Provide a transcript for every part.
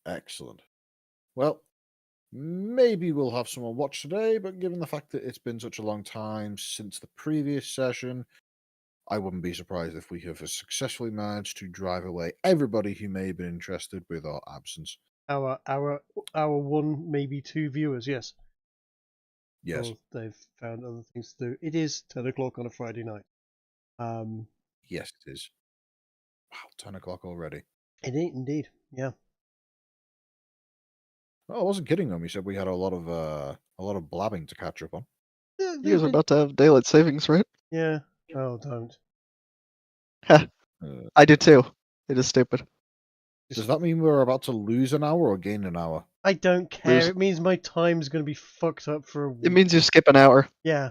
Excellent. Well, maybe we'll have someone watch today, but given the fact that it's been such a long time since the previous session, I wouldn't be surprised if we have successfully managed to drive away everybody who may have been interested with our absence. Our one, maybe two viewers, yes. Yes. Or they've found other things to do. It is 10 o'clock on a Friday night. Yes, it is. Wow, 10 o'clock already. It is indeed, yeah. Oh, I wasn't kidding them. You said we had a lot of blabbing to catch up on. You guys are about to have daylight savings, right? Yeah. Oh, don't. I do too. It is stupid. Does that mean we're about to lose an hour or gain an hour? I don't care. Lose. It means my time's going to be fucked up for a week. It means you skip an hour. Yeah.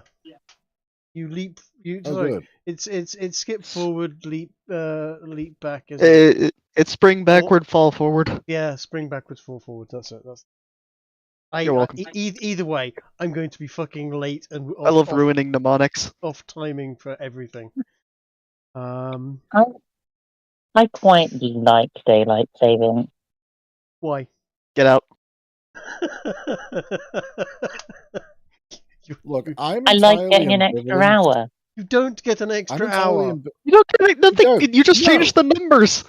You leap. Good. It's skip forward, leap back. It's spring backward, fall forward. Yeah, spring backwards, fall forward. That's it. You're welcome. Either way, I'm going to be fucking late and I love ruining mnemonics. Off timing for everything. I quite like daylight saving. Why? Get out. Look, I like getting an extra hour. You don't get an extra hour. You don't get nothing. You just change the numbers.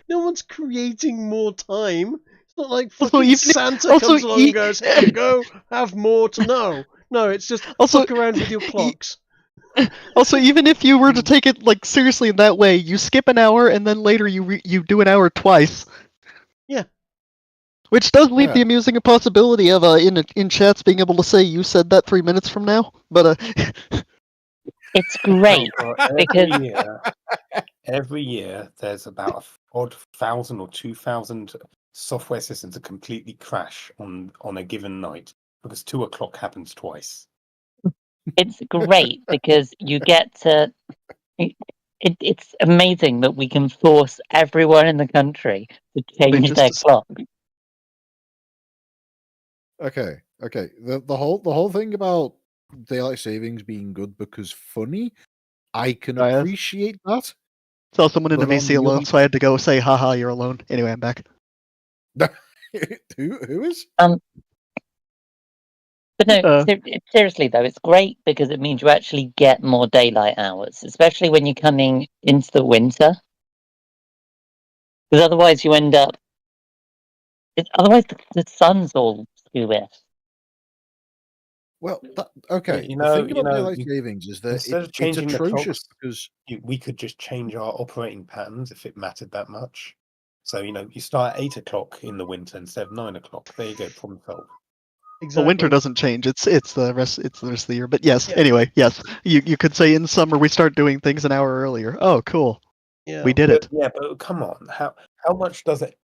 No one's creating more time. It's not like Santa comes along and goes, "Here you go, have more to know." No, it's just fuck around with your clocks. Also, even if you were to take it like seriously in that way, you skip an hour and then later you do an hour twice. Yeah. Which does leave the amusing possibility of in chats being able to say you said that 3 minutes from now, but it's great because every year there's about a 1,000 or 2,000 software systems that completely crash on a given night because 2 o'clock happens twice. It's great because you get to. It's amazing that we can force everyone in the country to change their clock. Okay. The whole thing about daylight savings being good because funny, I can appreciate that. Saw someone in the VC alone, so I had to go say, "Haha, you're alone." Anyway, I'm back. Who is? But no, seriously though, it's great because it means you actually get more daylight hours, especially when you're coming into the winter. Because otherwise you end up... Otherwise the sun's all skew-ish. Well, okay. You the thing about daylight savings is that it's atrocious because we could just change our operating patterns if it mattered that much. So, you start at 8 o'clock in the winter instead of 9 o'clock. There you go, problem solved. Exactly. The winter doesn't change. It's the rest of the year. But yes, anyway, yes. You could say in summer we start doing things an hour earlier. Oh, cool. Yeah. We did it. Yeah, but come on. How much does it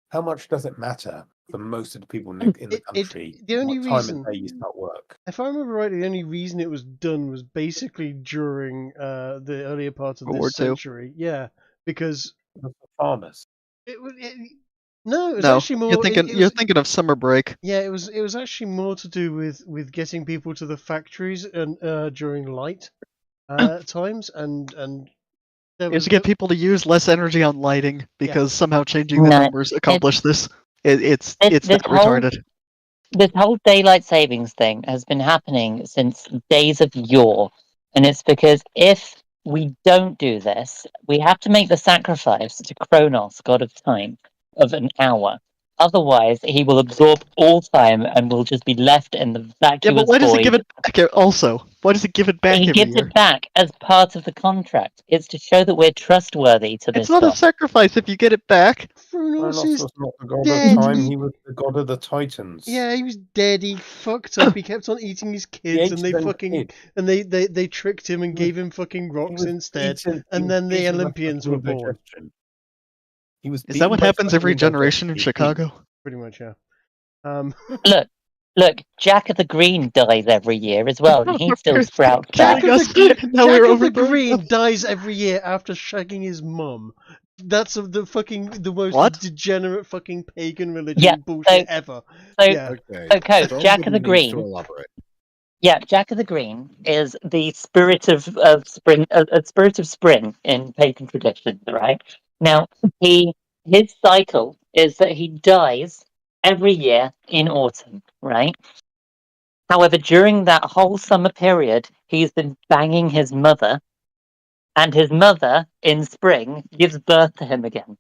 matter for most of the people in the country? The only reason time of day you start work. If I remember right, the only reason it was done was basically during the earlier part of this century. Yeah, because the farmers. It was actually more. You're thinking of summer break. Yeah, it was actually more to do with getting people to the factories and during light times and. It was to get people to use less energy on lighting because somehow changing the numbers accomplished this. It's not retarded. This whole daylight savings thing has been happening since days of yore, and it's because if we don't do this, we have to make the sacrifice to Kronos, god of time, of an hour. Otherwise, he will absorb all time and will just be left in the vacuous void. Yeah, but why does he give it back also? Why does he give it back? He gives it back as part of the contract. It's to show that we're trustworthy to this It's not a sacrifice if you get it back. Kronos was not the god of time, he was the god of the Titans. Yeah, he was dead, he fucked up, he kept on eating his kids and they tricked him and gave him fucking rocks instead, and then the Olympians were born. Is that what happens every generation in Chicago? Pretty much, yeah. Look, Jack of the Green dies every year as well, and he still sprouts back. Jack of the Green dies every year after shagging his mum. That's the most degenerate fucking pagan religion bullshit ever. Coach, Jack of the Green. Yeah, Jack of the Green is the spirit of spring, spirit of spring in pagan tradition, right? Now, his cycle is that he dies every year in autumn, right? However, during that whole summer period, he's been banging his mother, and his mother, in spring, gives birth to him again.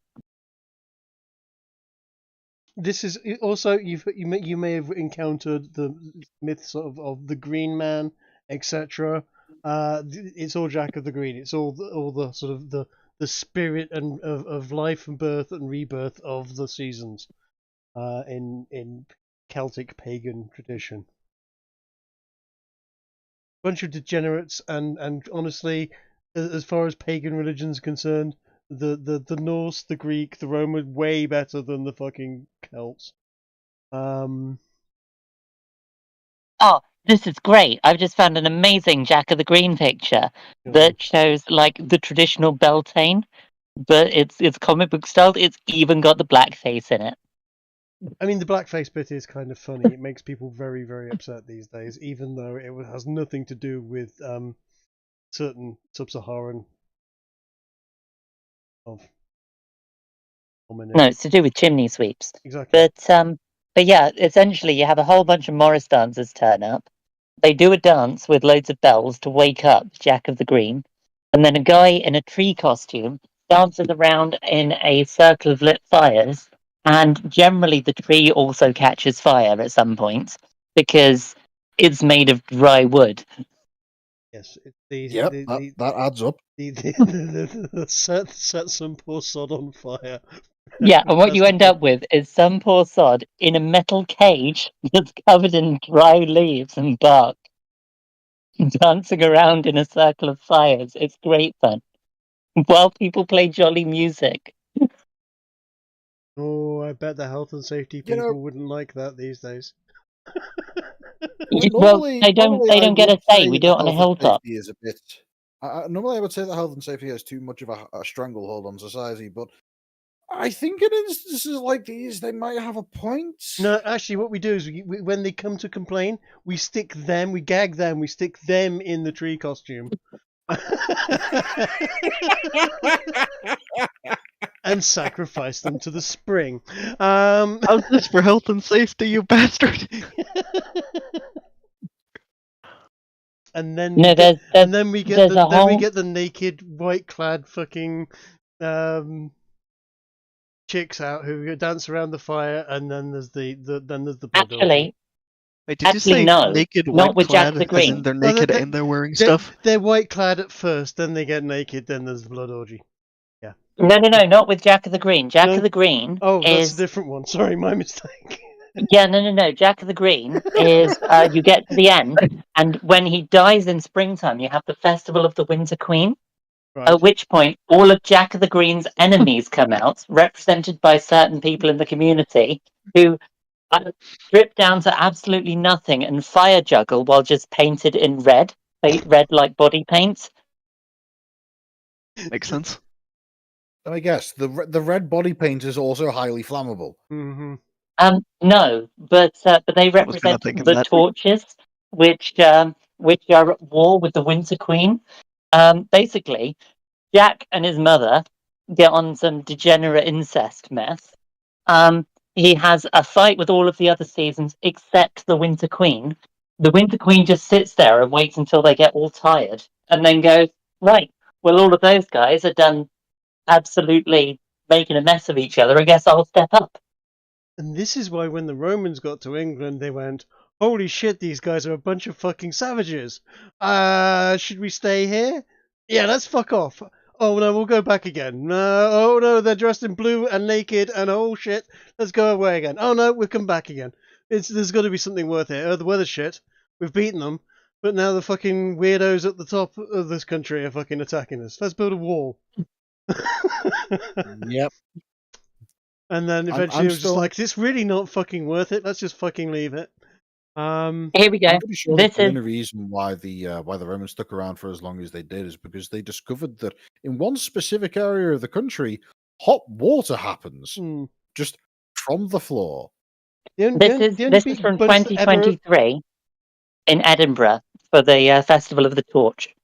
This is also you may have encountered the myths of the Green Man, etc. It's all Jack of the Green. It's all the sort of the spirit and of life and birth and rebirth of the seasons, in Celtic pagan tradition. Bunch of degenerates, and honestly, as far as pagan religion's concerned, the Norse, the Greek, the Roman, way better than the fucking Celts. Oh, this is great. I've just found an amazing Jack of the Green picture that shows like the traditional Beltane, but it's comic book styled. It's even got the blackface in it. I mean, the blackface bit is kind of funny. It makes people very, very upset these days, even though it has nothing to do with certain sub-Saharan of No, it's to do with chimney sweeps. Exactly. But yeah, essentially you have a whole bunch of Morris dancers turn up. They do a dance with loads of bells to wake up Jack of the Green, and then a guy in a tree costume dances around in a circle of lit fires, and generally the tree also catches fire at some point because it's made of dry wood. Yes, that adds up. Set some poor sod on fire. Yeah, and what you end up with is some poor sod in a metal cage that's covered in dry leaves and bark, dancing around in a circle of fires. It's great fun. While people play jolly music. Oh, I bet the health and safety people wouldn't like that these days. Well, they don't get a say. We do it on a hilltop. Is a bit. Normally, I would say that health and safety has too much of a stranglehold on society, but I think in instances like these, they might have a point. No, actually, what we do is when they come to complain, we gag them, we stick them in the tree costume. And sacrifice them to the spring. How's this for health and safety, you bastard? And then we get the naked, white-clad fucking chicks out who dance around the fire, and then there's the blood. Actually, wait, did you say no, naked, not with Jack white-clad, the Green. as in they're naked and they're wearing stuff? They're white-clad at first, then they get naked, then there's the blood orgy. Yeah. No, not with Jack of the Green. Jack of the Green that's a different one. Sorry, my mistake. Yeah, no. Jack of the Green is you get to the end, and when he dies in springtime, you have the Festival of the Winter Queen. Right. At which point, all of Jack of the Green's enemies come out, represented by certain people in the community who strip down to absolutely nothing and fire juggle while just painted in red like body paint. Makes sense. I guess the red body paint is also highly flammable. Mm-hmm. No, but they represent the torches, which are at war with the Winter Queen. Basically, Jack and his mother get on some degenerate incest mess. He has a fight with all of the other seasons except the Winter Queen. The Winter Queen just sits there and waits until they get all tired, and then goes, right, well, all of those guys are done absolutely making a mess of each other. I guess I'll step up. And this is why when the Romans got to England, they went, holy shit, these guys are a bunch of fucking savages. Should we stay here? Yeah, let's fuck off. Oh no, we'll go back again. Oh no, they're dressed in blue and naked, and oh shit, let's go away again. Oh no, we'll come back again. There's got to be something worth it. Oh, the weather's shit. We've beaten them, but now the fucking weirdos at the top of this country are fucking attacking us. Let's build a wall. Yep. And then eventually it was just like, it's really not fucking worth it. Let's just fucking leave it. Here we go. I'm pretty sure the only reason why the Romans stuck around for as long as they did is because they discovered that in one specific area of the country, hot water happens just from the floor. This is from 2023 in Edinburgh for the Festival of the Torch.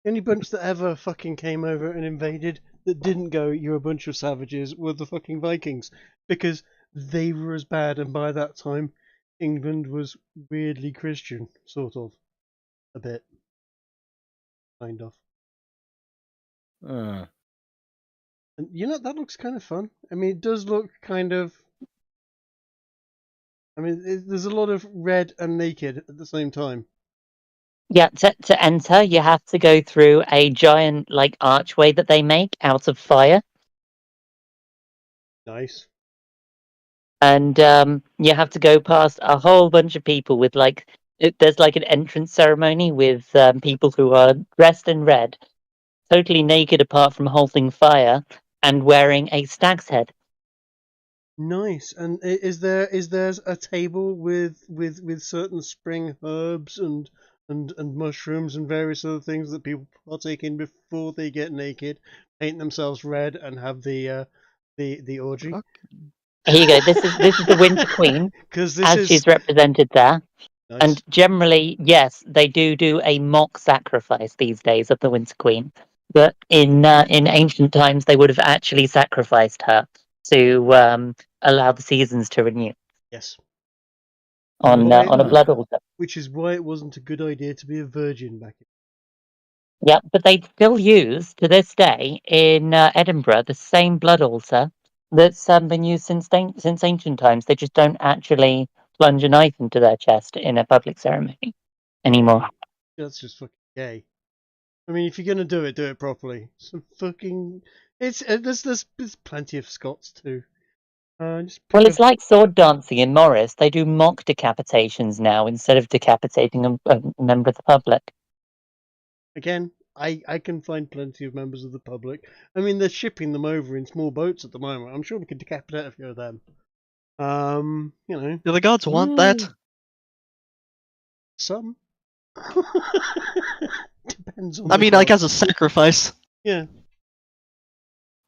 The only bunch that ever fucking came over and invaded that didn't go, "You're a bunch of savages," were the fucking Vikings, because they were as bad, and by that time, England was weirdly Christian, sort of, a bit, kind of. Uh, And that looks kind of fun. I mean, it does look kind of. I mean, there's a lot of red and naked at the same time. Yeah, to enter, you have to go through a giant like archway that they make out of fire, Nice. and you have to go past a whole bunch of people with there's like an entrance ceremony with people who are dressed in red, totally naked apart from holding fire and wearing a stag's head. Nice. And is there a table with certain spring herbs and mushrooms and various other things that people partake in before they get naked, paint themselves red, and have the orgy? Fuck. Here you go. This is the Winter Queen Because this as is she's represented there. nice. And generally, yes, they do a mock sacrifice these days of the Winter Queen. But in ancient times, they would have actually sacrificed her to allow the seasons to renew Yes. on Why- a blood altar. Which is why it wasn't a good idea to be a virgin back in. Yeah, but they still use to this day in Edinburgh the same blood altar that's been used since ancient times. They just don't actually plunge a knife into their chest in a public ceremony anymore. That's just fucking gay. I mean, if you're gonna do it properly. Some fucking. There's plenty of Scots too. Just pick Well, a- it's like sword dancing in Morris. They do mock decapitations now instead of decapitating a member of the public. Again, I can find plenty of members of the public. I mean, they're shipping them over in small boats at the moment. I'm sure we could decapitate a few of them. Do the gods want that? Some. Depends on. I the mean, like god. as a sacrifice. Yeah.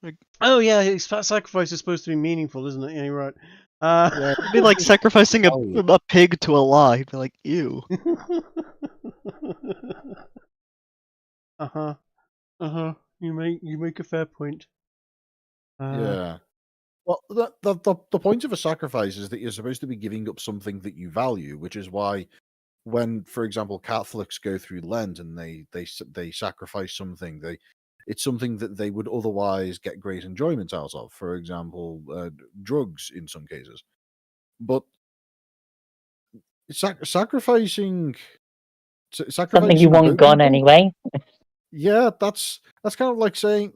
Like- Oh yeah, sacrifice is supposed to be meaningful, isn't it? Yeah, you're right. yeah. It'd be like sacrificing Oh. a pig to a lie. You'd be like, ew. Uh huh. You make a fair point. Yeah. Well, the point of a sacrifice is that you're supposed to be giving up something that you value, which is why when, for example, Catholics go through Lent and they sacrifice something, it's something that they would otherwise get great enjoyment out of. For example, drugs in some cases. But sacrificing Something you want goat gone people, anyway. yeah, that's kind of like saying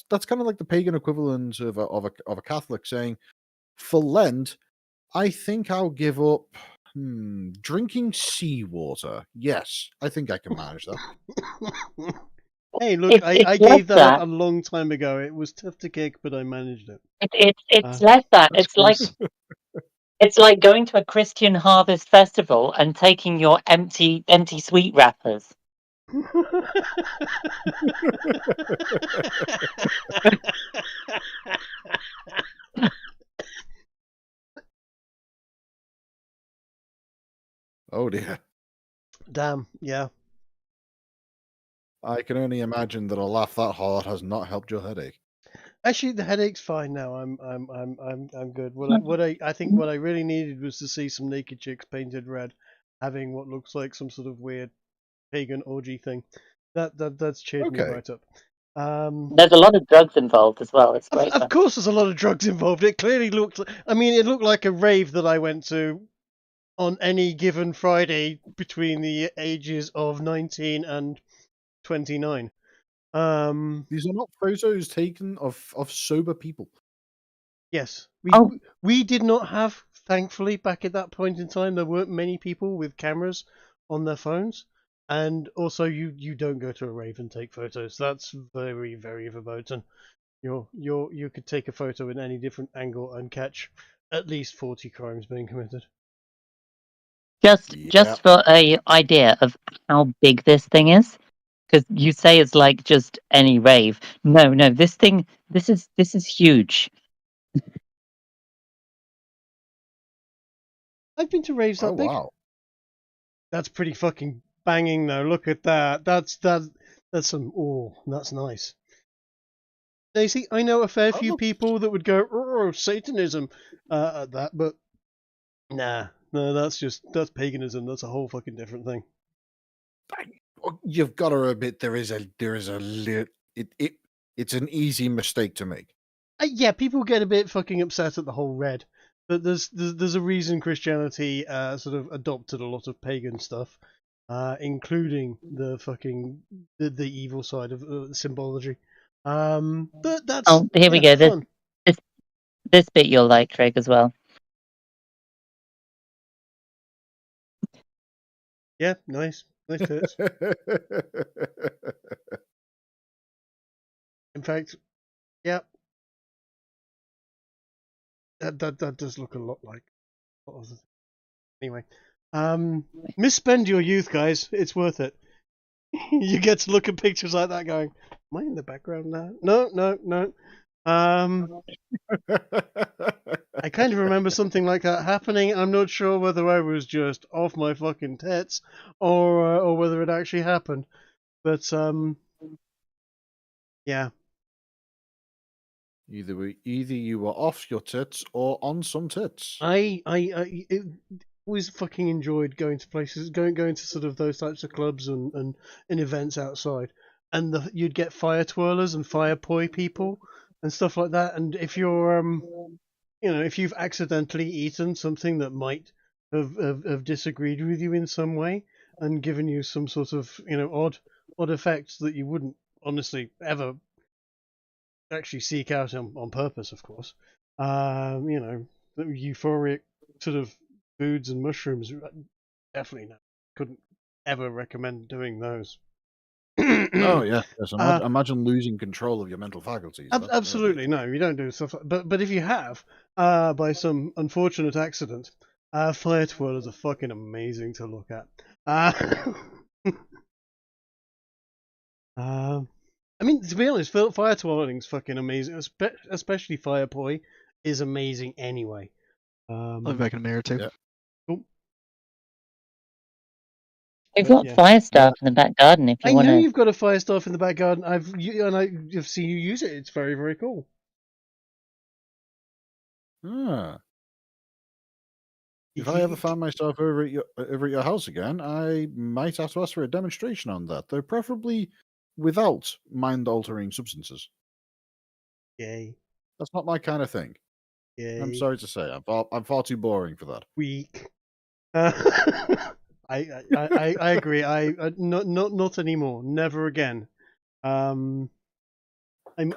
that's kind of like the pagan equivalent of a Catholic saying, for Lent, I think I'll give up drinking seawater. Yes, I think I can manage that. Hey, look, I It's gave like that that. up a long time ago. It was tough to kick, but I managed it. It's like that. That's It's like going to a Christian harvest festival and taking your empty sweet wrappers. Oh dear. Damn, yeah. I can only imagine that a laugh that hard has not helped your headache. Actually, the headache's fine now. I'm good. I think what I really needed was to see some naked chicks painted red, having what looks like some sort of weird pagan orgy thing. That's cheered me Okay. right up. There's a lot of drugs involved as well. It's great. Of course, there's a lot of drugs involved. It clearly looked. I mean, it looked like a rave that I went to on any given Friday between the ages of 19 and 29. These are not photos taken of sober people. Yes, Oh. we did not have, thankfully, back at that point in time, there weren't many people with cameras on their phones, and also you don't go to a rave and take photos. That's very, very verboten. You could take a photo in any different angle and catch at least 40 crimes being committed. Just for a idea of how big this thing is, because you say it's like just any rave. No, this is huge. I've been to raves that Oh big. wow. That's pretty fucking banging though. Look at that. That's some. Oh, that's nice. Now, see, I know a fair Oh, few look. people that would go, "Oh, Satanism," at that, but no, that's paganism. That's a whole fucking different thing. You've got to admit it's an easy mistake to make. Yeah, people get a bit fucking upset at the whole red, but there's a reason Christianity sort of adopted a lot of pagan stuff, including the fucking the evil side of symbology. But that's Oh, here we go. fun. This bit you'll like, Craig, as well. Yeah, nice tits. In fact, yeah, that does look a lot like. Anyway, misspend your youth, guys. It's worth it. You get to look at pictures like that, going, "Am I in the background now?" No. I kind of remember something like that happening. I'm not sure whether I was just off my fucking tits or whether it actually happened. But yeah. Either you were off your tits or on some tits. I always fucking enjoyed going to places, going to sort of those types of clubs and events outside, and you'd get fire twirlers and fire poi people and stuff like that. And if you're if you've accidentally eaten something that might have disagreed with you in some way and given you some sort of odd effects that you wouldn't honestly ever actually seek out on purpose, of course. The euphoric sort of foods and mushrooms, definitely no. Couldn't ever recommend doing those. Oh yeah, yes. Uh, Imagine losing control of your mental faculties. Absolutely no, you don't do stuff. But if you have, by some unfortunate accident, fire twirlers are fucking amazing to look at. I mean, to be honest, fire twirling's fucking amazing. Especially fire poi is amazing anyway. I'll be back in a minute or two. Yeah. Cool. We've But got yeah. fire stuff in the back garden if you I want know to. you've got a fire staff in the back garden. I've seen you use it. It's very, very cool. Ah. If I ever find myself over at your house again, I might have to ask for a demonstration on that. Though preferably without mind-altering substances. Yay. That's not my kind of thing. Yay. I'm sorry to say, I'm far too boring for that. Weak. I agree. Not anymore. Never again. I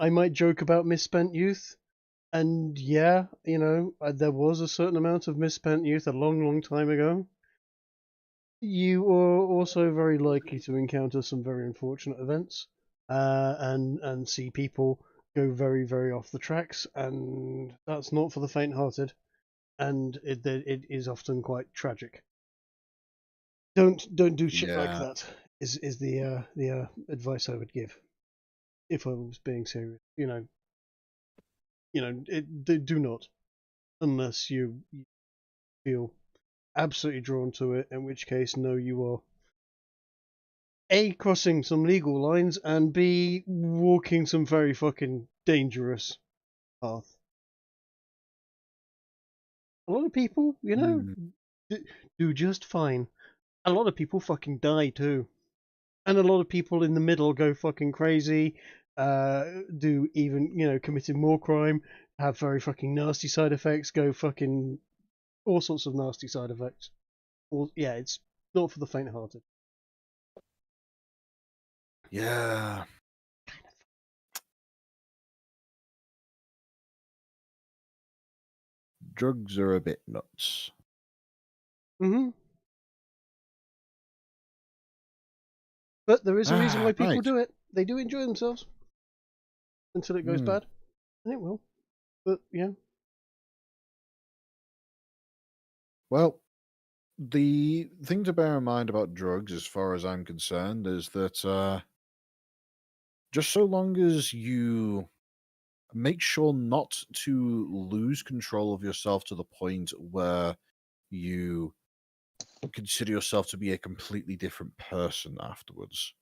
might joke about misspent youth, and yeah, there was a certain amount of misspent youth a long, long time ago. You are also very likely to encounter some very unfortunate events, and see people go very, very off the tracks, and that's not for the faint-hearted, and it is often quite tragic. Don't do shit like Yeah. that. Is the advice I would give if I was being serious. Do not, unless you feel absolutely drawn to it. In which case, no, you are A, crossing some legal lines, and B, walking some very fucking dangerous path. A lot of people, do just fine. A lot of people fucking die too. And a lot of people in the middle go fucking crazy, do even, committed more crime, have very fucking nasty side effects, go fucking all sorts of nasty side effects. Yeah, it's not for the faint-hearted. Yeah. Drugs are a bit nuts. Mm-hmm. But there is a reason why people Right. do it. They do enjoy themselves. Until it goes bad. And it will. But, yeah. Well, the thing to bear in mind about drugs, as far as I'm concerned, is that just so long as you make sure not to lose control of yourself to the point where you consider yourself to be a completely different person afterwards.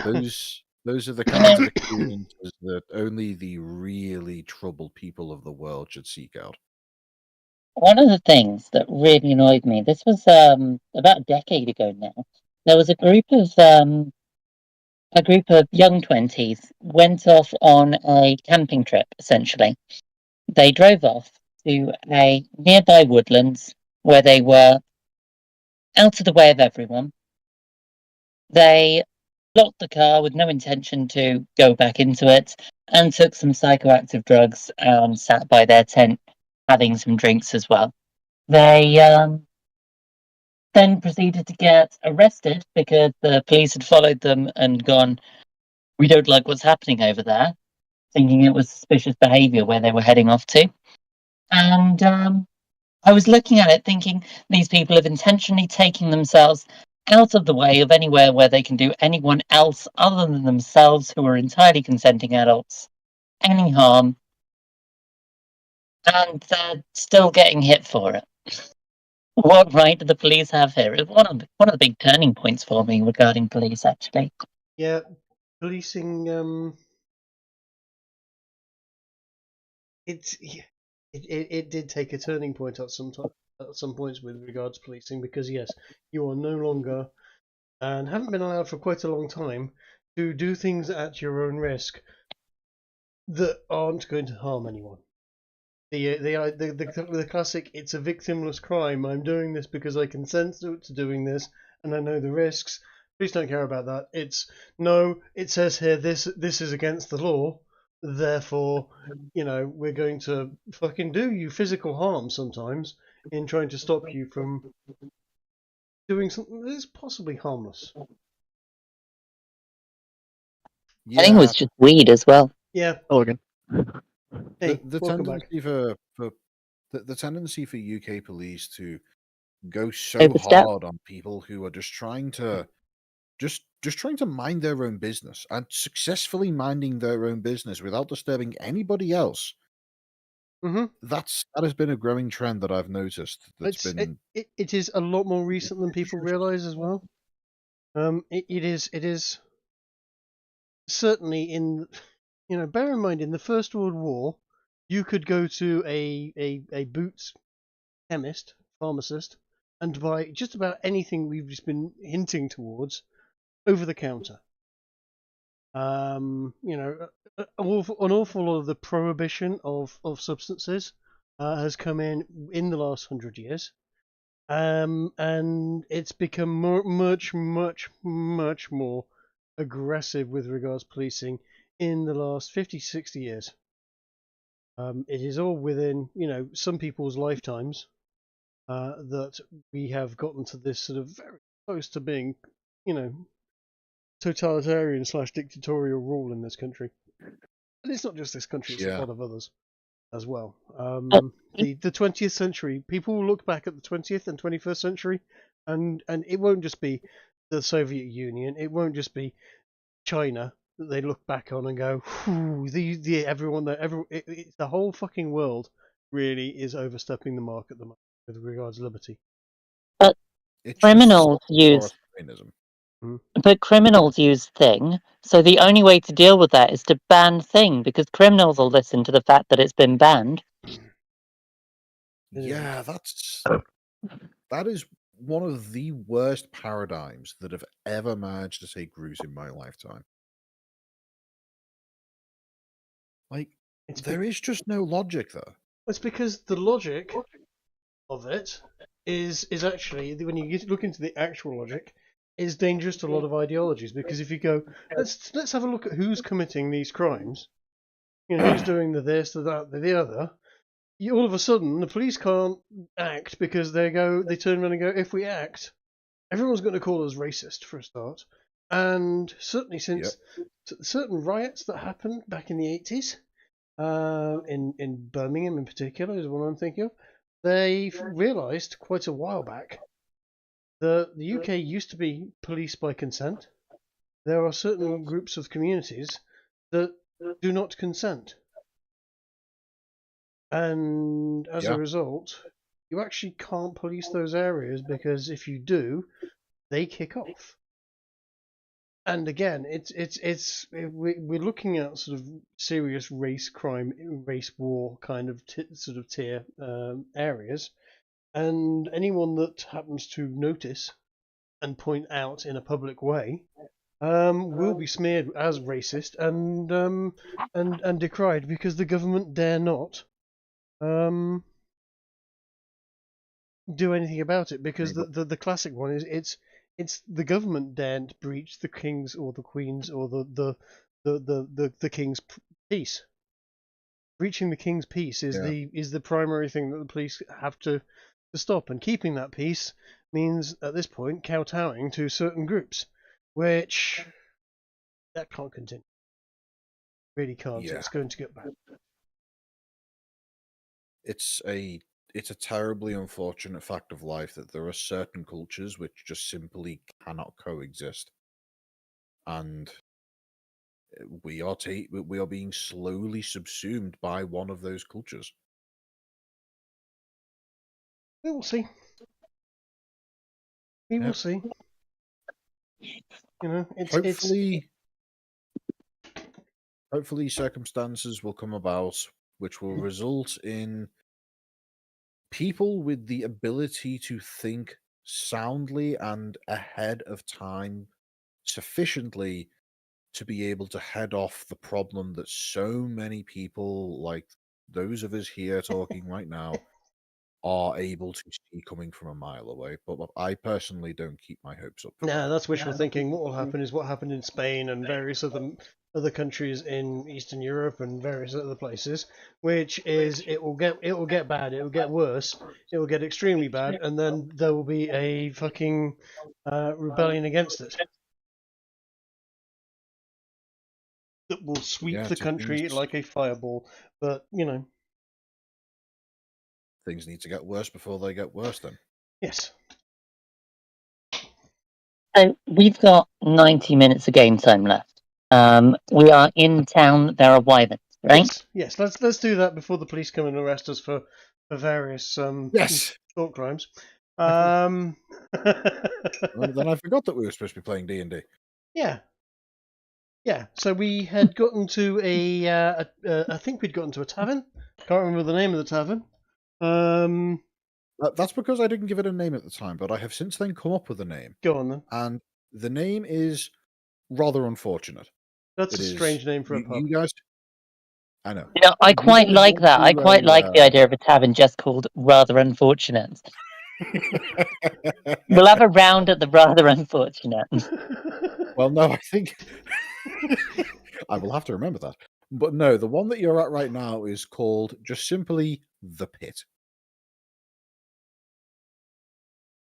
Those Those are the kinds of experiences that only the really troubled people of the world should seek out. One of the things that really annoyed me, this was about a decade ago now. There was a group of young 20s went off on a camping trip, essentially. They drove off to a nearby woodlands where they were out of the way of everyone. They locked the car with no intention to go back into it and took some psychoactive drugs and sat by their tent having some drinks as well. They then proceeded to get arrested because the police had followed them and gone, "We don't like what's happening over there," thinking it was suspicious behaviour where they were heading off to. And I was looking at it thinking these people have intentionally taken themselves out of the way of anywhere where they can do anyone else other than themselves, who are entirely consenting adults, any harm, and they're still getting hit for it. What right do the police have here? It's one of the big turning points for me regarding police, actually. Yeah, policing. It did take a turning point at some points with regards to policing, because yes, you are no longer, and haven't been allowed for quite a long time, to do things at your own risk that aren't going to harm anyone. The classic, it's a victimless crime. I'm doing this because I consent to doing this, and I know the risks. Please don't care about that. It says here this is against the law. Therefore, we're going to fucking do you physical harm sometimes in trying to stop you from doing something that is possibly harmless. I think it was just weed as well. Yeah. Logan. Hey, the welcome back. tendency the tendency for UK police to go so Overstep. hard on people who are just trying to mind their own business and successfully minding their own business without disturbing anybody else. Mm-hmm. That has been a growing trend that I've noticed. It is a lot more recent than people realise as well. It is certainly in, bear in mind, in the First World War, you could go to a Boots chemist, pharmacist, and buy just about anything we've just been hinting towards over the counter. An awful lot of the prohibition of substances has come in the last 100 years. And it's become much more aggressive with regards to policing in the last 50, 60 years. It is all within, some people's lifetimes that we have gotten to this sort of very close to being, totalitarian / dictatorial rule in this country. And it's not just this country, it's a lot of others as well. The 20th century, people will look back at the 20th and 21st century, and it won't just be the Soviet Union, it won't just be China that they look back on and go, the whole fucking world really is overstepping the mark at the moment with regards to liberty. But criminals use Thing, so the only way to deal with that is to ban Thing, because criminals will listen to the fact that it's been banned. Yeah, that is one of the worst paradigms that have ever managed to take root in my lifetime. Like, there is just no logic there. It's because the logic of it is actually, when you look into the actual logic, is dangerous to a lot of ideologies. Because if you go, let's have a look at who's committing these crimes, who's doing the this, the that, the other. All of a sudden, the police can't act because they turn around and go, if we act, everyone's going to call us racist for a start. And certainly since certain riots that happened back in the 80s, in Birmingham in particular is one I'm thinking of, they realised quite a while back that the UK used to be policed by consent. There are certain groups of communities that do not consent. And as a result, you actually can't police those areas, because if you do, they kick off. And again, we're looking at sort of serious race crime, race war kind of sort of tier areas, and anyone that happens to notice and point out in a public way will be smeared as racist and decried because the government dare not do anything about it, because the classic one is it's the government daren't breach the king's or the queen's or the king's peace. Breaching the king's peace is the primary thing that the police have to stop, and keeping that peace means at this point kowtowing to certain groups, which that can't continue. Really can't. Yeah. It's going to get bad. It's a terribly unfortunate fact of life that there are certain cultures which just simply cannot coexist, and we are being slowly subsumed by one of those cultures. We will see. We will see. You know, hopefully circumstances will come about which will result in people with the ability to think soundly and ahead of time sufficiently to be able to head off the problem that so many people, like those of us here talking right now, are able to see coming from a mile away. But I personally don't keep my hopes up. Nah, that's wishful thinking. What will happen is what happened in Spain and various other countries in Eastern Europe and various other places, which is it will get bad, it will get worse, it will get extremely bad, and then there will be a fucking rebellion against it that will sweep the country like a fireball. But you know, things need to get worse before they get worse. Then yes. So we've got 90 minutes of game time left. We are in town. There are wyverns, right? Yes. Let's do that before the police come and arrest us for various thought crimes. Then I forgot that we were supposed to be playing D&D. Yeah. So we had gotten to I think we'd gotten to a tavern. Can't remember the name of the tavern. That's because I didn't give it a name at the time, but I have since then come up with a name. Go on then. And the name is rather unfortunate. That's a strange name for a pub. You guys, I know. You know, I quite like that. I quite like the idea of a tavern just called Rather Unfortunate. We'll have a round at the Rather Unfortunate. Well, no, I think I will have to remember that. But no, the one that you're at right now is called just simply The Pit.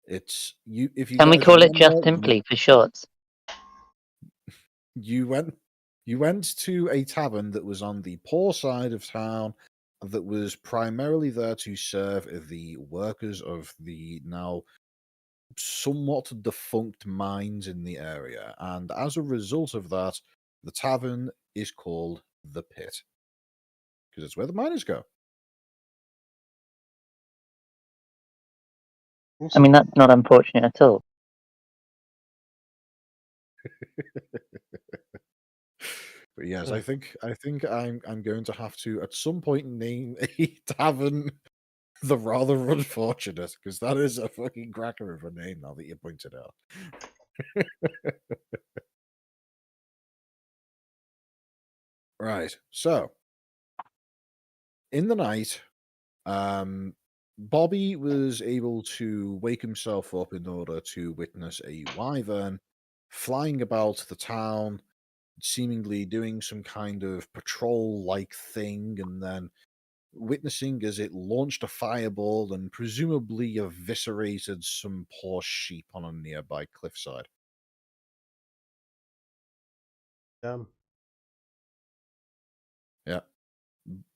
It's you. If you can we call it just remember, simply for shorts? You went to a tavern that was on the poor side of town, that was primarily there to serve the workers of the now somewhat defunct mines in the area, and as a result of that, the tavern is called The Pit because it's where the miners go. I mean, that's not unfortunate at all. But yes, I think I'm going to have to at some point name a tavern the Rather Unfortunate, because that is a fucking cracker of a name now that you pointed out. Right. So in the night, Bobby was able to wake himself up in order to witness a wyvern flying about the town, seemingly doing some kind of patrol-like thing, and then witnessing as it launched a fireball and presumably eviscerated some poor sheep on a nearby cliffside. Yeah.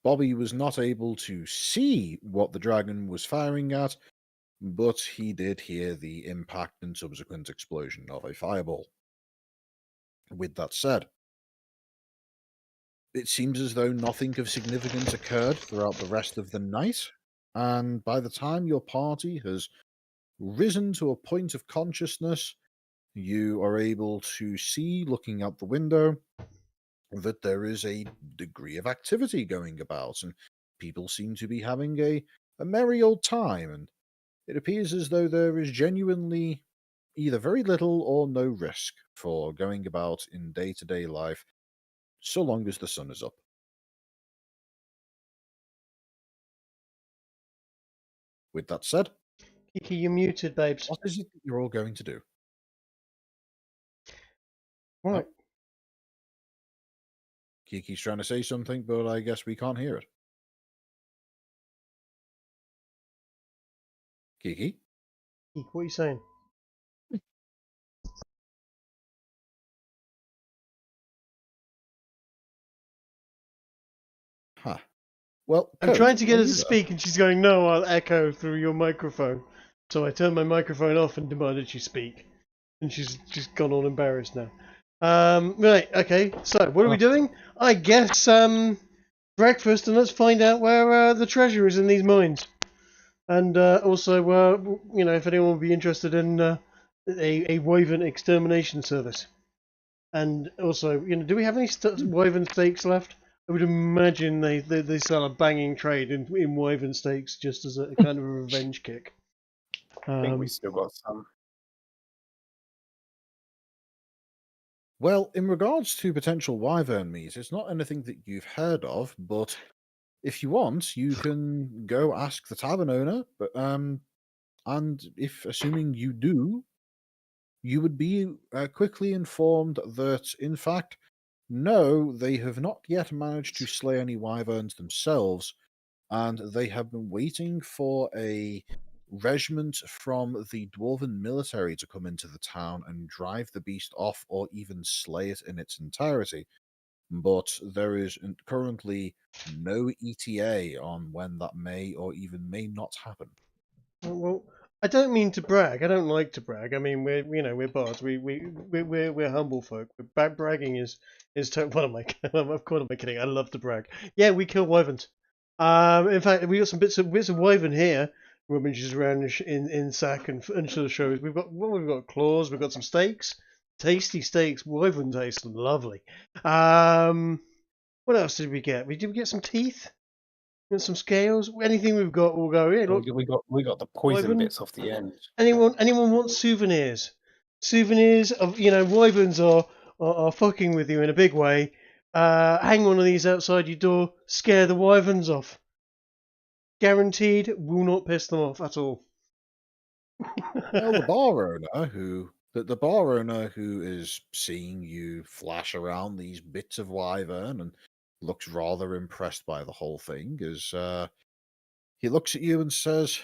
Bobby was not able to see what the dragon was firing at, but he did hear the impact and subsequent explosion of a fireball. With that said, it seems as though nothing of significance occurred throughout the rest of the night, and by the time your party has risen to a point of consciousness, you are able to see, looking out the window, that there is a degree of activity going about, and people seem to be having a merry old time, and it appears as though there is genuinely either very little or no risk for going about in day-to-day life, so long as the sun is up. With that said, Kiki, you're muted, babes. what is it that you're all going to do? Right. Kiki's trying to say something, but I guess we can't hear it. Kiki? Kiki, what are you saying? Huh. Well, I'm Coach, trying to get are her you to there? speak, and she's going, "No, I'll echo through your microphone." So I turned my microphone off and demanded she speak, and she's gone all embarrassed now. Right, okay. So what are we doing? I guess breakfast, and let's find out where the treasure is in these mines, and also if anyone would be interested in a wyvern extermination service, and also do we have any wyvern steaks left? I would imagine they sell a banging trade in wyvern steaks just as a kind of a revenge kick. I think we still got some. Well, in regards to potential wyvern meat, it's not anything that you've heard of, but if you want, you can go ask the tavern owner. But and if assuming you do, you would be quickly informed that, in fact, no, they have not yet managed to slay any wyverns themselves, and they have been waiting for a regiment from the dwarven military to come into the town and drive the beast off or even slay it in its entirety. But there is currently no ETA on when that may or even may not happen. Well, I don't mean to brag. I don't like to brag. I mean, we're bards. We're humble folk. But bragging is what am I? Of course am I kidding? I love to brag. Yeah, we kill wyverns. In fact, we got some bits of wyvern here. Rummages around in sack and sort of shows. We've got claws. We've got some steaks. Tasty steaks. Wyvern taste lovely. What else did we get? Did we get some teeth? And some scales. Anything we've got, we'll go here. Look, We got the poison wyvern. bits off the end. Anyone want souvenirs? Souvenirs of wyverns are fucking with you in a big way. Hang one of these outside your door. Scare the wyverns off. Guaranteed, will not piss them off at all. Well, the bar owner who is seeing you flash around these bits of wyvern and looks rather impressed by the whole thing, is he looks at you and says,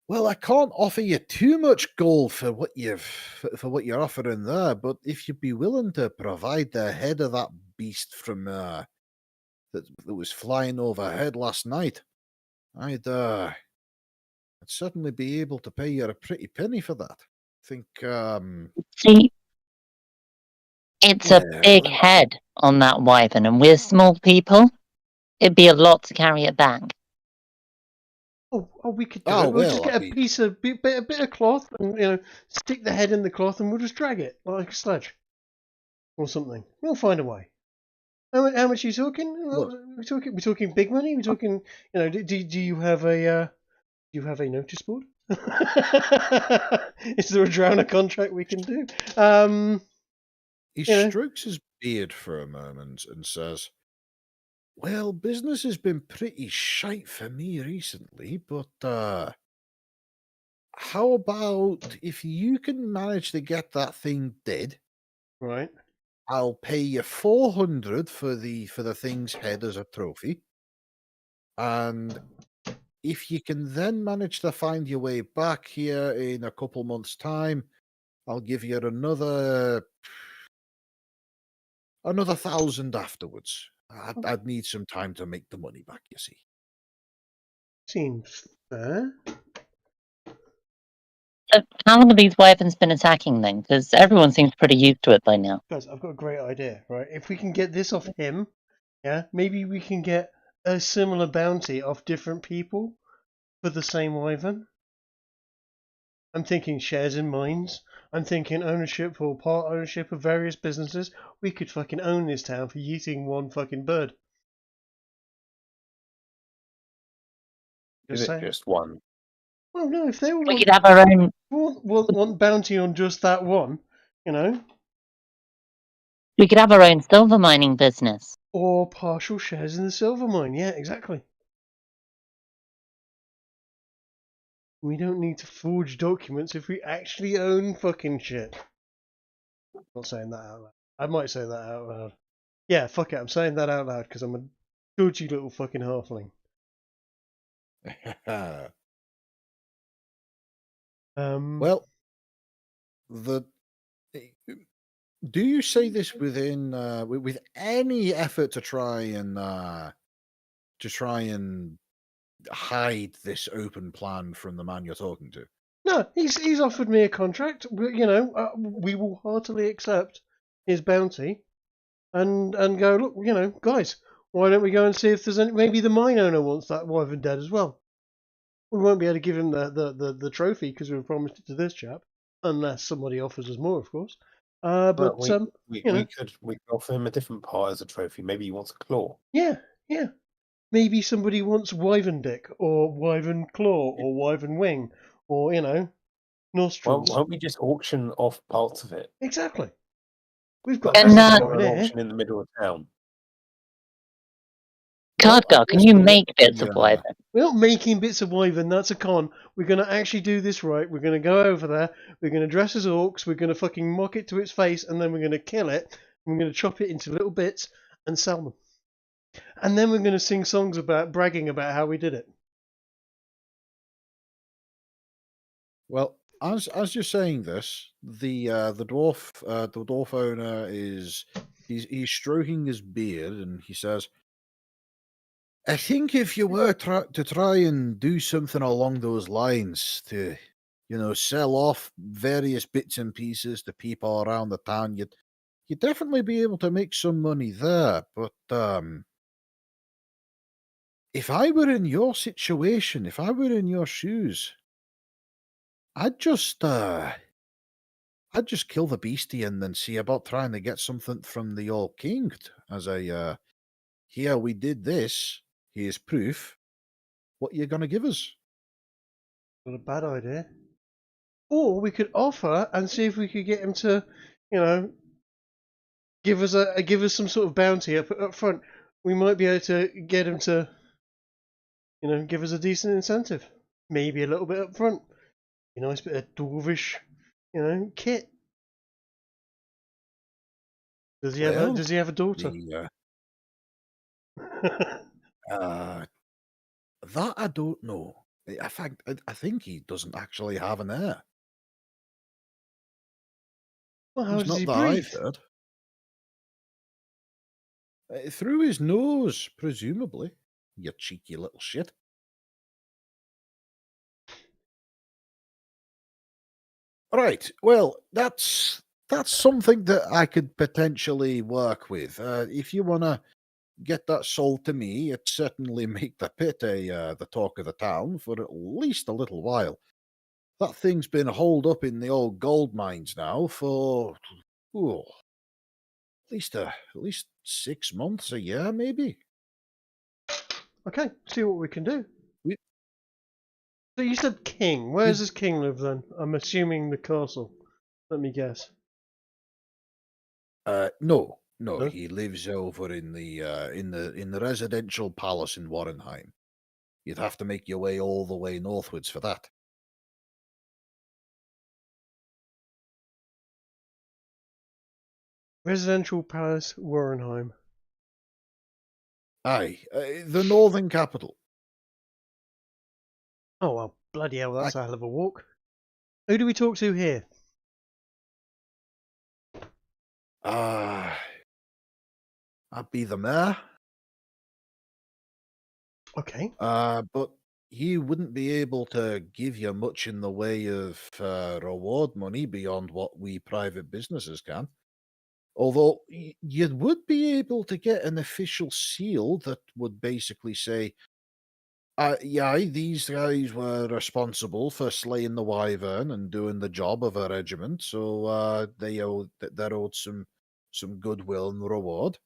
"Well, I can't offer you too much gold for what you're offering there, but if you'd be willing to provide the head of that beast from that was flying overhead last night, I'd certainly be able to pay you a pretty penny for that. I think, See, it's a yeah, big well, head on that wyvern, and we're small people. It'd be a lot to carry it back. Oh, we could do oh, it. We'll just well, get I a mean, piece of bit of cloth and stick the head in the cloth, and we'll just drag it like a sledge or something. We'll find a way. How much are you talking? look, We're talking big money. We're talking. Do you have a notice board? Is there a drowner contract we can do? he You know, strokes his beard for a moment and says, "Well, business has been pretty shite for me recently, but how about if you can manage to get that thing dead? right. I'll pay you 400 for the thing's head as a trophy, and if you can then manage to find your way back here in a couple months' time, I'll give you another 1,000 afterwards. I'd need some time to make the money back, you see." Seems fair. So how long have these wyverns been attacking then? Because everyone seems pretty used to it by now. Guys, I've got a great idea, right? If we can get this off him, yeah, maybe we can get a similar bounty off different people for the same wyvern. I'm thinking shares in mines. I'm thinking ownership or part ownership of various businesses. We could fucking own this town for eating one fucking bird. Is Just it saying. just one? Well, no, if they We want, could have our own. want bounty on just that one, you know, We could have our own silver mining business. or partial shares in the silver mine. Yeah, exactly. We don't need to forge documents if we actually own fucking shit. Not saying that out loud. I might say that out loud. Yeah, fuck it. I'm saying that out loud because I'm a dodgy little fucking halfling. Well, the do you say this within with any effort to try and hide this open plan from the man you're talking to? No, he's offered me a contract. You know, we will heartily accept his bounty, and go, look, you know, guys, why don't we go and see if there's any, maybe the mine owner wants that wyvern dead as well. We won't be able to give him the trophy because we've promised it to this chap, unless somebody offers us more, of course. But Well, you know, we could offer him a different part as a trophy. Maybe he wants a claw. yeah, maybe somebody wants wyvern dick or wyvern claw or wyvern wing or, you know, Well, nostrils. why don't we just auction off parts of it? Exactly. We've got And, assets Put going an here. auction in the middle of town. Cardgar, can you make bits of Yeah. wyvern? We're not making bits of wyvern, that's a con. We're going to actually do this right. We're going to go over there, we're going to dress as orcs, we're going to fucking mock it to its face, and then we're going to kill it, and we're going to chop it into little bits and sell them. And then we're going to sing songs about bragging about how we did it. Well, as you're saying this, the dwarf owner he's stroking his beard and he says, "I think if you were to try and do something along those lines to, sell off various bits and pieces to people around the town, you'd definitely be able to make some money there. But if I were in your situation, if I were in your shoes, I'd just kill the beastie and then see about trying to get something from the old king as a here we did this. Here's proof. What you gonna give us?" Not a bad idea. Or we could offer and see if we could get him to, you know, give us some sort of bounty up front. We might be able to get him to, you know, give us a decent incentive. Maybe a little bit up front. A nice bit of dwarvish, you know, kit. Does he Well, have a daughter? That I don't know. I think he doesn't actually have an heir. Well, how It's does he not that breathe? I've heard. Through his nose, presumably. You cheeky little shit. Right. Well, that's something that I could potentially work with. If you wanna get that sold to me, it certainly make the pit the talk of the town for at least a little while. That thing's been holed up in the old gold mines now for at least 6 months, a year, maybe. Okay, see what we can do. We- So you said king. Where does this king live then? I'm assuming the castle. Let me guess. No, No? he lives over in the residential palace in Donheim. You'd have to make your way all the way northwards for that. Residential Palace, Warrenheim. Aye, the northern capital. Oh well, bloody hell, that's a hell of a walk. Who do we talk to here? I'd be the mayor. Okay. But he wouldn't be able to give you much in the way of reward money beyond what we private businesses can. Although you would be able to get an official seal that would basically say, Yeah, these guys were responsible for slaying the wyvern and doing the job of a regiment, so they're owed some goodwill and reward.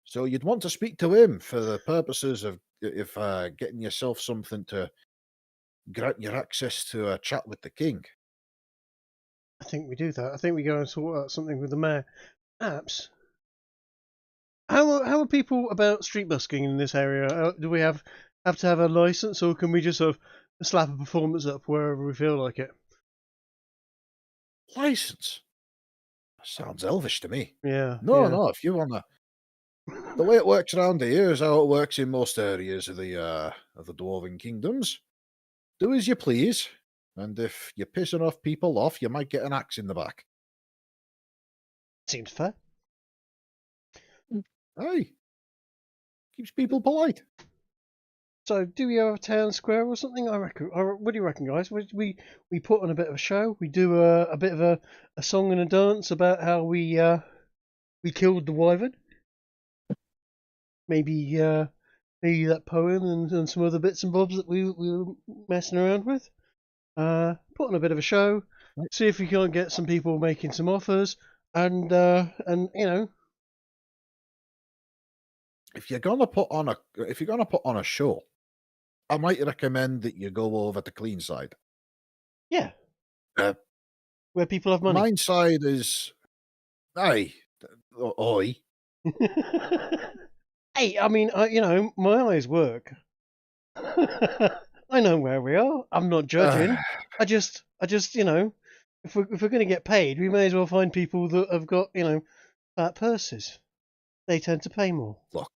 So you'd want to speak to him for the purposes of if getting yourself something to grant your access to a chat with the king. I think we do that. I think we go and sort out something with the mayor. Perhaps. How are people about street busking in this area? Do we have to have a license, or can we just sort of slap a performance up wherever we feel like it? License? Sounds elvish to me. Yeah. No, yeah. no, if you want to. The way it works around here is how it works in most areas of the dwarven kingdoms. Do as you please, and if you piss enough people off, you might get an axe in the back. Seems fair. Hey, keeps people polite. So, do we have a town square or something? I reckon. What do you reckon, guys? We put on a bit of a show. We do a bit of a song and a dance about how we killed the wyvern. Maybe that poem and some other bits and bobs that we were messing around with. Put on a bit of a show. See if we can't get some people making some offers, and you know. If you're gonna put on a show, I might recommend that you go over to Clean Side. Yeah. Uh, Where people have money. Mine side is, aye, oi. Hey, I mean, my eyes work. I know where we are. I'm not judging. I just, if we're going to get paid, we may as well find people that have got, fat purses. They tend to pay more. Look,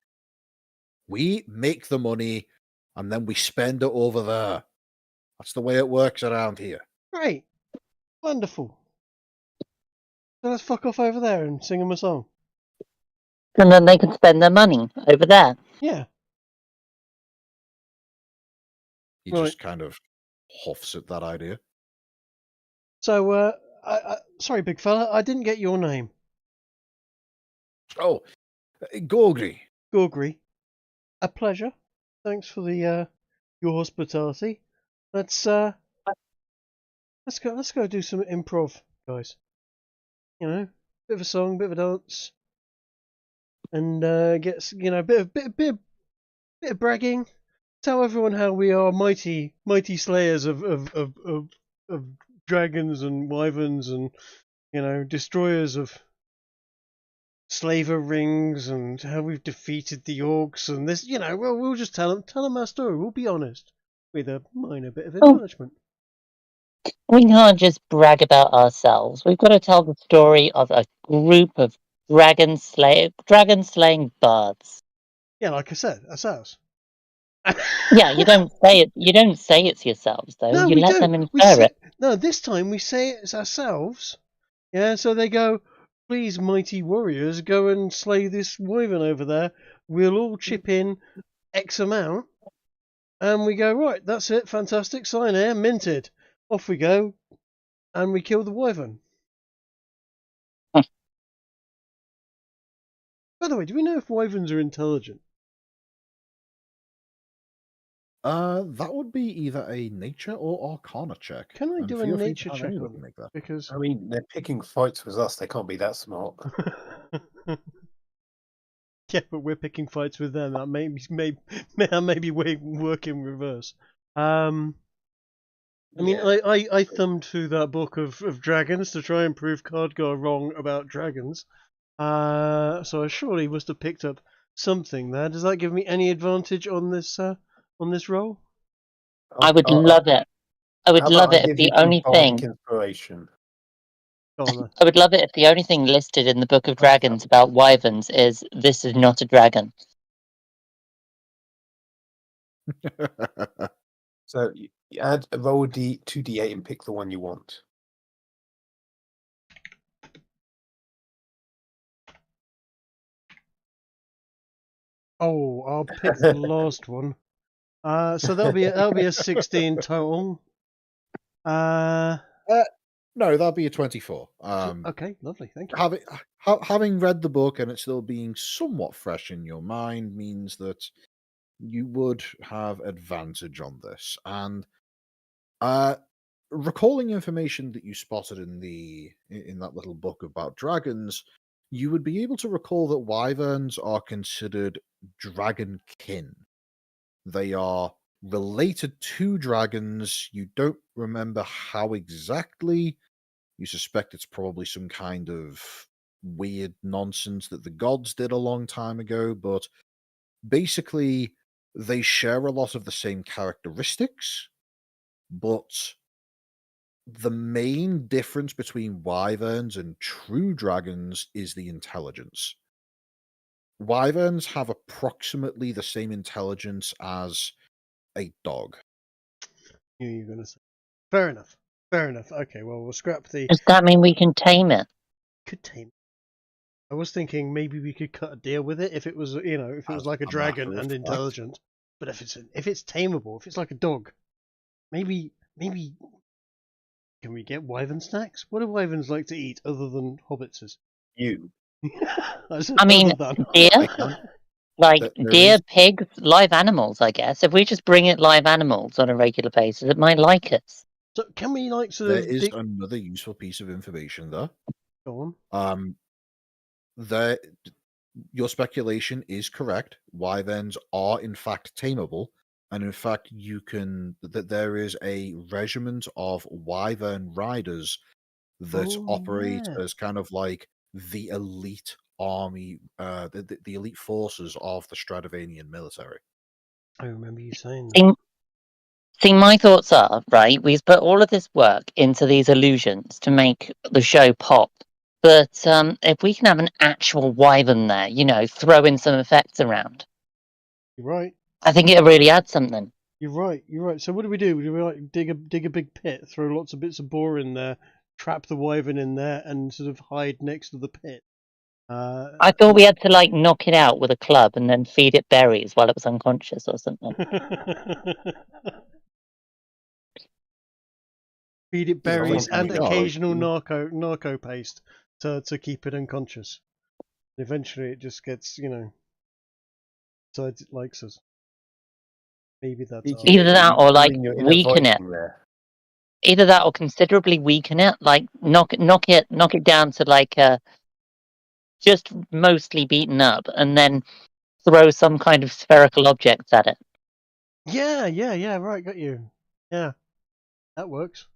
we make the money and then we spend it over there. That's the way it works around here. Great. Wonderful. So let's fuck off over there and sing them a song. And then they can spend their money over there. Yeah. He Right. just kind of huffs at that idea. So, sorry, big fella, I didn't get your name. Oh, Gorgry. Gorgry. A pleasure. Thanks for the your hospitality. Let's go do some improv, guys. Bit of a song, bit of a dance, and get a bit of bragging. Tell everyone how we are mighty slayers of dragons and wyverns, and destroyers of slaver rings, and how we've defeated the orcs, and this. We'll just tell them our story. We'll be honest, with a minor bit of embellishment. We can't just brag about ourselves. We've got to tell the story of a group of dragon slaying bards. Yeah, like I said, ourselves. Yeah, you don't say it. You don't say it's yourselves though. No, you we let do. them infer it. No, this time we say it's ourselves. Yeah, so they go, please, mighty warriors, go and slay this wyvern over there. We'll all chip in X amount. And we go, right, that's it, fantastic, sign here, minted. Off we go, and we kill the wyvern. By the way, do we know if wyverns are intelligent? That would be either a nature or arcana check. Can I and do a feel free to nature have check anyone on make that. Because I mean, they're picking fights with us. They can't be that smart. yeah, but we're picking fights with them. That maybe we work in reverse. I mean, I thumbed through that book of dragons to try and prove Cardgar wrong about dragons. So I surely must have picked up something there. Does that give me any advantage on this roll? I would love it. I would How love about I it if give the you some only bardic thing. inspiration? Go on then. I would love it if the only thing listed in the Book of Dragons about wyverns is this is not a dragon. So you add a roll 2d8 and pick the one you want. Oh, I'll pick the last one. So that'll be a 16 total. No, that'll be a 24. Okay, lovely, thank you. Having read the book and it still being somewhat fresh in your mind means that you would have advantage on this. And recalling information that you spotted in that little book about dragons, you would be able to recall that wyverns are considered dragon kin. They are related to dragons. You don't remember how exactly. You suspect it's probably some kind of weird nonsense that the gods did a long time ago, but basically they share a lot of the same characteristics, but the main difference between wyverns and true dragons is the intelligence. Wyverns have approximately the same intelligence as a dog. Yeah, you're gonna say. Fair enough. Fair enough. Okay, well we'll scrap the. Does that mean we can tame it? Could tame. I was thinking maybe we could cut a deal with it if it was, if it was As like a a dragon matter of and fact. intelligent. But if it's tameable, if it's like a dog, maybe can we get wyvern snacks? What do wyverns like to eat other than hobbitses? You. I mean, deer, can't- like there deer, is- pigs, live animals. I guess if we just bring it live animals on a regular basis, it might like us. So can we like sort There of is another useful piece of information there. Go on. There, your speculation is correct. Wyverns are in fact tameable, and in fact, that there is a regiment of wyvern riders that Oh, operate yeah. as kind of like the elite army, the elite forces of the Stradivarian military. I remember you saying that. See, my thoughts are, right, we've put all of this work into these illusions to make the show pop. But if we can have an actual wyvern there, throw in some effects around, You're right. I think it'll really add something. You're right. You're right. So what do? Do we like dig a big pit, throw lots of bits of boar in there, trap the wyvern in there, and sort of hide next to the pit? I thought we had to knock it out with a club and then feed it berries while it was unconscious or something. Feed it berries and Yeah, occasional narco paste to keep it unconscious. Eventually, it just gets decides it likes us. Maybe that's Kiki, Either that you or feeling your inner weaken it. Viking there? Either that or considerably weaken it, knock it down to just mostly beaten up, and then throw some kind of spherical objects at it. Yeah. Right, got you. Yeah, that works.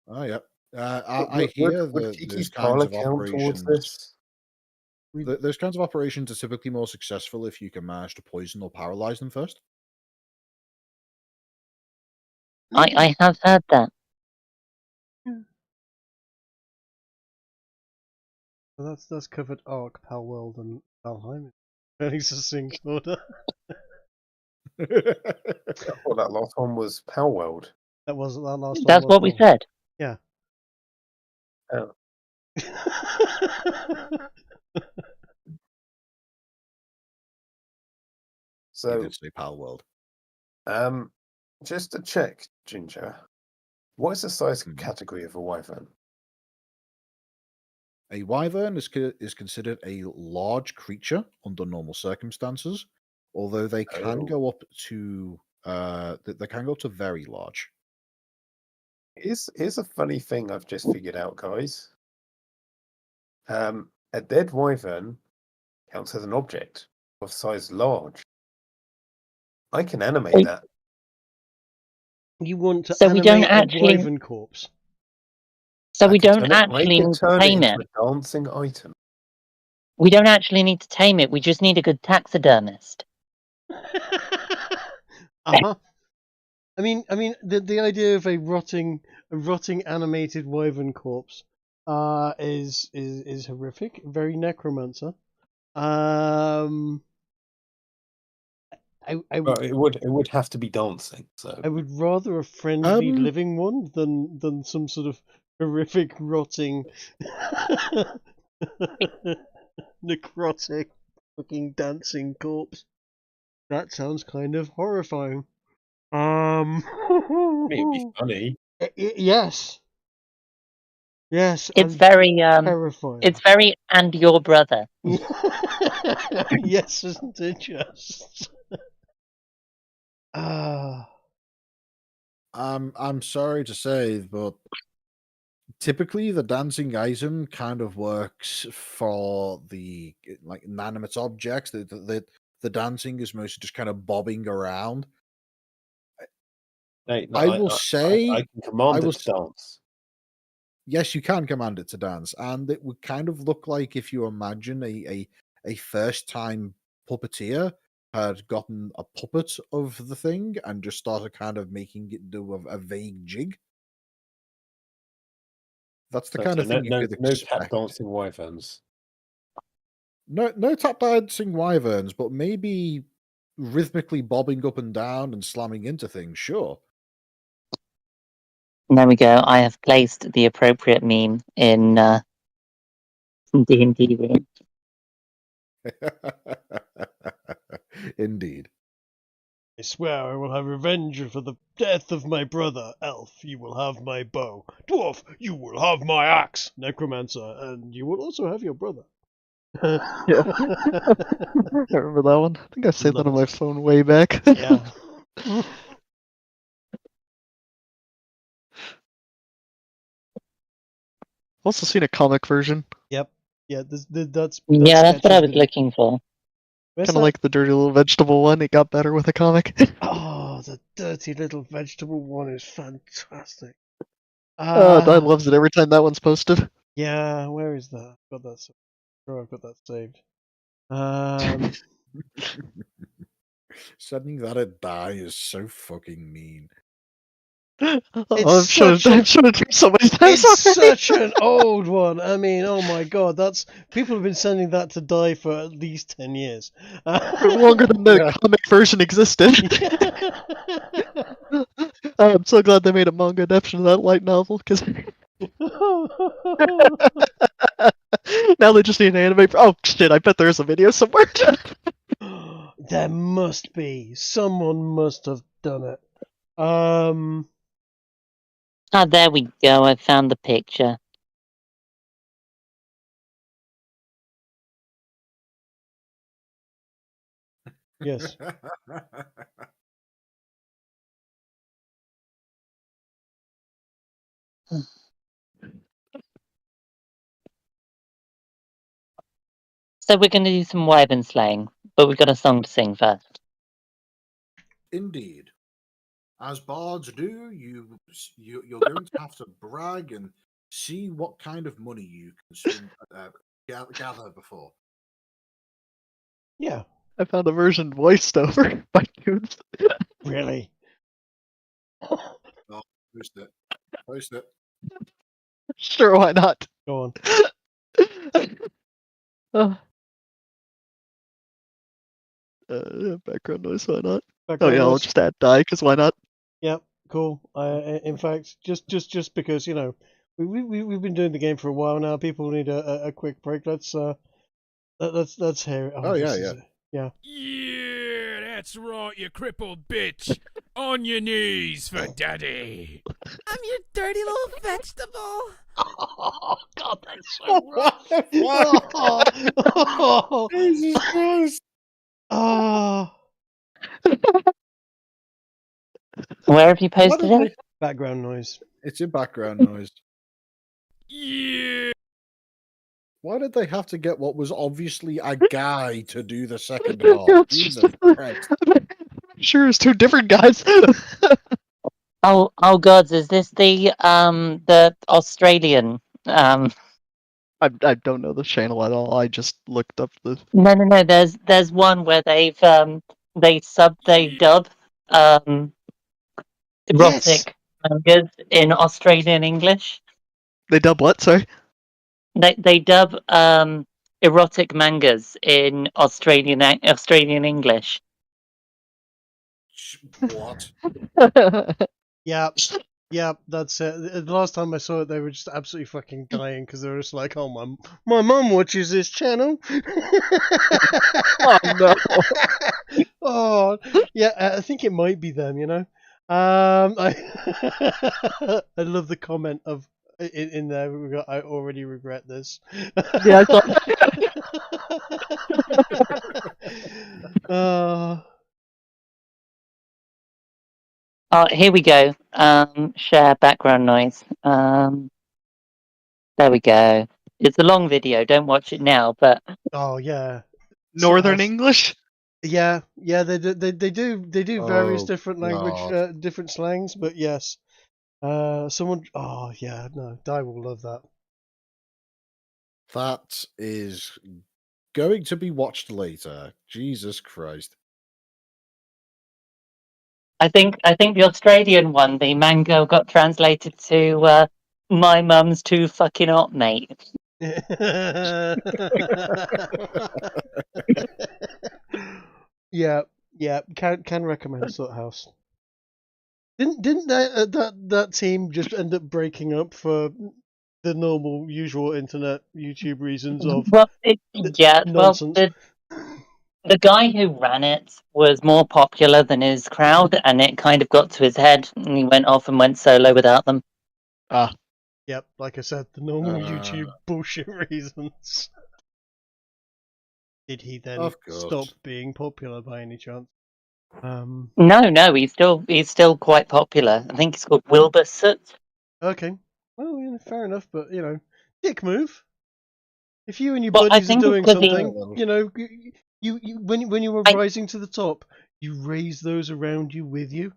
Oh yeah. I hear Would that Kiki's those kinds parlor of count towards operations. this? Those kinds of operations are typically more successful if you can manage to poison or paralyze them first. I have heard that. So that's covered Ark, Palworld, and Valheim. Fairly succinct order. I thought that last one was Palworld. That wasn't that last one. That's what we said. Yeah. Oh. You So, did say Pal World. just to check, Ginger, what is the size Mhm. category of a wyvern? A wyvern is considered a large creature under normal circumstances, although they can Oh. go up to they can go up to very large. Here's a funny thing I've just figured out, guys. A dead wyvern counts as an object of size large. I can animate Wait. that. You want to So we don't animate actually- a wyvern corpse? So I we can don't turn it- I actually can need to turn tame it it. into a dancing item. We don't actually need to tame it. We just need a good taxidermist. Uh-huh. I mean, the idea of a rotting animated wyvern corpse, is horrific. Very necromancer. But it would have to be dancing. So I would rather a friendly Um, living one than some sort of horrific rotting necrotic fucking dancing corpse. That sounds kind of horrifying. it'd be funny. Yes. Yes. It's and very terrifying. it's very and your brother. Yes, isn't it just? I'm sorry to say, but typically the dancing item kind of works for the like inanimate objects. The dancing is mostly just kind of bobbing around. No, I will I say, can command I it will to dance. yes, you can command it to dance, and it would kind of look like if you imagine a first time puppeteer had gotten a puppet of the thing and just started kind of making it do a vague jig. That's the So, kind so of no, thing you no, could no tap expect. dancing wyverns. No tap dancing wyverns, but maybe rhythmically bobbing up and down and slamming into things, sure. There we go. I have placed the appropriate meme in D&D room. Indeed. I swear I will have revenge for the death of my brother. Elf, you will have my bow. Dwarf, you will have my axe. Necromancer, and you will also have your brother. Yeah. I remember that one. I think I saved that Love on my it. phone way back. Yeah. Also seen a comic version, Yep. Yeah, that's Yeah, that's sketch what I has was been. looking for. Where's kind of that? like the dirty little vegetable one. It got better with a comic. Oh, the dirty little vegetable one is fantastic. Dad loves it every time that one's posted. Yeah, where is that? Got that. Sure, I've got that saved. Sending that a die is so fucking mean. I've shown it to so many times It's already. such an old one. I mean, oh my god, that's people have been sending that to die for at least 10 years. For longer than the Yeah. comic version existed. I'm so glad they made a manga adaptation of that light novel, because now they just need an anime. Oh shit! I bet there's a video somewhere. There must be. Someone must have done it. Ah, there we go. I found the picture. Yes. So we're going to do some wyvern slaying, but we've got a song to sing first. Indeed. As bards do, you're going to have to brag and see what kind of money you can gather before. Yeah. I found a version voiced over by dudes. Really. Oh, post it. Post it. Sure, why not? Go on. Background noise, why not? Background Oh yeah, I'll noise. just add die, because why not? Yep. Cool. In fact, just because we've been doing the game for a while now. People need a quick break. Let's hear it. Oh, yeah, yeah. Yeah. Yeah, that's right, you crippled bitch. On your knees for daddy. I'm your dirty little vegetable. Oh God, that's so rough. Oh, Jesus Christ! oh. Where have you posted it? Background noise. It's in background noise. Yeah. Why did they have to get what was obviously a guy to do the second half? Jesus Christ. I'm sure it's two different guys. Oh gods, is this the Australian I don't know the channel at all. I just looked up the. No, there's one where they dub erotic mangas in Australian English. They dub what? Sorry. They dub erotic mangas in Australian English. What? Yep, that's it. The last time I saw it, they were just absolutely fucking dying because they were just like, "Oh, my mum watches this channel." Oh no! Oh, yeah, I think it might be them. I I love the comment of in there. We got, I already regret this. Yeah, I thought. Here we go. Share background noise. There we go. It's a long video. Don't watch it now, but Oh yeah. Northern House- English? Yeah, they do various Oh, different language, God. different slangs, but yes. Someone. Oh yeah, no, Di will love that. That is going to be watched later. Jesus Christ. I think the Australian one, the mango, got translated to "My mum's too fucking hot, mate." Yeah, yeah, can recommend Sort House. Didn't that team just end up breaking up for the normal, usual internet YouTube reasons of Well, nonsense? the guy who ran it was more popular than his crowd, and it kind of got to his head, and he went off and went solo without them. Ah, Yep, like I said, the normal Uh, YouTube bullshit reasons. Did he then Of course. stop being popular by any chance? No, he's still quite popular. I think he's called Wilbur Soot. Okay. Well, yeah, fair enough, but dick move. If you and your Well, I buddies are think it's doing 'cause he- something, when you were I- rising to the top, you raise those around you with you.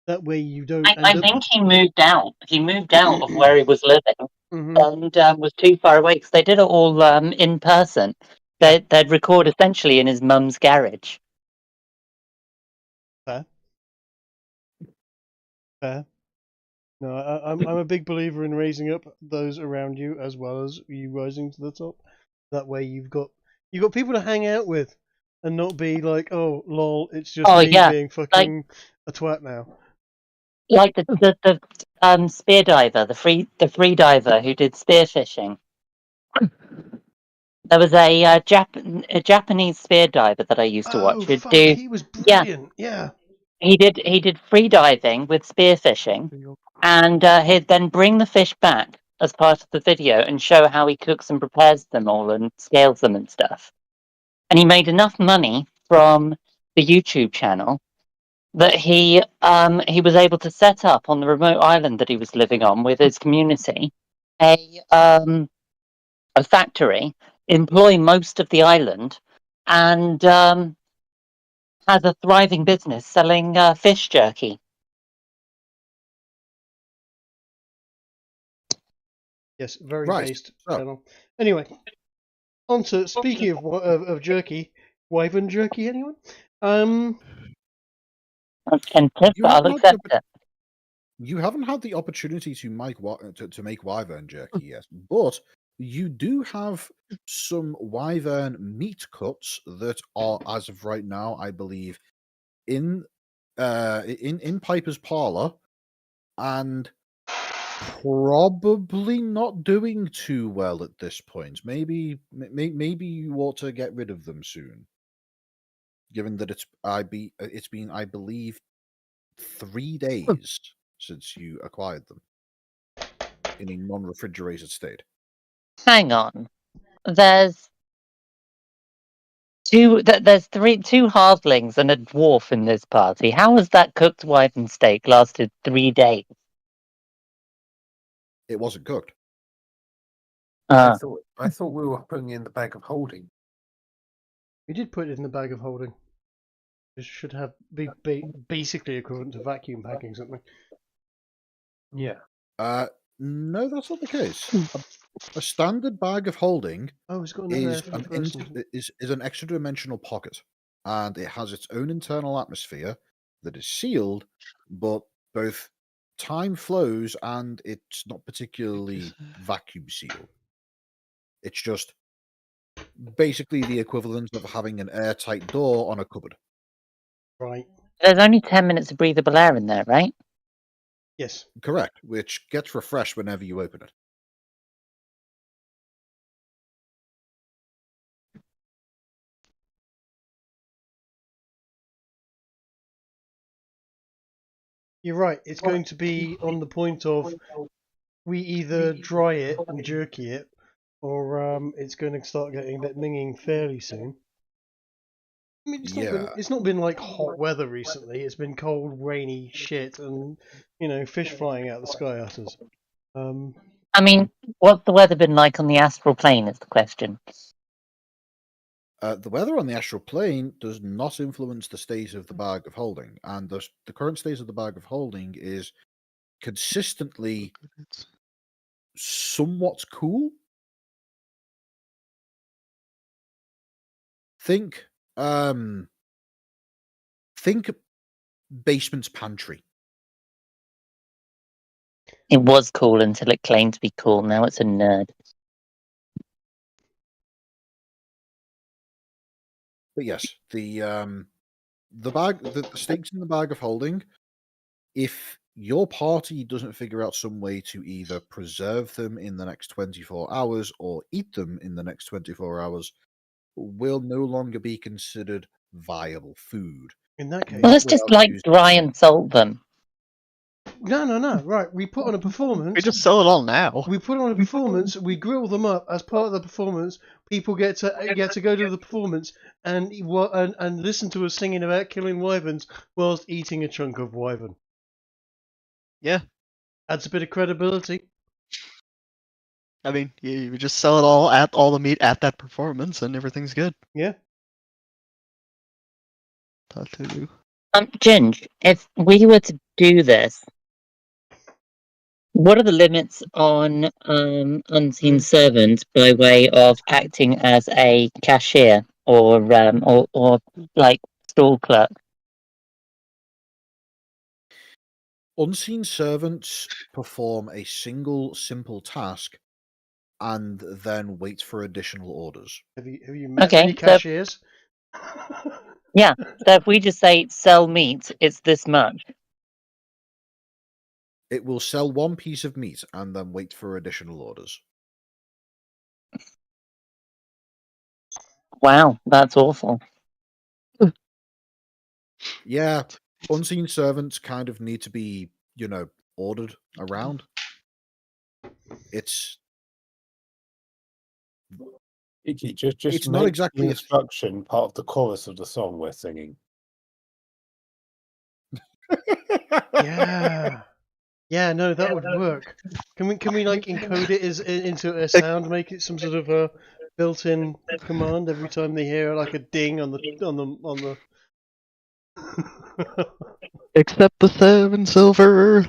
That way you don't I end up. think he moved out. He moved out of where he was living Mhm. and was too far away because they did it all in person. They'd record essentially in his mum's garage. Fair. Fair. No, I'm a big believer in raising up those around you as well as you rising to the top. That way you've got people to hang out with, and not be like, oh lol, it's just Oh me yeah, being fucking a twat now. like the spear diver, the free diver who did spear fishing. There was a Japanese spear diver that I used to watch Oh who'd fuck, do he was yeah brilliant. Yeah. he did free diving with spear fishing, and he'd then bring the fish back as part of the video and show how he cooks and prepares them all and scales them and stuff. And he made enough money from the YouTube channel that he was able to set up on the remote island that he was living on with his community a factory, employ most of the island, and has a thriving business selling fish jerky. Yes, very Right. based So, channel. Anyway, on to speaking of jerky, wyvern jerky. Anyone? That's 10 tips, you but I'll haven't had the accept it. you haven't had the opportunity to make wyvern jerky yet, but you do have some wyvern meat cuts that are, as of right now, I believe, in Piper's parlor, and probably not doing too well at this point. Maybe you ought to get rid of them soon, given that it's been, I believe, 3 days since you acquired them in a non-refrigerated state. Hang on. There's two halflings and a dwarf in this party. How has that cooked wyvern steak lasted 3 days? It wasn't cooked. Uh, I thought we were putting it in the bag of holding. We did put it in the bag of holding. It should be basically equivalent to vacuum packing something. Yeah. No, that's not the case. A standard bag of holding Oh, it's got another is first person. is an extra dimensional pocket, and it has its own internal atmosphere that is sealed, but both time flows and it's not particularly vacuum sealed. It's just basically the equivalent of having an airtight door on a cupboard. Right. there's only 10 minutes of breathable air in there, right? Yes. Correct, which gets refreshed whenever you open it. You're right. It's going to be on the point of we either dry it and jerky it, or it's going to start getting a bit minging fairly soon. I mean, Yeah. it's not been like hot weather recently. It's been cold, rainy shit, and fish flying out the sky at us. I mean, what's the weather been like on the astral plane? Is the question. The weather on the astral plane does not influence the state of the bag of holding, and the current state of the bag of holding is consistently somewhat cool. Think basement's pantry. It was cool until it claimed to be cool. Now it's a nerd. But yes, the stakes in the bag of holding, if your party doesn't figure out some way to either preserve them in the next 24 hours or eat them in the next 24 hours, will no longer be considered viable food. In that case, Well, let's just dry and salt them. No. Right, we put on a performance. We just sell it all now. We put on a performance. We grill them up as part of the performance. People get to go to the performance and listen to us singing about killing wyverns whilst eating a chunk of wyvern. Yeah. Adds a bit of credibility. I mean, you just sell it all the meat at that performance, and everything's good. Yeah. Ginge, if we were to do this, what are the limits on unseen servants by way of acting as a cashier or like stall clerk? Unseen servants perform a single simple task and then wait for additional orders. Have you met any cashiers? Yeah, so if we just say sell meat, it's this much. It will sell one piece of meat and then wait for additional orders. Wow, that's awful. Yeah, unseen servants kind of need to be, ordered around. It's just it's make not exactly the instruction part of the chorus of the song we're singing. Yeah, no, that would work. Can we like encode it into a sound, make it some sort of a built-in command every time they hear like a ding on the. Accept the 7 silver,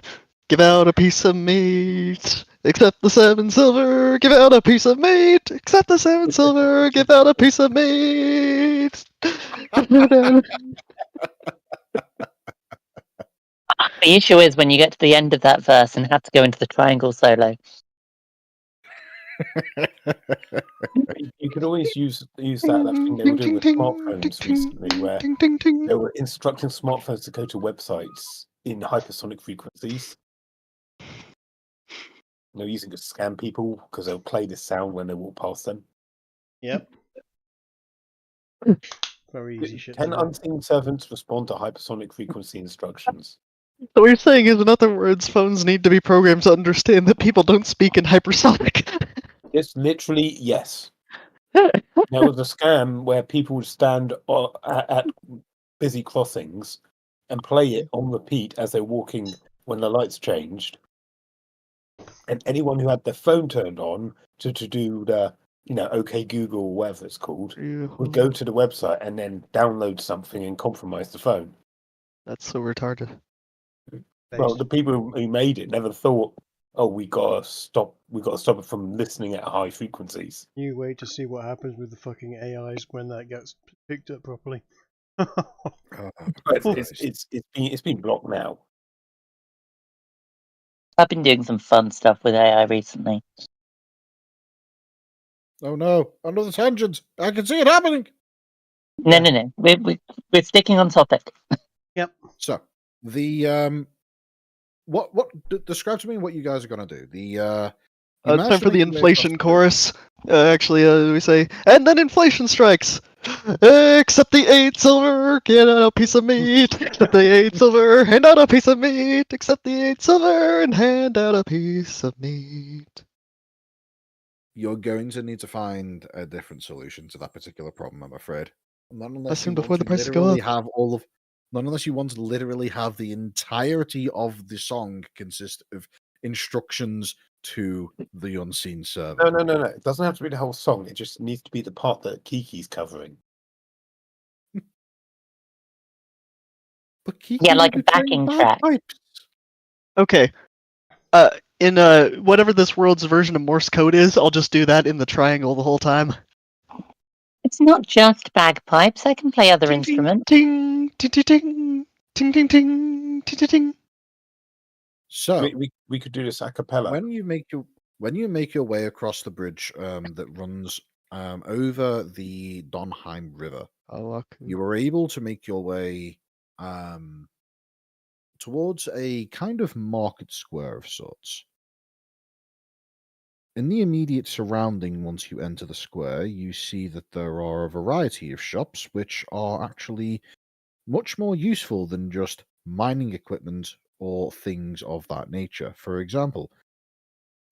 give out a piece of meat. Accept the 7 silver, give out a piece of meat. Accept the 7 silver, give out a piece of meat. The issue is when you get to the end of that verse and have to go into the triangle solo. You could always use that thing they were doing with smartphones recently, where they were instructing smartphones to go to websites in hypersonic frequencies. They're using it to scam people because they'll play this sound when they walk past them. Yep. Very easy shit. Can unseen servants respond to hypersonic frequency instructions? So what you're saying is, in other words, phones need to be programmed to understand that people don't speak in hypersonic. It's literally, yes. There was a scam where people would stand at busy crossings and play it on repeat as they're walking when the lights changed. And anyone who had their phone turned on to do the, OK Google or whatever it's called, would go to the website and then download something and compromise the phone. That's so retarded. Well, the people who made it never thought, we gotta stop it from listening at high frequencies. You wait to see what happens with the fucking AIs when that gets picked up properly. It's been blocked now. I've been doing some fun stuff with AI recently. Oh no, another tangent! I can see it happening! No. We're sticking on topic. Yep. So, describe to me what you guys are going to do. It's time for the inflation chorus. We say, and then inflation strikes. Accept the 8 silver, get out a piece of meat. Accept the 8 silver, hand out a piece of meat. Accept the 8 silver and hand out a piece of meat. You're going to need to find a different solution to that particular problem, I'm afraid. Not As unless you soon want before the to prices go literally up. have all of. Not unless you want to literally have the entirety of the song consist of instructions to the unseen servant. No. It doesn't have to be the whole song. It just needs to be the part that Kiki's covering. But Kiki Yeah, will like be a playing backing track. bagpipes. Okay. In whatever this world's version of Morse code is, I'll just do that in the triangle the whole time. It's not just bagpipes. I can play other Ting, instruments. ting, ting, ting, ting, ting, ting, ting, ting, ting, ting. So We could do this a cappella. when you make your way across the bridge that runs over the Donheim River, Oh, you are able to make your way towards a kind of market square of sorts. In the immediate surrounding, once you enter the square, you see that there are a variety of shops which are actually much more useful than just mining equipment or things of that nature. For example,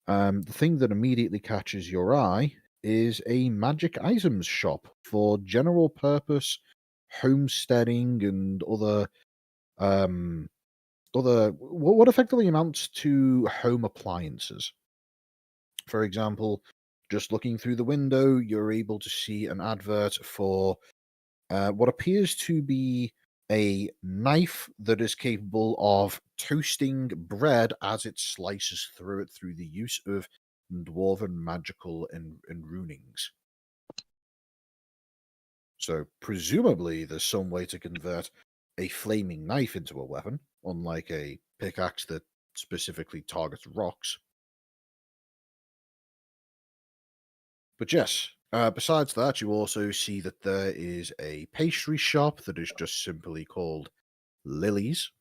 the thing that immediately catches your eye is a magic items shop for general purpose homesteading and other what effectively amounts to home appliances. For example, just looking through the window, you're able to see an advert for what appears to be a knife that is capable of toasting bread as it slices through it through the use of dwarven magical and runings. So presumably there's some way to convert a flaming knife into a weapon, unlike a pickaxe that specifically targets rocks. But yes, besides that, you also see that there is a pastry shop that is just simply called Lily's,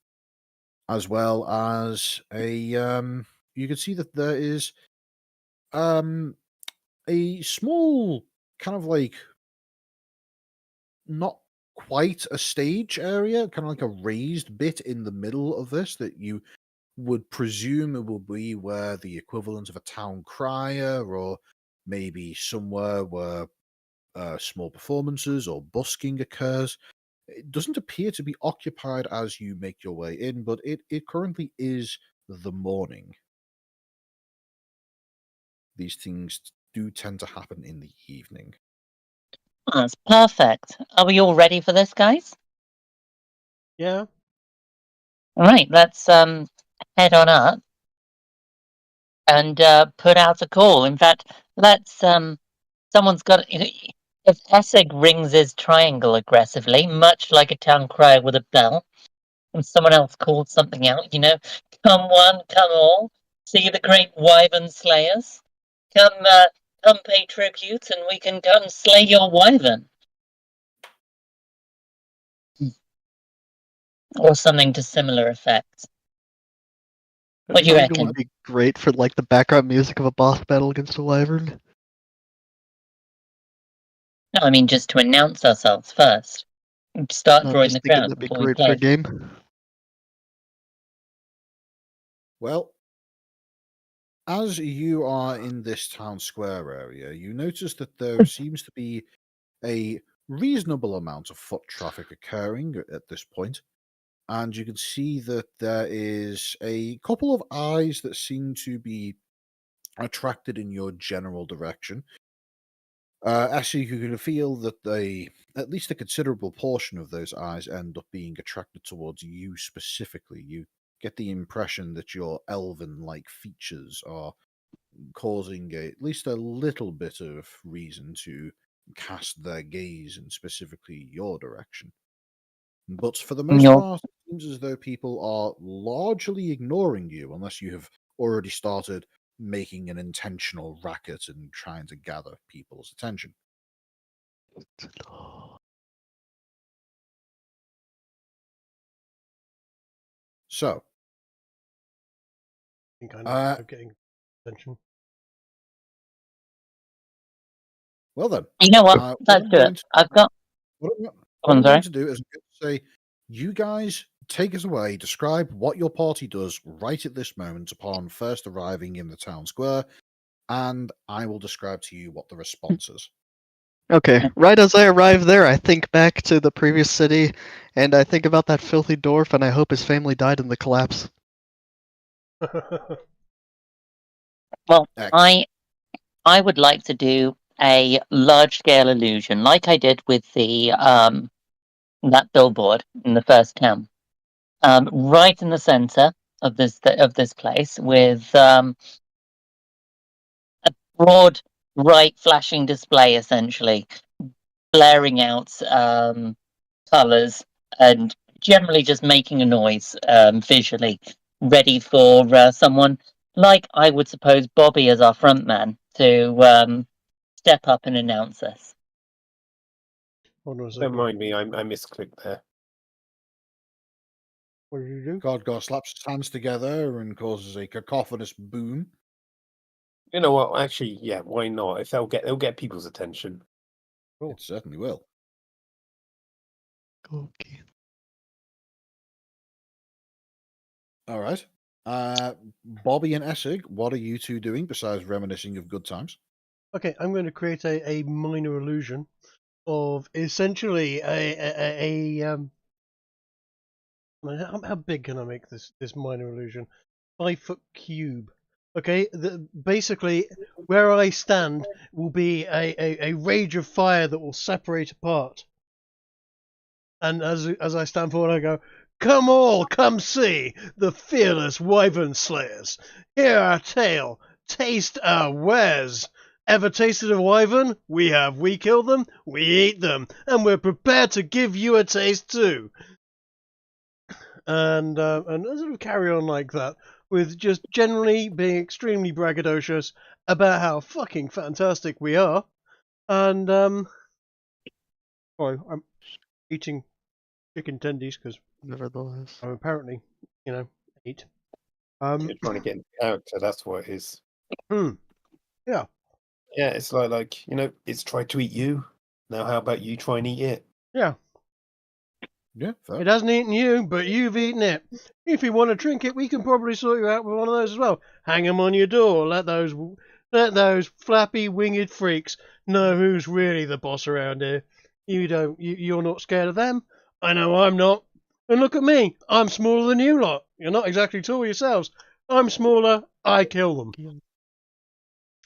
as well as you can see that there is a small kind of like not quite a stage area, kind of like a raised bit in the middle of this that you would presume it will be where the equivalent of a town crier or maybe somewhere where small performances or busking occurs. It doesn't appear to be occupied as you make your way in, but it currently is the morning. These things do tend to happen in the evening. That's perfect. Are we all ready for this, guys? Yeah. All right, let's head on up and put out a call. In fact, let's someone's got if Essig rings his triangle aggressively, much like a town crier with a bell, and someone else calls something out, come one, come all, see the great wyvern slayers. Come pay tribute, and we can come slay your wyvern. Or something to similar effect. What do you Triangle reckon? would be great for like the background music of a boss battle against a wyvern. No, I mean just to announce ourselves first. Start I'm drawing just the thinking crowd that'd be before we great for a play. game. Well, as you are in this town square area, you notice that there seems to be a reasonable amount of foot traffic occurring at this point, and you can see that there is a couple of eyes that seem to be attracted in your general direction. Actually, you can feel that at least a considerable portion of those eyes end up being attracted towards you specifically. You get the impression that your elven-like features are causing at least a little bit of reason to cast their gaze in specifically your direction. But for the most Your part, it seems as though people are largely ignoring you unless you have already started making an intentional racket and trying to gather people's attention. So, I think I Uh, know getting attention. well then, You know what? what Let's I'm do going it. to I've got what I'm, Go what on, I'm going sorry. to do is I'm going to say, you guys take us away. Describe what your party does right at this moment upon first arriving in the town square, and I will describe to you what the response is. Okay, right as I arrive there, I think back to the previous city, and I think about that filthy dwarf, and I hope his family died in the collapse. Well, Excellent. I would like to do a large scale illusion, like I did with the that billboard in the first camp, right in the center of this place, with a broad, bright, flashing display, essentially blaring out colors and generally just making a noise visually, ready for someone like I would suppose Bobby as our front man to step up and announce us. Hold on a Don't second. mind me, I misclicked there. What did you do? Cardgar slaps his hands together and causes a cacophonous boom. You know what? Actually, yeah, why not? If they'll get people's attention. Cool. It certainly will. Okay. All right. Bobby and Essig, what are you two doing besides reminiscing of good times? Okay, I'm going to create a minor illusion of essentially how big can I make this minor illusion? 5-foot cube. Okay, basically where I stand will be a rage of fire that will separate apart. And as I stand forward, I go, "Come all, come see the fearless wyvern slayers. Hear our tale, taste our wares. Ever tasted a wyvern? We have. We kill them, we eat them, and we're prepared to give you a taste too." And sort of carry on like that, with just generally being extremely braggadocious about how fucking fantastic we are. And sorry, I'm eating chicken tendies because Nevertheless. I'm apparently, 8. You're trying to get into character, that's what it is. Yeah. Yeah, it's like it's tried to eat you. Now how about you try and eat it? Yeah. Yeah, fair. It hasn't eaten you, but you've eaten it. If you want to drink it, we can probably sort you out with one of those as well. Hang 'em on your door. Let those flappy winged freaks know who's really the boss around here. You're not scared of them. I know I'm not. And look at me. I'm smaller than you lot. You're not exactly tall yourselves. I'm smaller. I kill them.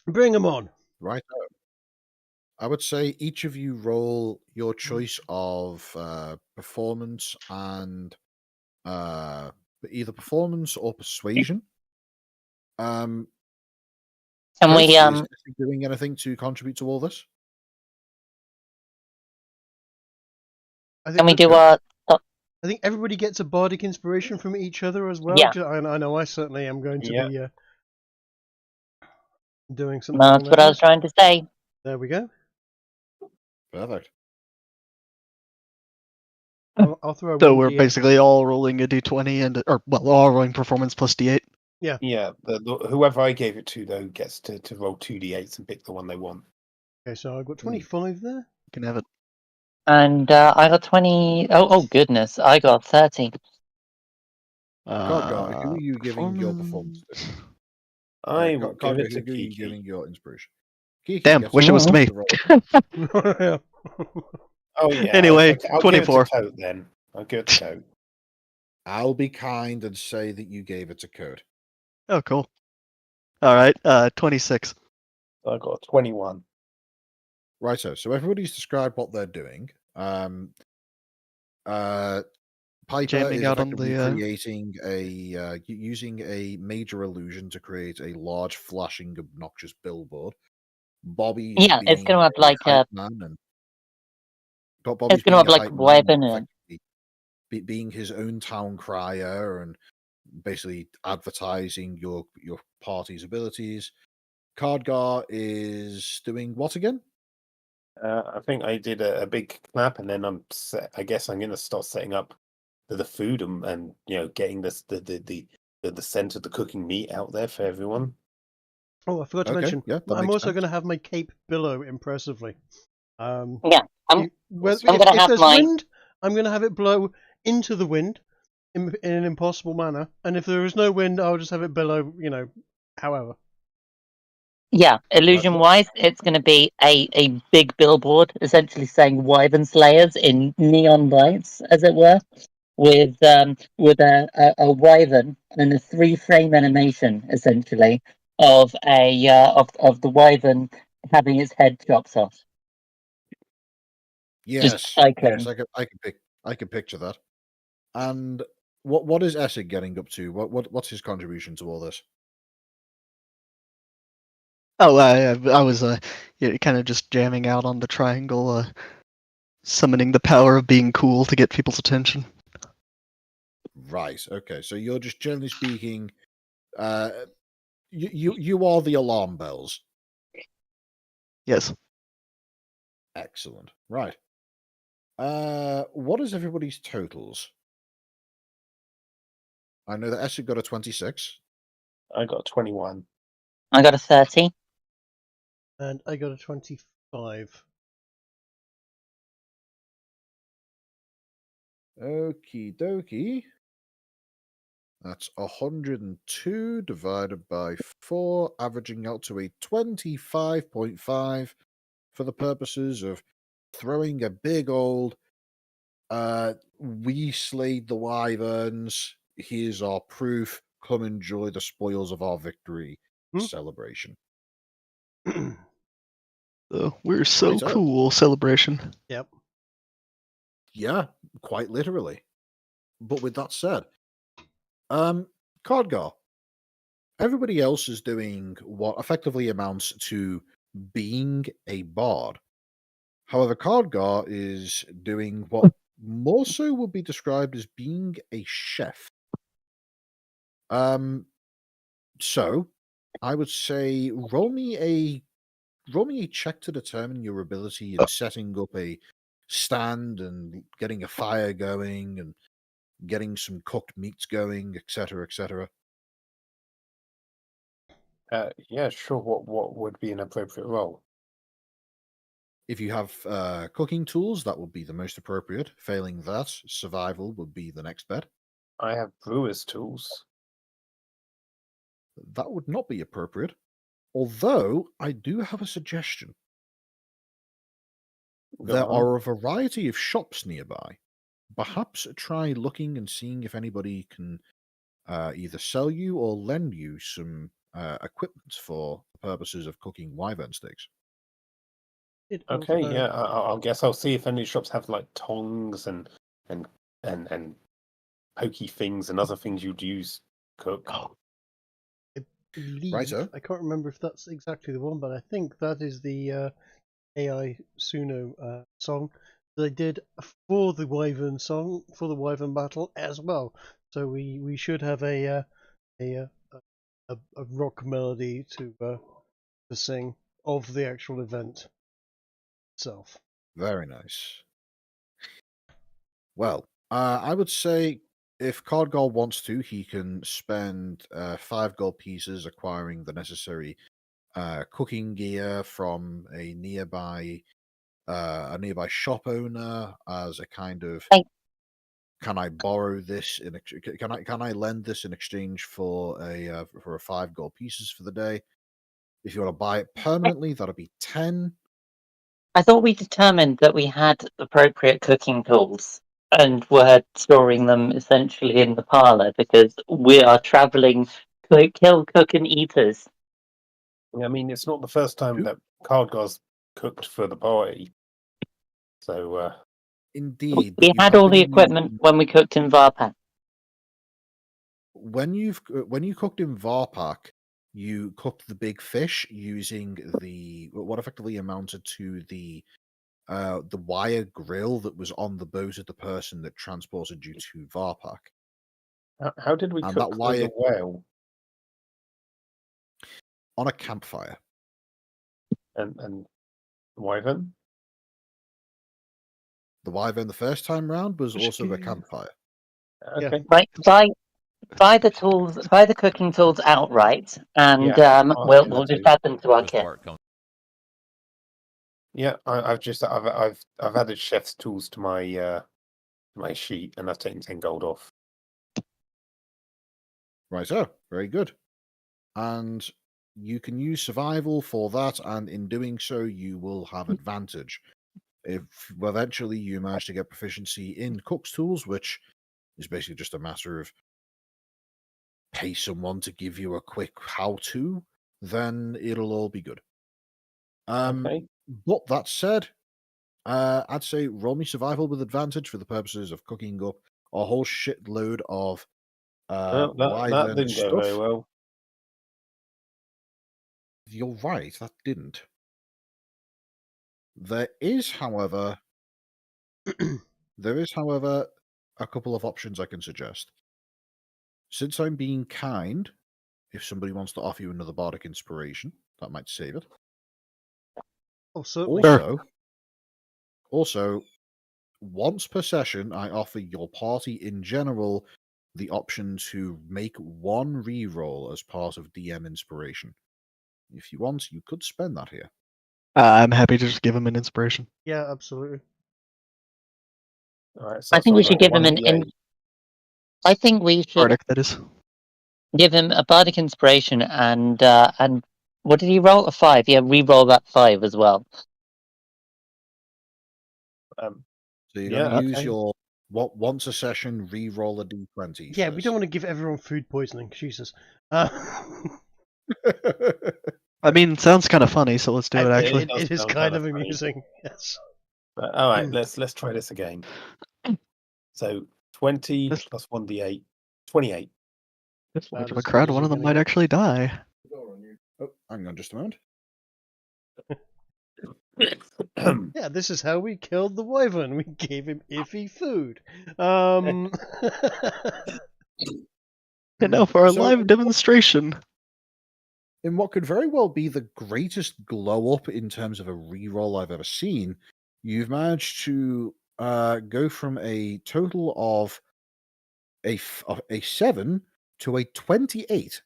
Bring 'em on. Right. I would say each of you roll your choice of performance and either performance or persuasion. Can Kurt, we is Essig doing anything to contribute to all this? can we do I a think everybody gets a bardic inspiration from each other as well. Yeah. I know I certainly am going to be doing something. that's what I was trying to say. There we go. Perfect. I'll throw. So 1d8. we're basically all rolling a d20 all rolling performance plus d8. Yeah. Whoever I gave it to though gets to roll 2d8s and pick the one they want. Okay, so I've got 25 there. You can have it. And I got 20. Oh goodness, I got 30. Cardgar, who are you giving your performance to? I will give Cardgar, it to who are you Kiki. giving your inspiration? Kiki, Damn, guess wish it was to me. Yeah. Oh yeah. Anyway, I'll 24. Give it to Coat then. I'll give it to Coat. I'll be kind and say that you gave it to Code. Oh, cool. All right, 26. I got 21. Righto. So everybody's described what they're doing. Piper Jamming is out on effectively the, creating using a major illusion to create a large, flashing, obnoxious billboard. Bobby is Yeah, it's gonna being have like hype a. man and It's Bobby's gonna being have a like hype man and weapon and effectively being his own town crier and basically advertising your party's abilities. Cardgar is doing what again? I think I did a big clap, and then I guess I'm going to start setting up the food and getting the scent of the cooking meat out there for everyone. Oh, I forgot to Okay, mention. yeah, that I'm makes also sense. going to have my cape billow impressively. yeah. I'm If gonna have there's my. wind, I'm going to have it blow into the wind in an impossible manner. And if there is no wind, I'll just have it billow. However. Yeah, illusion-wise, it's going to be a big billboard, essentially saying "Wyvern Slayers" in neon lights, as it were, with a wyvern and a 3-frame animation, essentially, of of the wyvern having its head chopped off. Yes, cycling. yes, I could picture that. And what is Essig getting up to? What's his contribution to all this? Oh, I was kind of just jamming out on the triangle, summoning the power of being cool to get people's attention. Right. Okay. So you're just generally speaking, you are the alarm bells. Yes. Excellent. Right. What is everybody's totals? I know that Essig got a 26. I got 21. I got a 30. And I got a 25. Okie dokie. That's 102 divided by 4, averaging out to a 25.5 for the purposes of throwing a big old we slayed the wyverns. Here's our proof. Come enjoy the spoils of our victory celebration. We're so Right, cool celebration. Yep. Yeah, quite literally. But with that said, Cardgar, everybody else is doing what effectively amounts to being a bard. However, Cardgar is doing what more so would be described as being a chef. So I would say roll me a check to determine your ability in setting up a stand and getting a fire going and getting some cooked meats going, etc., etc. Yeah, sure. What would be an appropriate role? If you have cooking tools, that would be the most appropriate. Failing that, survival would be the next bet. I have brewer's tools. That would not be appropriate. Although I do have a suggestion. There are a variety of shops nearby. Perhaps try looking and seeing if anybody can either sell you or lend you some equipment for the purposes of cooking wyvern steaks. Okay, yeah. I'll guess I'll see if any shops have like tongs and pokey things and other things you'd use cook. I believe, Righto. I can't remember if that's exactly the one, but I think that is the AI Suno song that I did for the Wyvern song, for the Wyvern battle as well. So we should have a rock melody to sing of the actual event itself. Very nice. Well, I would say if Cardgall wants to, he can spend 5 gold pieces acquiring the necessary cooking gear from a nearby shop owner as a kind of can I borrow this in can I lend this in exchange for a 5 gold pieces for the day? If you want to buy it permanently, that'll be 10. I thought we determined that we had appropriate cooking tools and were storing them essentially in the parlor because we are traveling kill, cook, and eaters. I mean, it's not the first time that Cardgar's cooked for the party. So, Indeed, we had all the equipment when we cooked in Varpak. When you cooked in Varpak, you cooked the big fish using what effectively amounted to the wire grill that was on the boat of the person that transported you to Varpak. how did we And cook that wire the whale? On a campfire. And wyvern? The wyvern the first time round was also a campfire. Okay. Yeah. Right, buy the tools, buy the cooking tools outright, and we'll just add them to our kit. Yeah, I've added chef's tools to my my sheet, and I've taken 10 gold off. Right, so very good. And you can use survival for that, and in doing so, you will have advantage. If eventually you manage to get proficiency in cook's tools, which is basically just a matter of pay someone to give you a quick how-to, then it'll all be good. Okay. But that said, I'd say roll me survival with advantage for the purposes of cooking up a whole shitload of Well, that wyvern didn't go very stuff. well. You're right, that didn't. There is, however, a couple of options I can suggest. Since I'm being kind, if somebody wants to offer you another bardic inspiration, that might save it. Oh, certainly. Also, once per session, I offer your party in general the option to make one reroll as part of DM inspiration. If you want, you could spend that here. I'm happy to just give him an inspiration. Yeah, absolutely. All right, so I think we should give him an. 1d8. I think we should Bardic, that is. give him a bardic inspiration and what did he roll? A 5. Yeah, re-roll that 5 as well. So you're Yeah, going to use okay. your once a session re-roll a d20. Yeah, we don't want to give everyone food poisoning. Jesus. I mean, sounds kind of funny, so let's do it. Actually, does it is sound kind kinda of funny. amusing. Yes. But, all right, let's try this again. So 20 This- plus 1d8, 28. this large of a as crowd, good as one you're of them gonna might get. actually die. Oh, hang on just a moment. Yeah, this is how we killed the wyvern. We gave him iffy food. And now for our So- live demonstration. In what could very well be the greatest glow up in terms of a reroll I've ever seen, you've managed to go from a total of a 7 to a 28.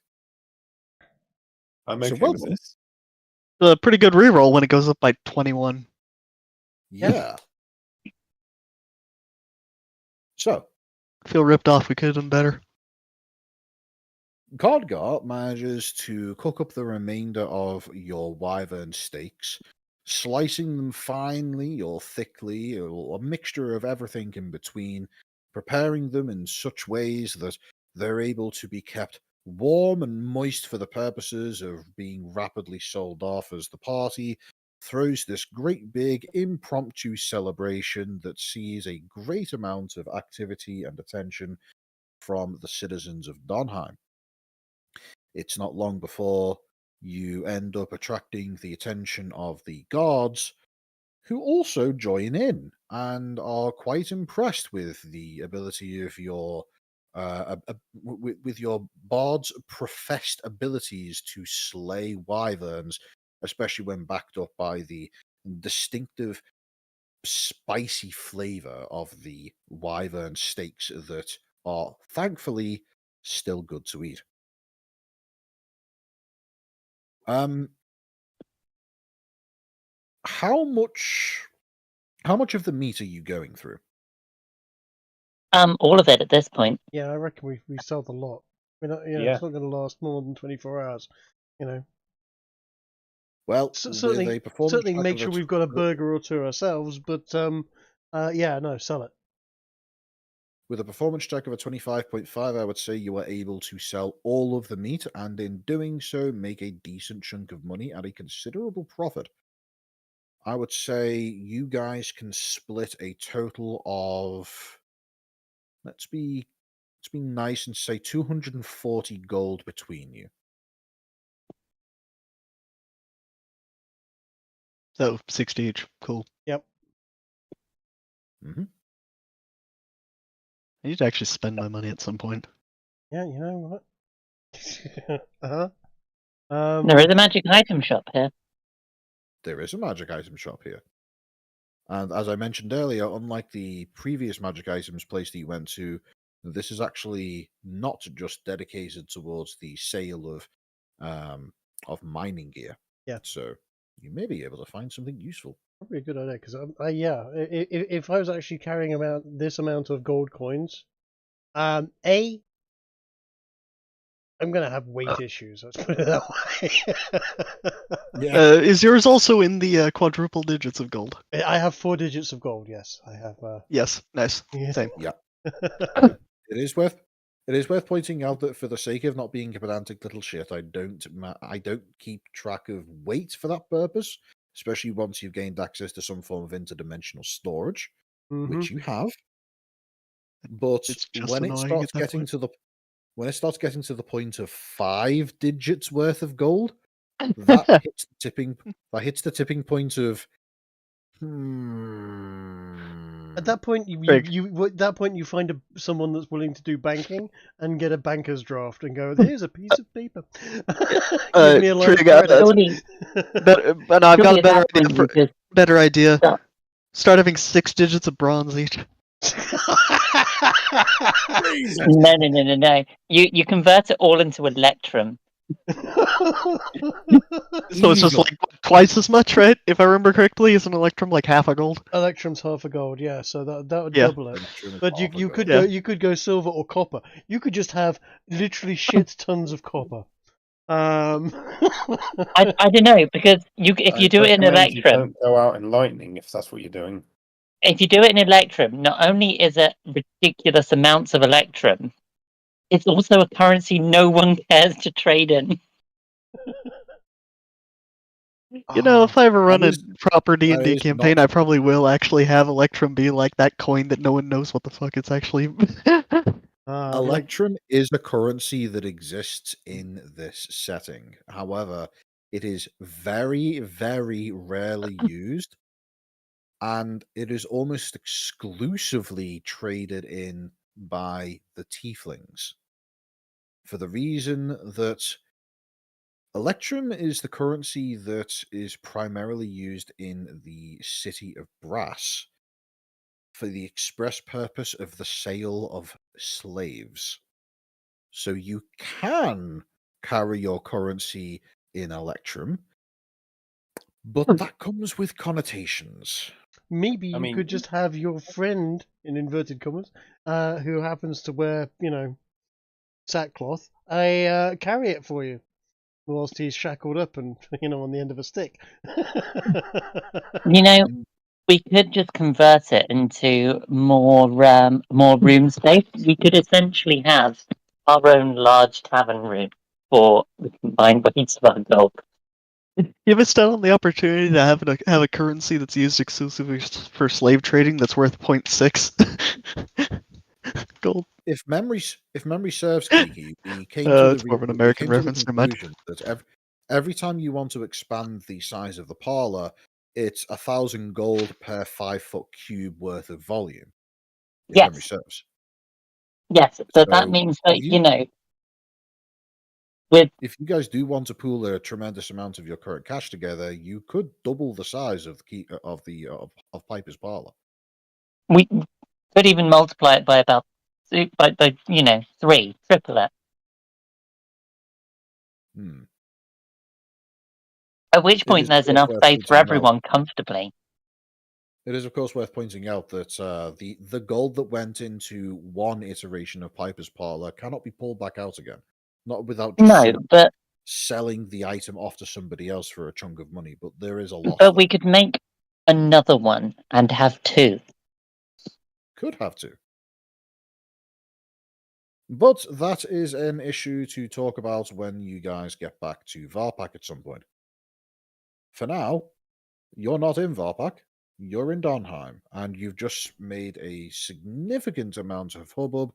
I'm So okay well with done. this. A pretty good reroll when it goes up by 21. Yeah. So, I feel ripped off. We could have done better. Codgar manages to cook up the remainder of your wyvern steaks, slicing them finely or thickly, or a mixture of everything in between, preparing them in such ways that they're able to be kept warm and moist for the purposes of being rapidly sold off as the party throws this great big impromptu celebration that sees a great amount of activity and attention from the citizens of Donheim. It's not long before you end up attracting the attention of the guards, who also join in and are quite impressed with the ability of your with your bard's professed abilities to slay wyverns, especially when backed up by the distinctive spicy flavor of the wyvern steaks that are thankfully still good to eat. How much of the meat are you going through? All of it at this point. Yeah, I reckon we sold a lot. We're not, Yeah. It's not going to last more than 24 hours. Well, Certainly, with a performance certainly check make of sure a we've got a burger or two ourselves. But yeah, no, sell it. with a performance check of a 25.5, I would say you are able to sell all of the meat, and in doing so, make a decent chunk of money at a considerable profit. I would say you guys can split a total of, let's be nice and say 240 gold between you. So 60 each. Cool. Yep. Mm-hmm. I need to actually spend my money at some point. Yeah, you know what? Uh-huh. There is a magic item shop here. There is a magic item shop here. And as I mentioned earlier, unlike the previous magic items place that you went to, this is actually not just dedicated towards the sale of mining gear. Yeah. So you may be able to find something useful. Probably a good idea because if I was actually carrying this amount of gold coins, I I'm gonna have weight issues. Let's put it that way. Yeah. Is yours also in the quadruple digits of gold? I have 4 digits of gold. Yes, I have. Yes, nice. Yeah. Same. It is worth pointing out that for the sake of not being a pedantic little shit, I don't keep track of weight for that purpose, especially once you've gained access to some form of interdimensional storage, which you have. But It's just when it annoying starts at that getting point. to the point of 5 digits worth of gold, that hits the tipping point of At that point, Craig. at that point you find someone that's willing to do banking and get a banker's draft and go, here's a piece of paper. Give me a line of Craig, credit. Surely, but I've got surely a at that point you just better idea. stop. Start having 6 digits of bronze each. No. You convert it all into electrum. So it's just like twice as much, right? If I remember correctly, is an electrum like half a gold? Electrum's half a gold, yeah. So that would Yeah. double it. But you could go silver or copper. You could just have literally shit tons of copper. I don't know, because if you do it in recommend you electrum, don't go out in lightning if that's what you're doing. if you do it in electrum, not only is it ridiculous amounts of electrum, it's also a currency no one cares to trade in. You know, if I ever run a is- proper D&D is campaign, not- I probably will actually have electrum be like that coin that no one knows what the fuck it's actually. Like, Electrum is a currency that exists in this setting. However, it is very, very rarely used, and it is almost exclusively traded in by the tieflings. For the reason that Electrum is the currency that is primarily used in the city of Brass for the express purpose of the sale of slaves. So you can carry your currency in Electrum, but that comes with connotations. maybe you mean- could just have your friend, in inverted commas, who happens to wear, sackcloth, carry it for you whilst he's shackled up and on the end of a stick. You know, we could just convert it into more room space. We could essentially have our own large tavern room for the combined weights of our gold. You missed out on the opportunity to have a currency that's used exclusively for slave trading that's worth 0.6 gold. If memory serves, Kiki, we came to It's more of an American reference, never mind. conclusion that every time you want to expand the size of the parlor, it's 1,000 gold per 5-foot cube worth of volume. If memory Yes, serves. yes. So that So means that you- if you guys do want to pool a tremendous amount of your current cash together, you could double the size of of Piper's Parlor. we could even multiply it by about by 3, triple it. Hmm. At which It point is, there's of course, enough worth space for pointing out- everyone comfortably. It is, of course, worth pointing out that the gold that went into one iteration of Piper's Parlor cannot be pulled back out again, not without just No, but selling the item off to somebody else for a chunk of money. But there is a loss. we could make another one and have 2. Could have to. But that is an issue to talk about when you guys get back to Varpak at some point. For now, you're not in Varpak, you're in Donheim, and you've just made a significant amount of hubbub,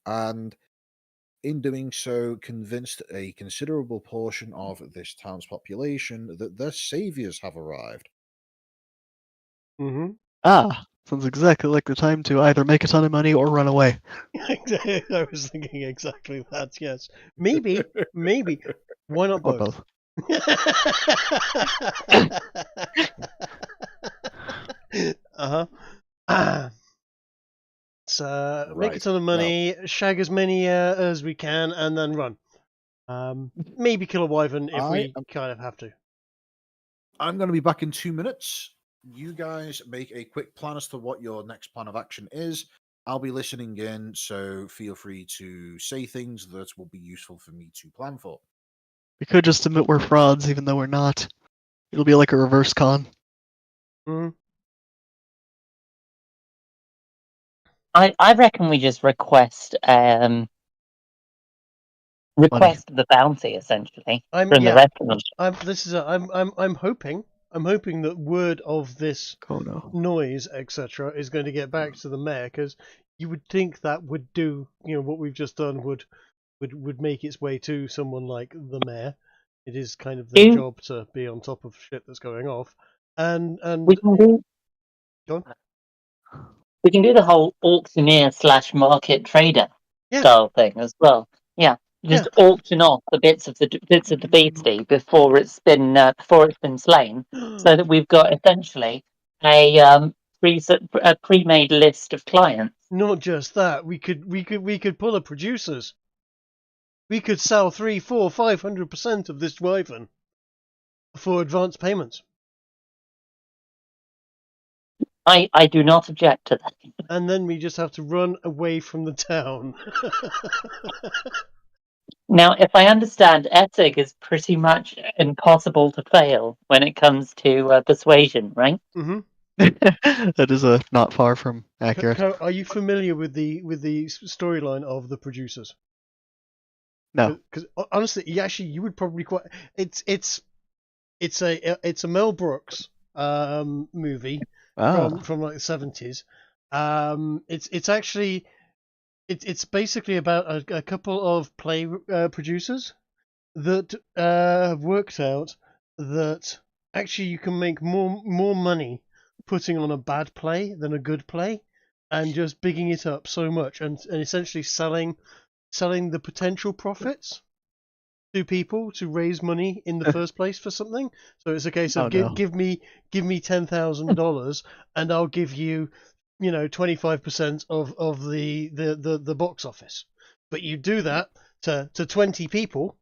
and in doing so, convinced a considerable portion of this town's population that their saviors have arrived. Mm-hmm. Ah, sounds exactly like the time to either make a ton of money or run away. I was thinking exactly that. Yes, maybe. Why not Or both? both. So make a Right, ton of money, shag as many as we can, and then run. Maybe kill a wyvern if we kind of have to. I'm going to be back in 2 minutes. You guys make a quick plan as to what your next plan of action is, I'll be listening in, so feel free to say things that will be useful for me to plan for. We could just admit we're frauds, even though we're not. It'll be like a reverse con. Mhm. I reckon we just request the bounty essentially from the restaurant. I'm hoping that word of this Kono. noise, etc., is going to get back to the mayor, because you would think that would do, what we've just done would make its way to someone like the mayor. It is kind of their job to be on top of shit that's going off, and We can do. Go on. We can do the whole auctioneer / market trader style thing as well. Yeah, just auction off the bits of the beastie before it's been slain, so that we've got essentially a pre-made list of clients. Not just that, we could pull a producers. We could sell 300%, 400%, 500% of this wyvern for advance payments. I do not object to that. And then we just have to run away from the town. Now, if I understand, Essig is pretty much impossible to fail when it comes to persuasion, right? Mm-hmm. That is not far from accurate. Are you familiar with the storyline of the producers? No. Because honestly, you would probably quite. It's a Mel Brooks movie from like the 70s. It's actually it's basically about a couple of play producers that have worked out that actually you can make more money putting on a bad play than a good play, and just bigging it up so much, and essentially selling the potential profits to people to raise money in the first place for something. So it's a case of give me $10,000 and I'll give you 25% of the box office. But you do that to 20 people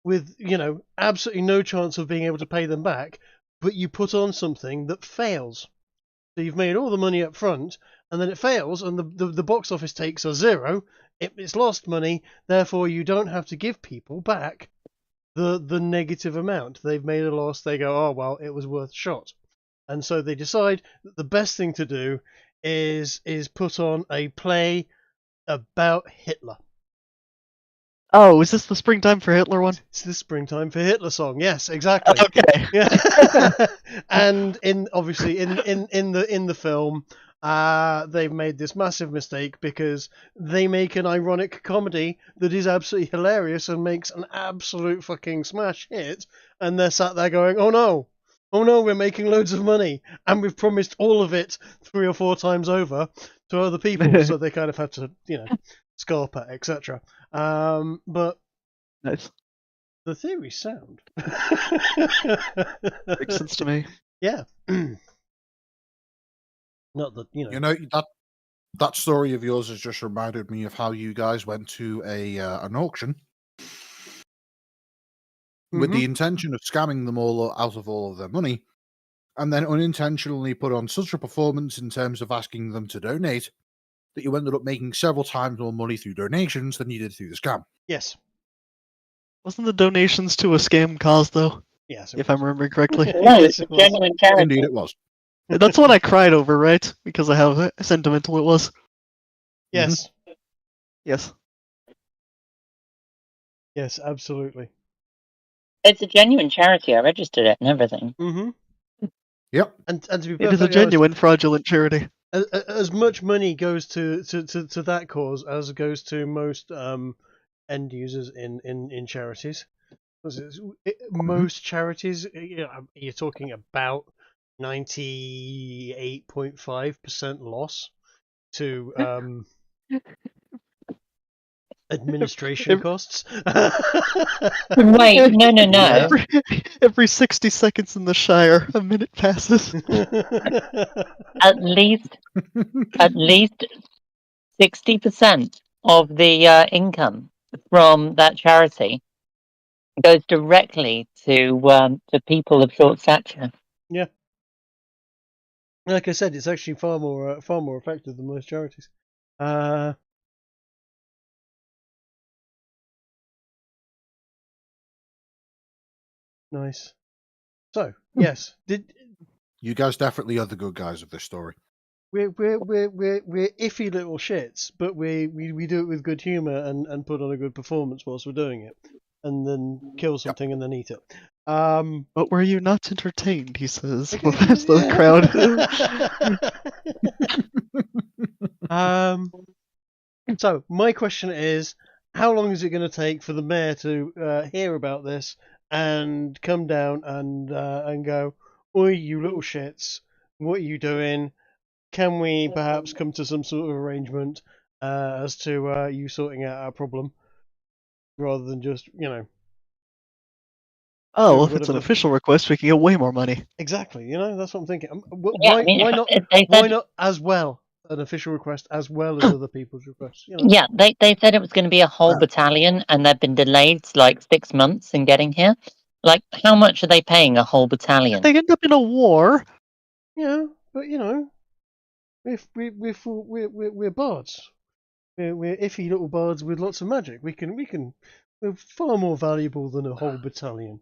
with absolutely no chance of being able to pay them back, but you put on something that fails. So you've made all the money up front, and then it fails, and the box office takes a zero. It's lost money, therefore you don't have to give people back the negative amount. They've made a loss, they go, oh well, it was worth a shot. And so they decide that the best thing to do is put on a play about Hitler. Oh, is this the Springtime for Hitler one? It's the Springtime for Hitler song. Yes, exactly. Okay. Yeah. And obviously in the film, they've made this massive mistake because they make an ironic comedy that is absolutely hilarious and makes an absolute fucking smash hit, and they're sat there going, "Oh no, we're making loads of money, and we've promised all of it 3 or 4 times over to other people," so they kind of have to, scarp it, etc. But nice. The theory's sound. Makes sense to me. Yeah. Not that that story of yours has just reminded me of how you guys went to an auction with the intention of scamming them all out of all of their money, and then unintentionally put on such a performance in terms of asking them to donate that you ended up making several times more money through donations than you did through the scam. Yes. Wasn't the donations to a scam cause, though? Yes. If I'm remembering correctly. No, it's a genuine charity. Indeed, it was. That's what I cried over, right? Because of how sentimental it was. Yes. Mm-hmm. Yes. Yes, absolutely. It's a genuine charity. I registered it and everything. Mm-hmm. Yep. And to be perfectly honest, it is a genuine fraudulent charity. As much money goes to that cause as goes to most end users in charities. Most charities, you're talking about 98.5% loss to administration costs. Wait, no. Every 60 seconds in the Shire, a minute passes. At least 60% of the income from that charity goes directly to people of short stature. Yeah. Like I said, it's actually far more effective than most charities. Nice. So yes, You guys definitely are the good guys of this story. we're iffy little shits, but we do it with good humour and put on a good performance whilst we're doing it, and then kill something and then eat it. But were you not entertained? He says. Okay, As the crowd. So my question is, how long is it going to take for the mayor to hear about this and come down and go, "Oi, you little shits, what are you doing? Can we perhaps come to some sort of arrangement as to you sorting out our problem, rather than just Oh, well, if it's an whatever." official request, we can get way more money. Exactly, that's what I'm thinking. Yeah, I mean, Why not? they Why said, not as well an official request as well as other people's requests? yeah, they said it was going to be a whole battalion, and they've been delayed like 6 months in getting here. Like, how much are they paying a whole battalion? They end up in a war. Yeah, but we're bards. We're iffy little bards with lots of magic. We're far more valuable than a whole battalion.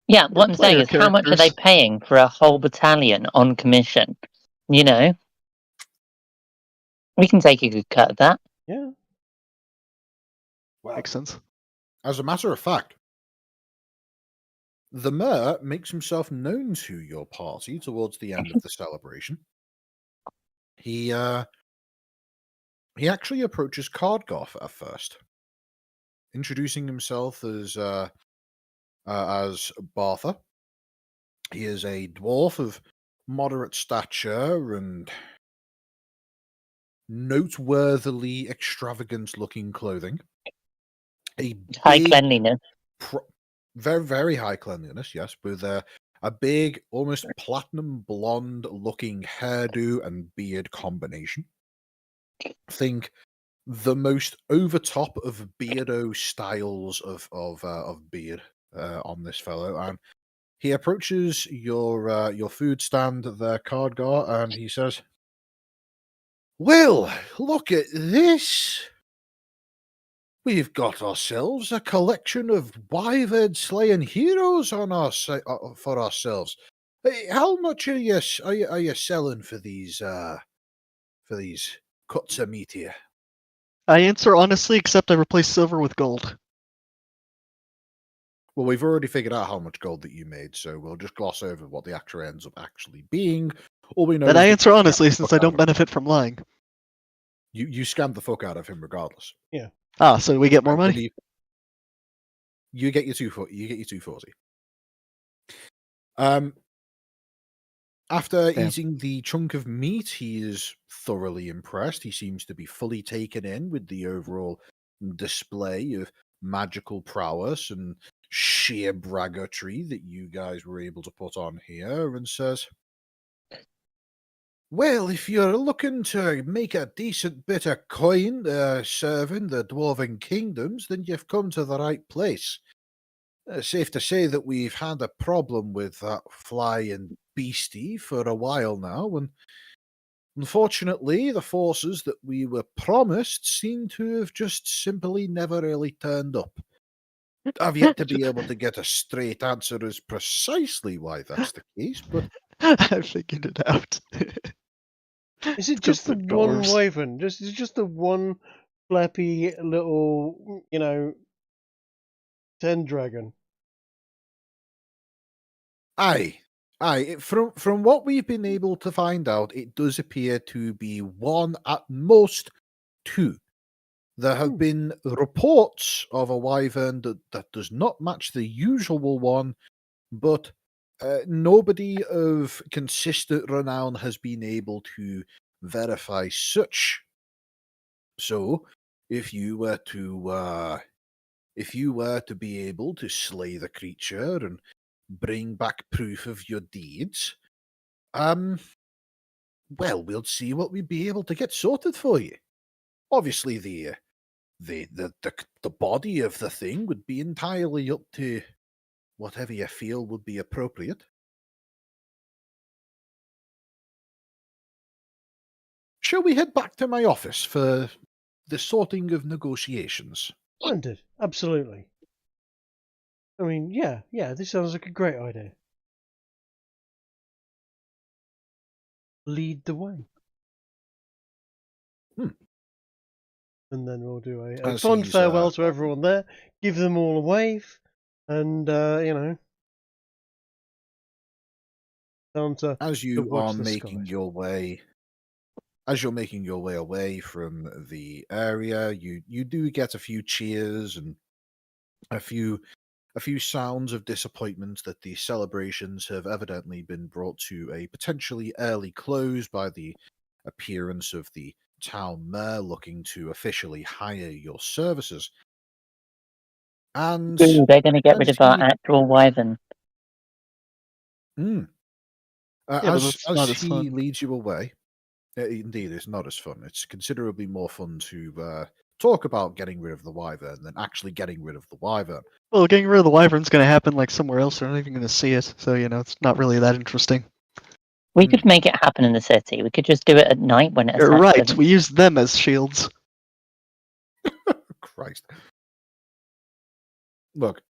Yeah, We're what I'm saying player is, how much are they characters. paying for a whole battalion on commission? You know, we can take a good cut of that. Yeah. Well, Makes sense. as a matter of fact, the mayor makes himself known to your party towards the end of the celebration. He actually approaches Cardgoth at first, introducing himself as Bartha. He is a dwarf of moderate stature and noteworthily extravagant-looking clothing. A High big, cleanliness. very, very high cleanliness, yes, with a big, almost platinum blonde-looking hairdo and beard combination. Think the most over top of beardo styles of beard on this fellow, and he approaches your food stand there, Cardgar, and he says, "Well, look at this. We've got ourselves a collection of wyvern slaying heroes on for ourselves. Hey, how much are you selling for these cuts of meat here?" I answer honestly, except I replace silver with gold. Well, we've already figured out how much gold that you made, so we'll just gloss over what the actual ends up actually being. All we know Then is I that answer you scammed honestly, the since fuck I out don't of him. benefit from lying. You scammed the fuck out of him regardless. Yeah. Ah, so we get more I money? believe you get your 240. After Damn. eating the chunk of meat, he is thoroughly impressed. He seems to be fully taken in with the overall display of magical prowess and sheer braggartry that you guys were able to put on here, and says, "Well, if you're looking to make a decent bit of coin serving the Dwarven Kingdoms, then you've come to the right place. Safe to say that we've had a problem with that flying beastie for a while now, and unfortunately, the forces that we were promised seem to have just simply never really turned up. I've yet to be able to get a straight answer as precisely why that's the case, but I figured it out. Is it Because just the they're one dwarves. wyvern? Is it just the one flappy little, ten dragon? aye, from what we've been able to find out, it does appear to be one, at most two. There have been reports of a wyvern that does not match the usual one, but nobody of consistent renown has been able to verify such. So, if you were to be able to slay the creature and bring back proof of your deeds, well, we'll see what we'd be able to get sorted for you. Obviously, the body of the thing would be entirely up to whatever you feel would be appropriate. shall we head back to my office for the sorting of negotiations? Splendid. Absolutely. I mean, yeah, this sounds like a great idea. Lead the way. And then we'll do a As fond he's, farewell to everyone there, give them all a wave, and, time to as you watch are the making skies. your way, as you're making your way away from the area, you do get a few cheers and a few sounds of disappointment that the celebrations have evidently been brought to a potentially early close by the appearance of the town mayor looking to officially hire your services. And Ooh, they're going to get rid as of our he, actual wyvern. Mm. Yeah, but that's not as he fun. leads you away, indeed, it's not as fun. It's considerably more fun to talk about getting rid of the wyvern than actually getting rid of the wyvern. Well, getting rid of the wyvern's going to happen like somewhere else. They're not even going to see it, so it's not really that interesting. We could make it happen in the city. We could just do it at night when it You're attacks right. them. We use them as shields. Christ. Look,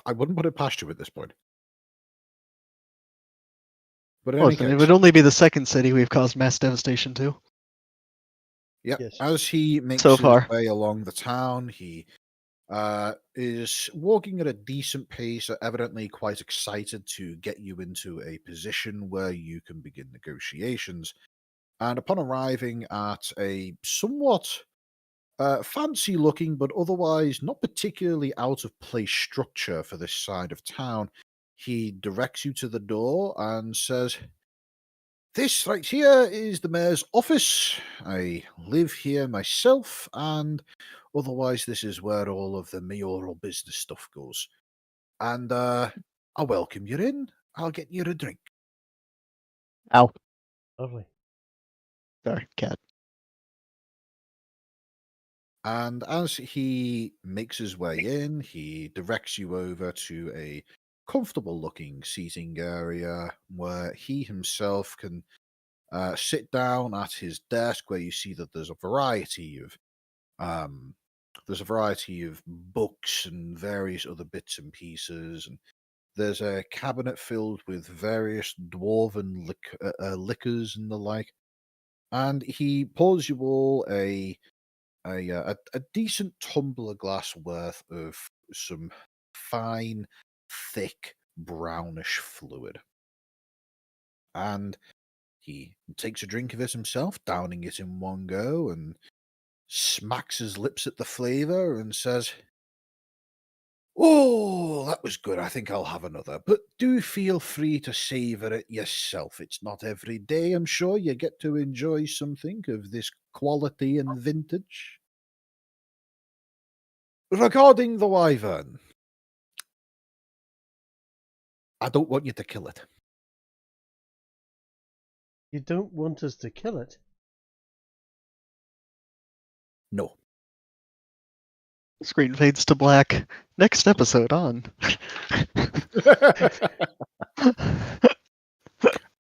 I wouldn't put it past you at this point. But in any Listen, it case, would only be the second city we've caused mass devastation to. yeah, Yes. as he makes So his far. way along the town, he is walking at a decent pace, evidently quite excited to get you into a position where you can begin negotiations. And upon arriving at a somewhat fancy looking, but otherwise not particularly out of place structure for this side of town, he directs you to the door and says, "This right here is the mayor's office. I live here myself, and otherwise, this is where all of the mayoral business stuff goes. And I'll welcome you in. I'll get you a drink." Ow. Lovely. Sorry, cat. And as he makes his way in, he directs you over to a comfortable looking seating area where he himself can sit down at his desk, where you see that there's a variety of books and various other bits and pieces, and there's a cabinet filled with various dwarven liquors and the like. And he pours you all a decent tumbler glass worth of some fine, thick, brownish fluid. And he takes a drink of it himself, downing it in one go, and smacks his lips at the flavour and says, "Oh, that was good. I think I'll have another. But do feel free to savour it yourself. It's not every day, I'm sure, you get to enjoy something of this quality and vintage. Regarding the wyvern, I don't want you to kill it. You don't want us to kill it? No." Screen fades to black. Next episode on.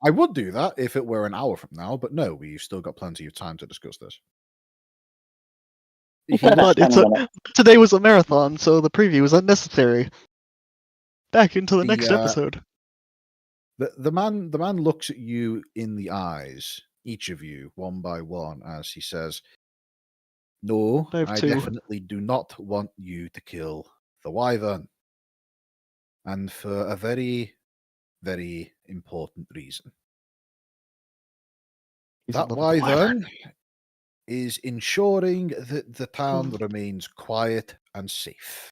I would do that if it were an hour from now, but no, we've still got plenty of time to discuss this. He About But 20 minutes. today was a marathon, so the preview was unnecessary. Back into the next episode. The man looks at you in the eyes, each of you, one by one, as he says, "No, I have I two. definitely do not want you to kill the wyvern. And for a very, very important reason. He's in That love with the wyvern is ensuring that the town remains quiet and safe.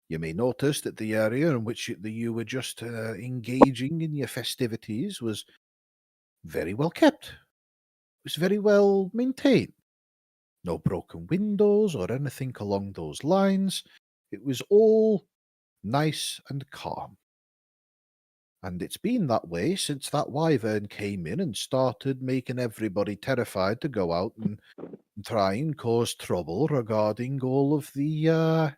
You may notice that the area in which you were just engaging in your festivities was very well kept. It was very well maintained. No broken windows or anything along those lines. It was all nice and calm. And it's been that way since that wyvern came in and started making everybody terrified to go out and try and cause trouble regarding all of the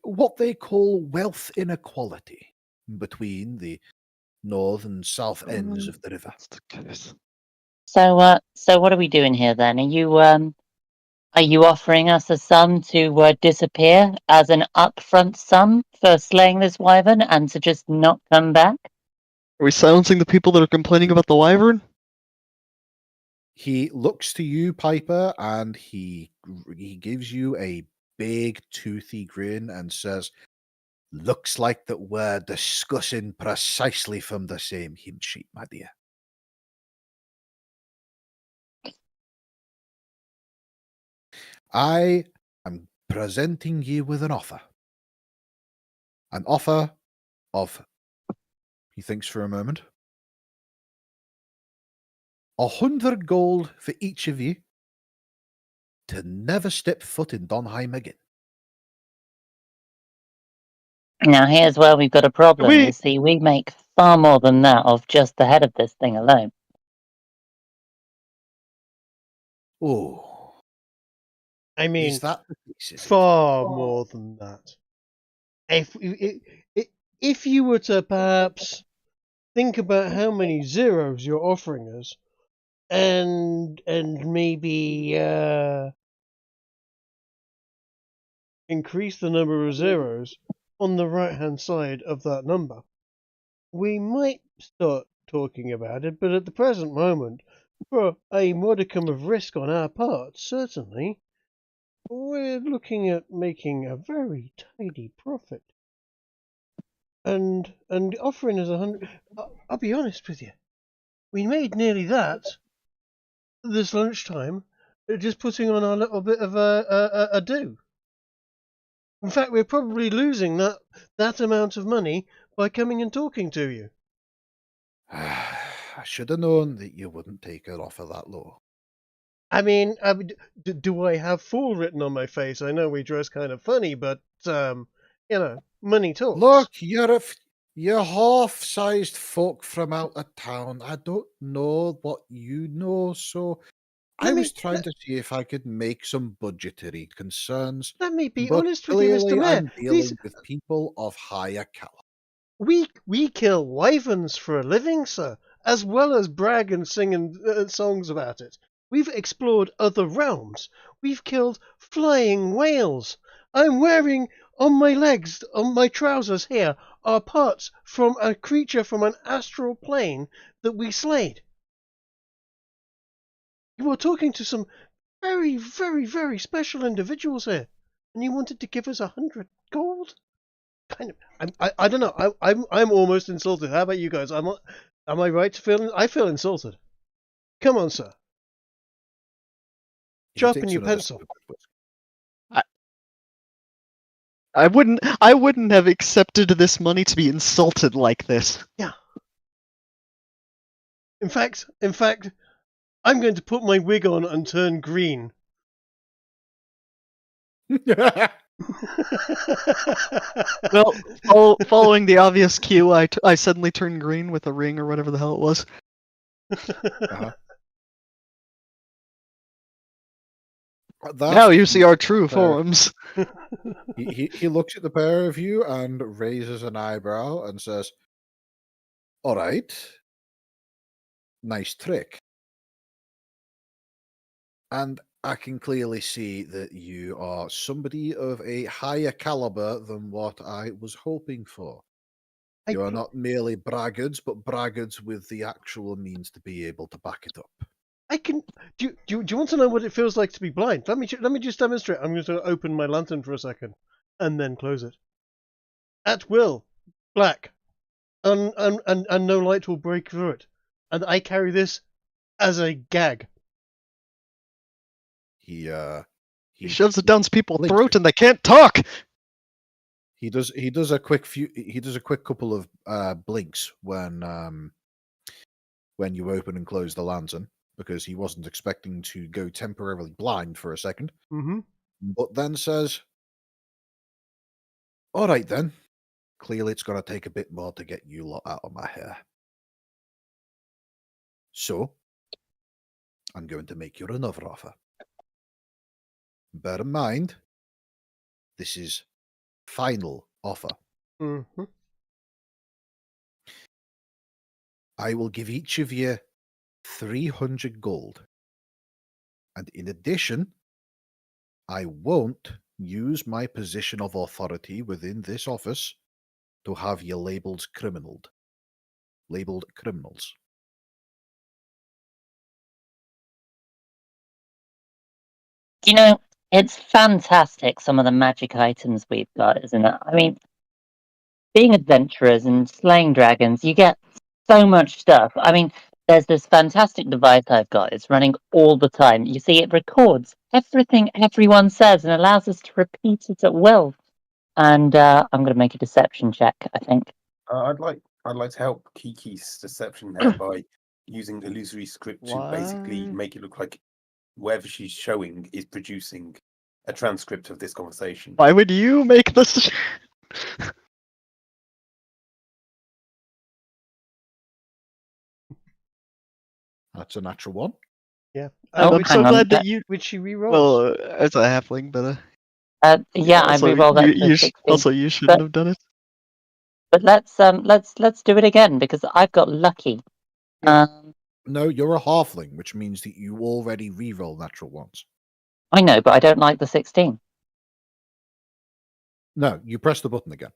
what they call wealth inequality between the north and south ends of the river. So what are we doing here then? Are you offering us a sum to disappear as an upfront sum for slaying this wyvern and to just not come back? Are we silencing the people that are complaining about the wyvern? He looks to you, Piper, and he gives you a big, toothy grin and says, "Looks like that we're discussing precisely from the same hymn sheet, my dear." I am presenting you with an offer. An offer of, he thinks for a moment, 100 gold for each of you to never step foot in Donheim again. Now here's where we've got a problem. You see, we make far more than that off just the head of this thing alone. Oh, I mean, is that the case, is it? far more than that. If you were to perhaps think about how many zeros you're offering us, and maybe increase the number of zeros on the right hand side of that number, we might start talking about it, but at the present moment, for a modicum of risk on our part, certainly, we're looking at making a very tidy profit. And offering us 100. I'll be honest with you. We made nearly that this lunchtime, just putting on our little bit of a do. In fact, we're probably losing that amount of money by coming and talking to you. I should have known that you wouldn't take an offer that low. I mean, do I have fool written on my face? I know we dress kind of funny, but money talks. Look, you're half-sized folk from out of town. I don't know what you know, so I was trying to see if I could make some budgetary concerns. Let me be But honest with you, Mr. clearly Mayor. I'm dealing with people of higher caliber. We kill wyverns for a living, sir, as well as brag and sing songs about it. We've explored other realms. We've killed flying whales. I'm wearing on my legs, on my trousers here, are parts from a creature from an astral plane that we slayed. You were talking to some very, very, very special individuals here, and you wanted to give us 100 gold? Kind of. I don't know. I'm almost insulted. How about you guys? Am I right to feel? I feel insulted. Come on, sir. Sharpen your pencil. I wouldn't have accepted this money to be insulted like this. Yeah. In fact, I'm going to put my wig on and turn green. Well, following the obvious cue, I suddenly turned green with a ring or whatever the hell it was. Uh-huh. Now you see our true forms. He looks at the pair of you and raises an eyebrow and says, "All right, nice trick." And I can clearly see that you are somebody of a higher caliber than what I was hoping for. You are not merely braggarts, but braggarts with the actual means to be able to back it up. I can. Do you want to know what it feels like to be blind? Let me just demonstrate. I'm going to open my lantern for a second, and then close it. At will, black, and no light will break through it. And I carry this as a gag. He shoves it down people's throat and they can't talk. He does a quick couple of blinks when you open and close the lantern, because he wasn't expecting to go temporarily blind for a second. Mm-hmm. But then says, "All right then. Clearly it's going to take a bit more to get you lot out of my hair. So, I'm going to make you another offer. Bear in mind, this is final offer. Mm-hmm. I will give each of you 300 gold. And in addition, I won't use my position of authority within this office to have you labeled criminals. You know, it's fantastic, some of the magic items we've got, isn't it? I mean, being adventurers and slaying dragons, you get so much stuff. I mean, there's this fantastic device I've got. It's running all the time. You see, it records everything everyone says and allows us to repeat it at will. And I'm going to make a deception check, I think. I'd like to help Kiki's deception there by using illusory script to basically What? make it look like whatever she's showing is producing a transcript of this conversation. Why would you make this? That's a natural one. Yeah. Oh, I'm so hang on. glad that you. Which she rerolls. Well, as a halfling, but Yeah, I also, rerolled that to 16. Also, you shouldn't have done it. But let's do it again because I've got lucky. Yeah. No, you're a halfling, which means that you already reroll natural ones. I know, but I don't like the 16. No, you press the button again.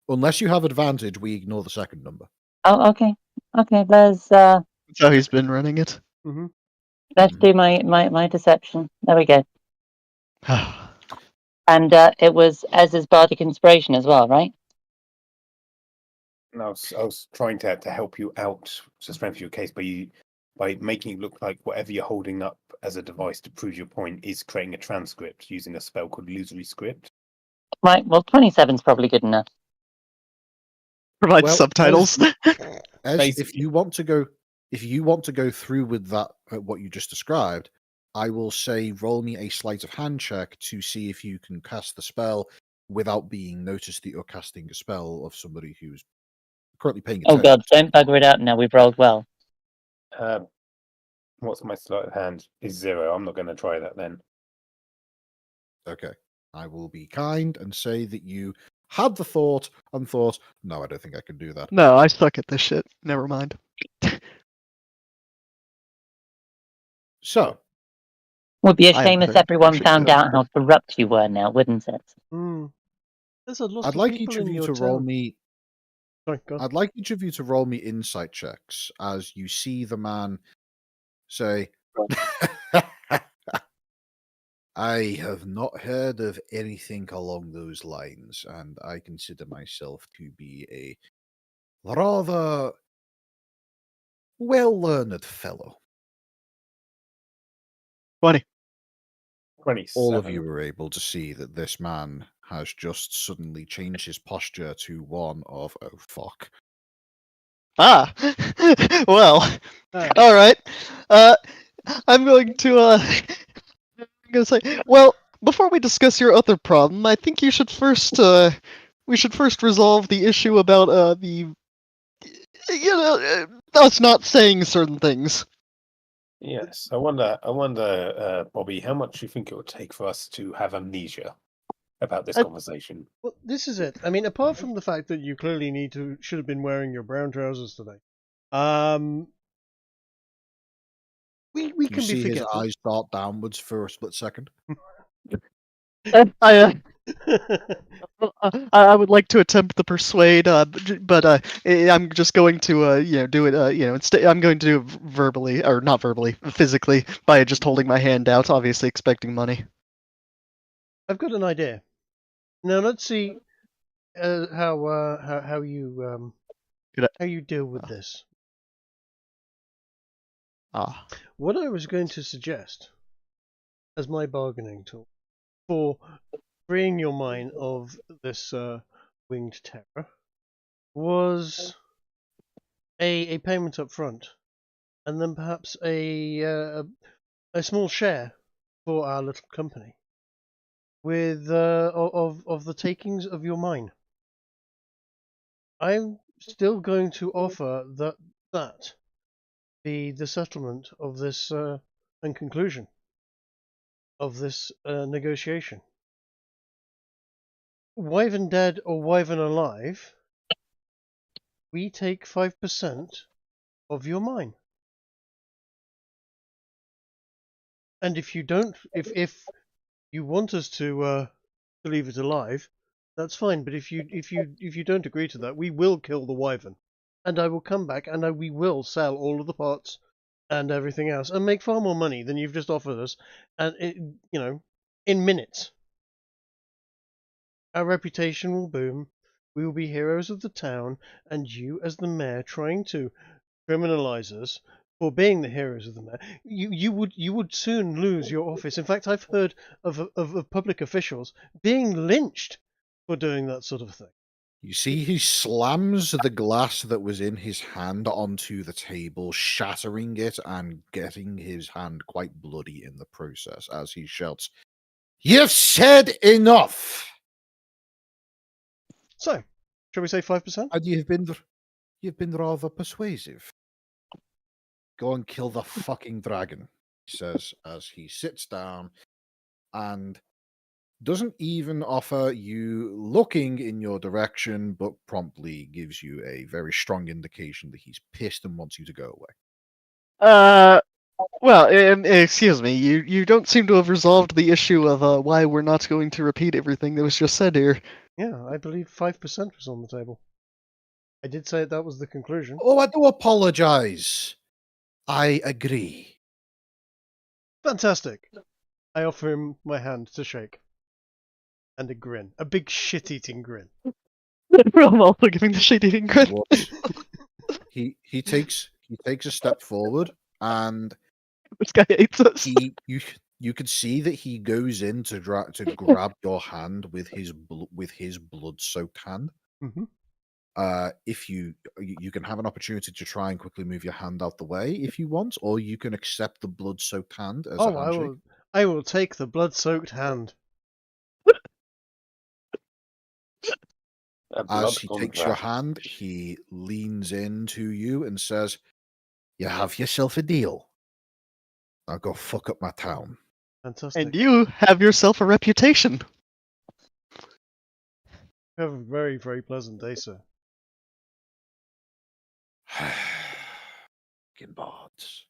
Unless you have advantage, we ignore the second number. Oh, okay. Okay, there's That's how he's been running it. Mm-hmm. let's do my deception. There we go. Ah, And it was Ez's bardic inspiration as well, right? And I was trying to help you out to strengthen your case by making it look like whatever you're holding up as a device to prove your point is creating a transcript using a spell called illusory script. Right. Well, 27's probably good enough. Provide Well, subtitles. As if Basically. you want to go through with that, what you just described, I will say roll me a sleight of hand check to see if you can cast the spell without being noticed that you're casting a spell of somebody who's currently paying Oh attention. God! Don't bugger it up now. We've rolled well. What's my sleight of hand? Is 0. I'm not going to try that then. Okay. I will be kind and say that you had the thought and thought, no, I don't think I can do that. No, I suck at this shit. Never mind. So, Would be a I am shame if very everyone actually found good. out how corrupt you were now, wouldn't it? Mm. There's a lot I'd of like people each of in you your to roll town. me. Sorry, go on. I'd like each of you to roll me insight checks as you see the man say, I have not heard of anything along those lines, and I consider myself to be a rather well-learned fellow. 20. 27. All of you were able to see that this man has just suddenly changed his posture to one of, oh, fuck. Ah, well, Ah. all right. I'm going to I'm gonna say, well, before we discuss your other problem, I think you should first we should first resolve the issue about the us not saying certain things. Yes, I wonder, Bobby, how much do you think it would take for us to have amnesia about this conversation? Well, this is it. I mean, apart from the fact that you clearly should have been wearing your brown trousers today. We You can be see his forgetful. eyes dart downwards for a split second. I would like to attempt the persuade, but I'm just going to do it. Instead, I'm going to do it verbally, or not verbally, physically, by just holding my hand out, obviously expecting money. I've got an idea. Now let's see how you deal with this. Ah, What I was going to suggest as my bargaining tool for freeing your mind of this winged terror was a payment up front, and then perhaps a small share for our little company with of the takings of your mine. I'm still going to offer that be the settlement of this and conclusion of this negotiation. Wyvern dead or wyvern alive, we take 5% of your mine. And if you don't, if you want us to leave it alive, that's fine. But if you don't agree to that, we will kill the wyvern, and I will come back and we will sell all of the parts and everything else and make far more money than you've just offered us, and in minutes. Our reputation will boom. We will be heroes of the town, and you, as the mayor, trying to criminalize us for being the heroes of the mayor, you would soon lose your office. In fact, I've heard of public officials being lynched for doing that sort of thing. You see, he slams the glass that was in his hand onto the table, shattering it and getting his hand quite bloody in the process as he shouts, "You've said enough!" So, shall we say 5%? And you've been rather persuasive. Go and kill the fucking dragon, he says as he sits down and doesn't even offer you looking in your direction, but promptly gives you a very strong indication that he's pissed and wants you to go away. Well, excuse me, you don't seem to have resolved the issue of why we're not going to repeat everything that was just said here. Yeah, I believe 5% was on the table. I did say that was the conclusion. Oh, I do apologize. I agree. Fantastic. I offer him my hand to shake. And a grin. A big shit-eating grin. I'm also giving the shit-eating grin. He takes a step forward, and this guy hates us. You could see that he goes in to grab your hand with his blood-soaked hand. Mm-hmm. If you can have an opportunity to try and quickly move your hand out the way if you want, or you can accept the blood-soaked hand as a handshake. I will take the blood-soaked hand. As he takes your hand, he leans into you and says, "You have yourself a deal. Now go fuck up my town." Fantastic. And you have yourself a reputation. Have a very, very pleasant day, sir. Fucking Bards.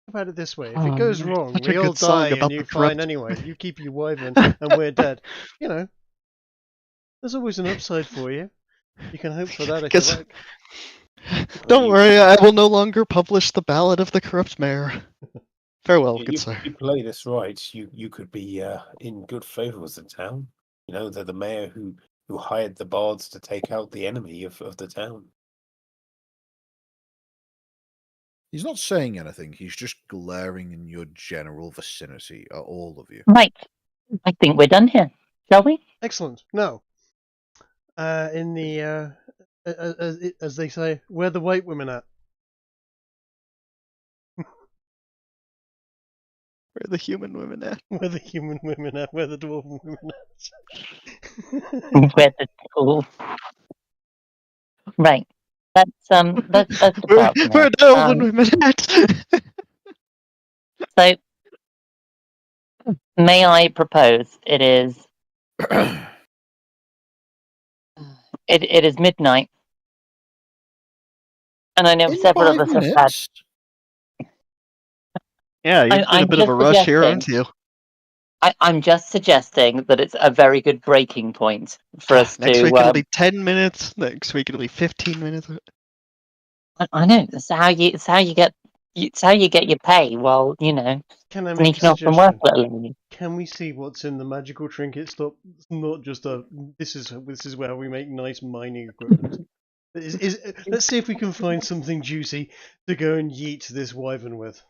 How about it this way? If it goes wrong, such we a all good song die about and you the fine corrupt- anyway. You keep your wyvern and we're dead. You know, there's always an upside for you. You can hope for that if you like. Don't worry, I will no longer publish the ballad of the corrupt mayor. Farewell, good sir. If you play this right, you could be in good favour with the town. You know, they're the mayor who hired the bards to take out the enemy of the town. He's not saying anything. He's just glaring in your general vicinity at all of you. Right. I think we're done here. Shall we? Excellent. Now, in the as they say, where the white women at? Where are the human women at? Where the human women at? Where the dwarven women Where the school. Right. Let's depart from Where it. the elven women at? So, may I propose? It is it is midnight, and I know In several of 5 us have had. minutes? Yeah, you're in a I'm bit of a just rush here, aren't suggesting- you? I'm just suggesting that it's a very good breaking point for us Next to. week it'll be 10 minutes. Next week it'll be 15 minutes. I know. It's how you get your pay while Can I make a sneaking off from work. suggestion? Can we see what's in the magical trinket stop? It's not just a. This is where we make nice mining equipment. Let's see if we can find something juicy to go and yeet this wyvern with.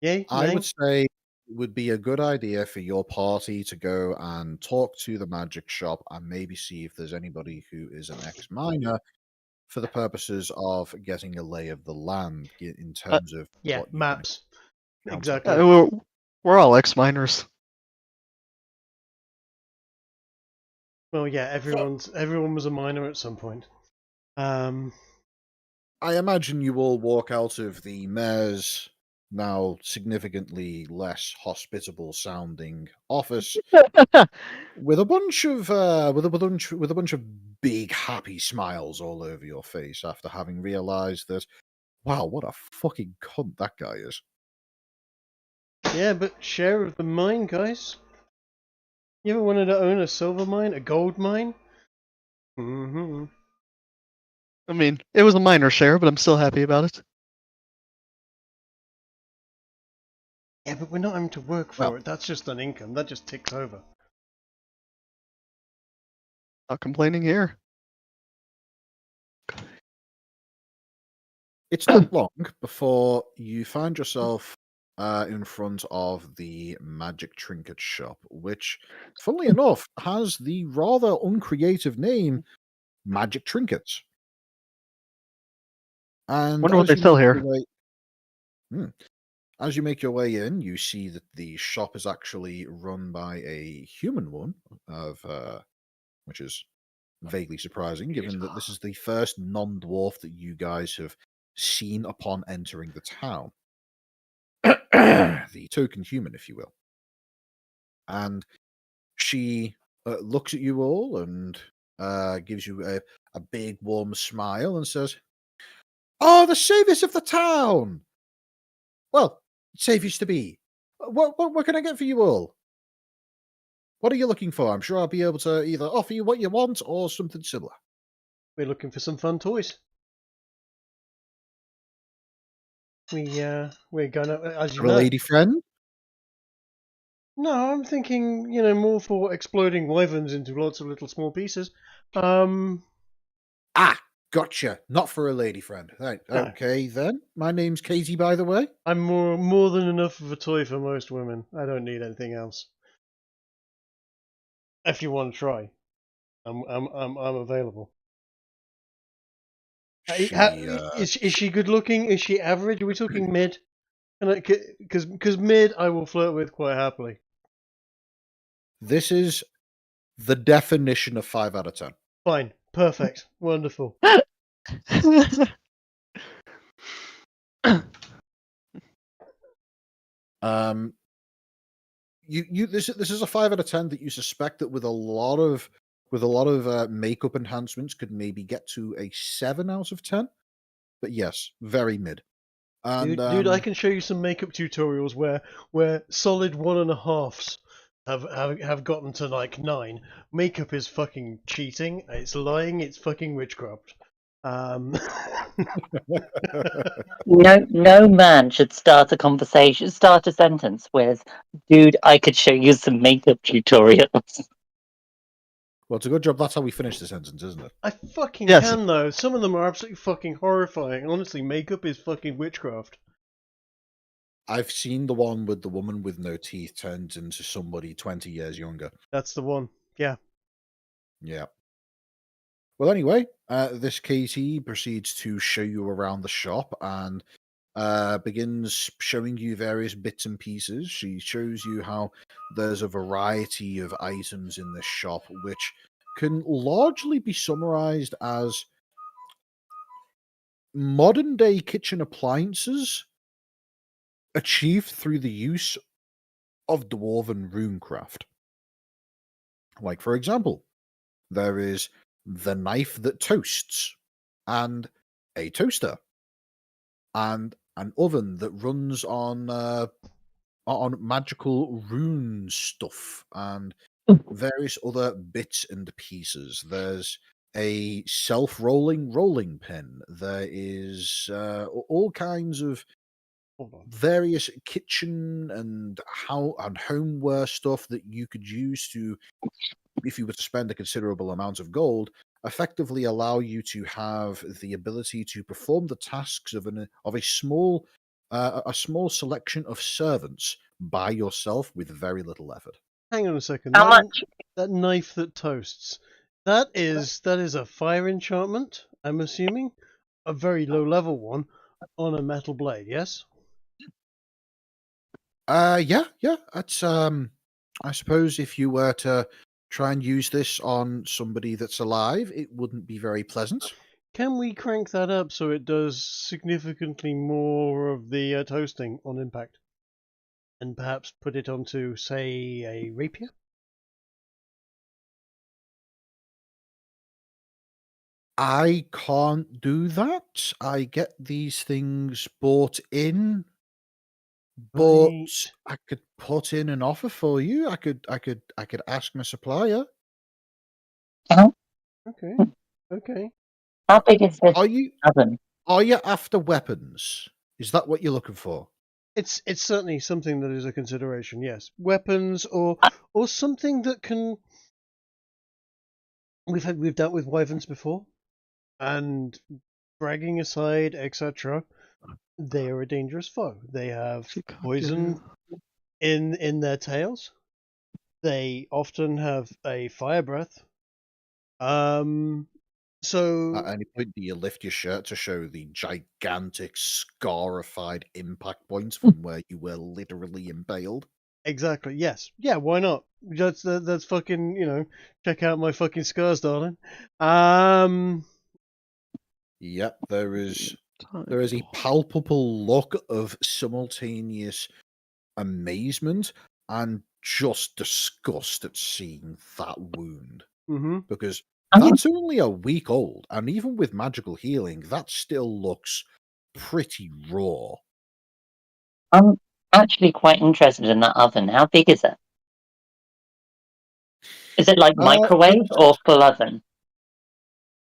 Yay? I Nay? would say it would be a good idea for your party to go and talk to the magic shop and maybe see if there's anybody who is an ex-miner for the purposes of getting a lay of the land in terms of Yeah, what you can maps. encounter. Exactly. We're all ex-miners. Well, yeah, everyone was a miner at some point. I imagine you all walk out of the mayor's now significantly less hospitable sounding office with a bunch of big happy smiles all over your face after having realized that, wow, what a fucking cunt that guy is. Yeah, but share of the mine, guys. You ever wanted to own a silver mine, a gold mine? Mm-hmm. I mean, it was a minor share, but I'm still happy about it. Yeah, but we're not having to work for Well, it. That's just an income. That just ticks over. Not complaining here. it's not long before you find yourself in front of the magic trinket shop, which, funnily enough, has the rather uncreative name Magic Trinkets. And Wonder what as they you sell make here. your way, as you make your way in, you see that the shop is actually run by a human one, which is vaguely surprising, given that this is the first non-dwarf that you guys have seen upon entering the town. The token human, if you will. And she looks at you all and gives you a big warm smile and says, "Oh, the saviors of the town! Well, saviors to be. What can I get for you all? What are you looking for? I'm sure I'll be able to either offer you what you want or something similar." We're looking for some fun toys. We're gonna, as you For a know. lady friend? No, I'm thinking, more for exploding wyverns into lots of little small pieces. Ah, gotcha. Not for a lady friend. Right. No. Okay, then. My name's Katie, by the way. I'm more than enough of a toy for most women. I don't need anything else. If you want to try, I'm available. Is she good looking? Is she average? Are we talking mid? Because mid, I will flirt with quite happily. This is the definition of 5 out of 10. Fine, perfect, wonderful. This is a 5 out of 10 that you suspect that with a lot of makeup enhancements could maybe get to a 7 out of 10. But yes, very mid. And Dude, I can show you some makeup tutorials where solid 1.5s have gotten to like 9. Makeup is fucking cheating. It's lying. It's fucking witchcraft. No man should start a sentence with, "Dude, I could show you some makeup tutorials." Well, it's a good job that's how we finish the sentence, isn't it? I fucking Yes. can though. Some of them are absolutely fucking horrifying. Honestly, makeup is fucking witchcraft. I've seen the one with the woman with no teeth turned into somebody 20 years younger. That's the one. Yeah. Yeah. Well, anyway, this Katie proceeds to show you around the shop and begins showing you various bits and pieces. She shows you how there's a variety of items in this shop, which can largely be summarized as modern day kitchen appliances achieved through the use of dwarven runecraft. Like, for example, there is the knife that toasts, and a toaster, and an oven that runs on magical rune stuff, and various other bits and pieces. There's a self-rolling rolling pin. There is all kinds of Hold on. various kitchen and homeware stuff that you could use to, if you were to spend a considerable amount of gold, effectively allow you to have the ability to perform the tasks of a small selection of servants by yourself with very little effort. Hang on a second. How much? That knife that toasts. That is a fire enchantment, I'm assuming. A very low level one on a metal blade, yes? Yeah. That's I suppose if you were to try and use this on somebody that's alive, it wouldn't be very pleasant. Can we crank that up so it does significantly more of the toasting on impact? And perhaps put it onto, say, a rapier? I can't do that. I get these things bought in, but Right. I could put in an offer for you. I could ask my supplier. How, Okay. Okay. how big is this Are you oven? after weapons? Is that what you're looking for? It's certainly something that is a consideration. Yes, weapons or something that can. We've dealt with wyverns before, and bragging aside, etc. They are a dangerous foe. They have poison in their tails. They often have a fire breath. So At any point, do you lift your shirt to show the gigantic, scarified impact points from where you were literally impaled? exactly, yes, yeah. Why not? That's fucking. Check out my fucking scars, darling. Yep, there is a palpable look of simultaneous amazement and just disgust at seeing that wound. Mm-hmm. Because I mean, that's only a week old, and even with magical healing, that still looks pretty raw. I'm actually quite interested in that oven. How big is it? Is it like microwave or full oven?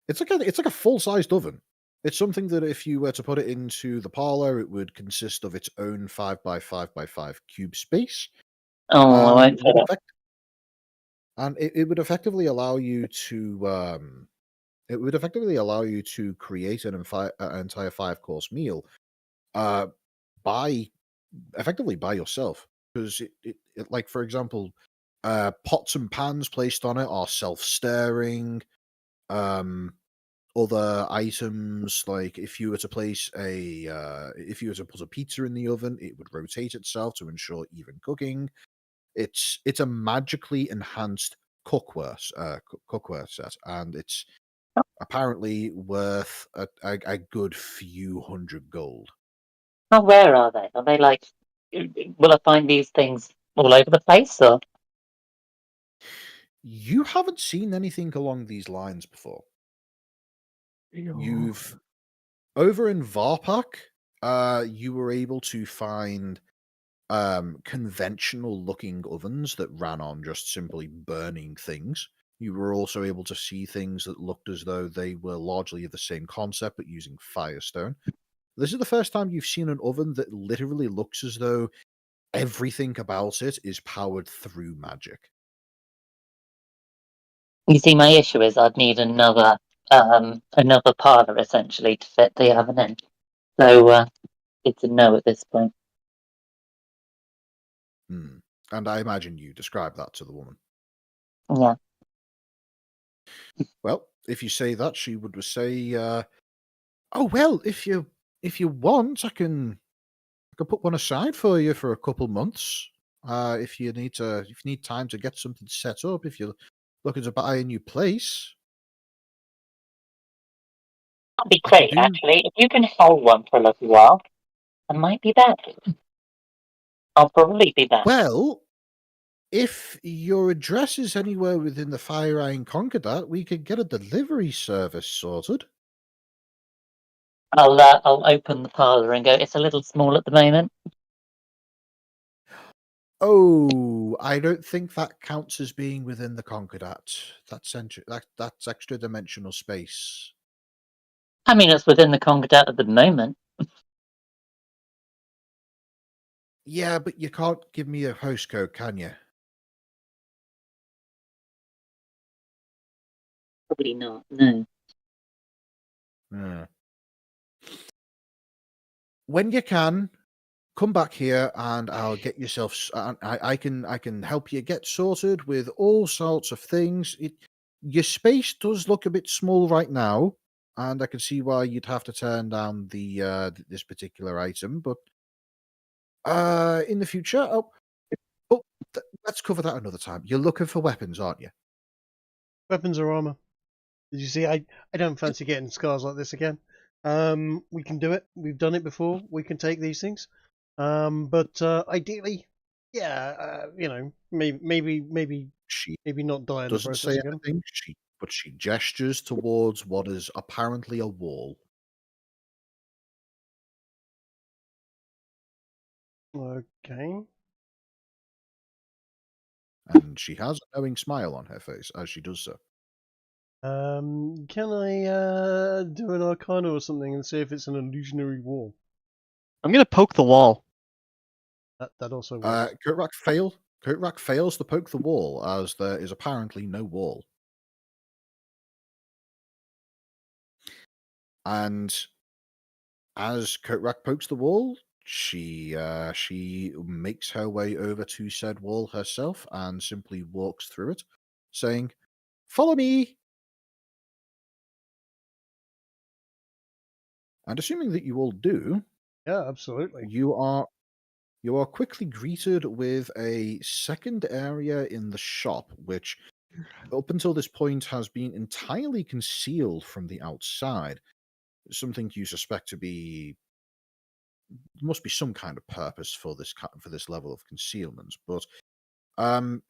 It's like a full-sized oven. It's something that if you were to put it into the parlor, it would consist of its own 5x5x5 cube space. Oh, I won't fit it. It would effectively allow you to create an entire 5-course meal uh, by yourself. Because like, for example, pots and pans placed on it are self-stirring. Other items, like if you were to put a pizza in the oven, it would rotate itself to ensure even cooking. It's a magically enhanced cookware set, and it's apparently worth a good few hundred gold. How rare are they? Are they like, will I find these things all over the place or? You haven't seen anything along these lines before. You've over in Varpak, you were able to find conventional looking ovens that ran on just simply burning things. You were also able to see things that looked as though they were largely the same concept but using firestone. This is the first time you've seen an oven that literally looks as though everything about it is powered through magic. You see, my issue is I'd need another parlour essentially to fit the oven in. So it's a no at this point. And I imagine you describe that to the woman. Yeah. Well, if you say that, she would say, "Oh well, if you want, I can put one aside for you for a couple months. If you need time to get something set up, if you're looking to buy a new place." That'd be I could great, do actually. If you can hold one for a little while, I might be back. I'll probably be back. well. If your address is anywhere within the Fire Iron Concordat, we could get a delivery service sorted. I'll open the parlour and go. It's a little small at the moment. Oh, I don't think that counts as being within the Concordat. That's extra dimensional space. I mean, it's within the Concordat at the moment. Yeah, but you can't give me a postcode, can you? Probably not. No. Yeah. When you can, come back here and I'll get yourself. I can help you get sorted with all sorts of things. Your space does look a bit small right now, and I can see why you'd have to turn down this particular item. But in the future, let's cover that another time. You're looking for weapons, aren't you? Weapons or armor? Did you see? I don't fancy getting scars like this again. We can do it. We've done it before. We can take these things. But ideally, yeah, maybe She not die in the doesn't process say again. anything, but she gestures towards what is apparently a wall. Okay. And she has a knowing smile on her face as she does so. Can I do an arcana or something and see if it's an illusionary wall? I'm gonna poke the wall. That also works. Coatrack fails to poke the wall as there is apparently no wall. And as Coatrack pokes the wall, she makes her way over to said wall herself and simply walks through it, saying, "Follow me." And assuming that you all do, Yeah, absolutely. you are quickly greeted with a second area in the shop, which up until this point has been entirely concealed from the outside. Something you suspect to be must be some kind of purpose for this level of concealment. But um,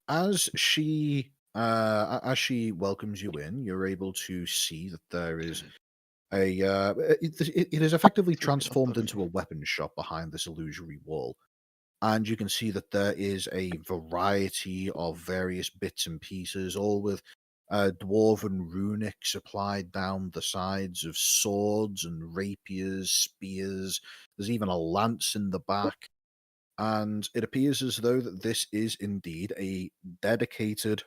as she welcomes you in, you're able to see that there is it is effectively transformed into a weapons shop behind this illusory wall. And you can see that there is a variety of various bits and pieces, all with dwarven runics applied down the sides of swords and rapiers, spears. There's even a lance in the back. And it appears as though that this is indeed a dedicated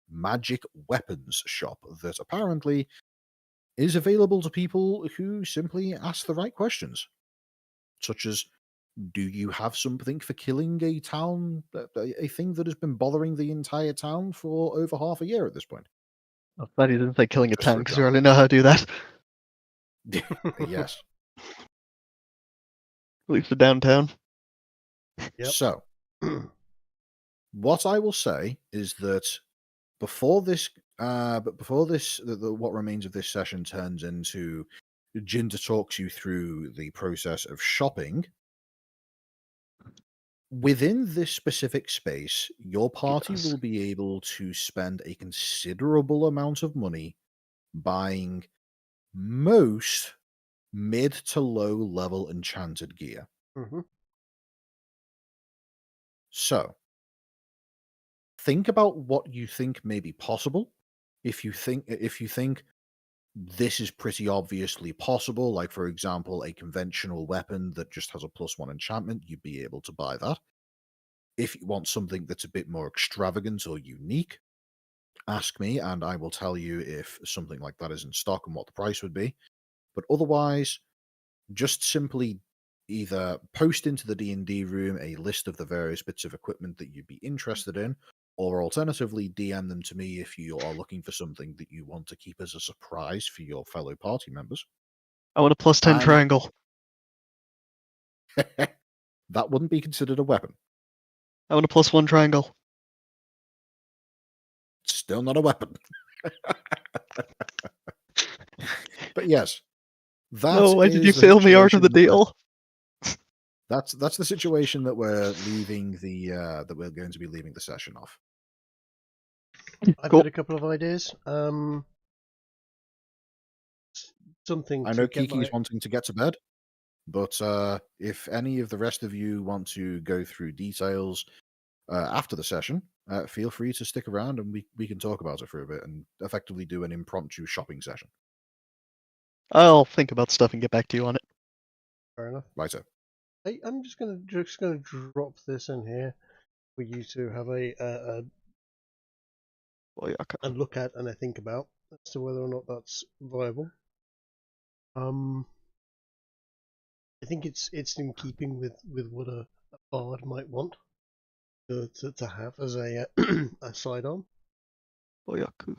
magic weapons shop that apparently is available to people who simply ask the right questions, such as, do you have something for killing a town, a thing that has been bothering the entire town for over half a year at this point? I'm glad you didn't say killing a Just for town, because you example. already know how to do that. Yes. At least for downtown. Yep. So, what I will say is that before this, what remains of this session turns into Jinder talks you through the process of shopping. Within this specific space, your party Yes. will be able to spend a considerable amount of money buying most mid to low level enchanted gear. Mm-hmm. So, think about what you think may be possible. If you think this is pretty obviously possible, like for example, a conventional weapon that just has a +1 enchantment, you'd be able to buy that. If you want something that's a bit more extravagant or unique, ask me and I will tell you if something like that is in stock and what the price would be. But otherwise, just simply either post into the D&D room a list of the various bits of equipment that you'd be interested in, or alternatively DM them to me if you are looking for something that you want to keep as a surprise for your fellow party members. I want a +10 And triangle. that wouldn't be considered a weapon. I want a +1 triangle. Still not a weapon. But yes, No, why did you fail me art of the deal? That's the situation that we're leaving that we're going to be leaving the session off. I've Cool. got a couple of ideas. Something I know to get Kiki's wanting to get to bed, but if any of the rest of you want to go through details after the session, feel free to stick around and we can talk about it for a bit and effectively do an impromptu shopping session. I'll think about stuff and get back to you on it. Fair enough. Righto. Hey, I'm just gonna drop this in here for you to have a look at and a think about as to whether or not that's viable. I think it's in keeping with what a bard might want to have as a a sidearm.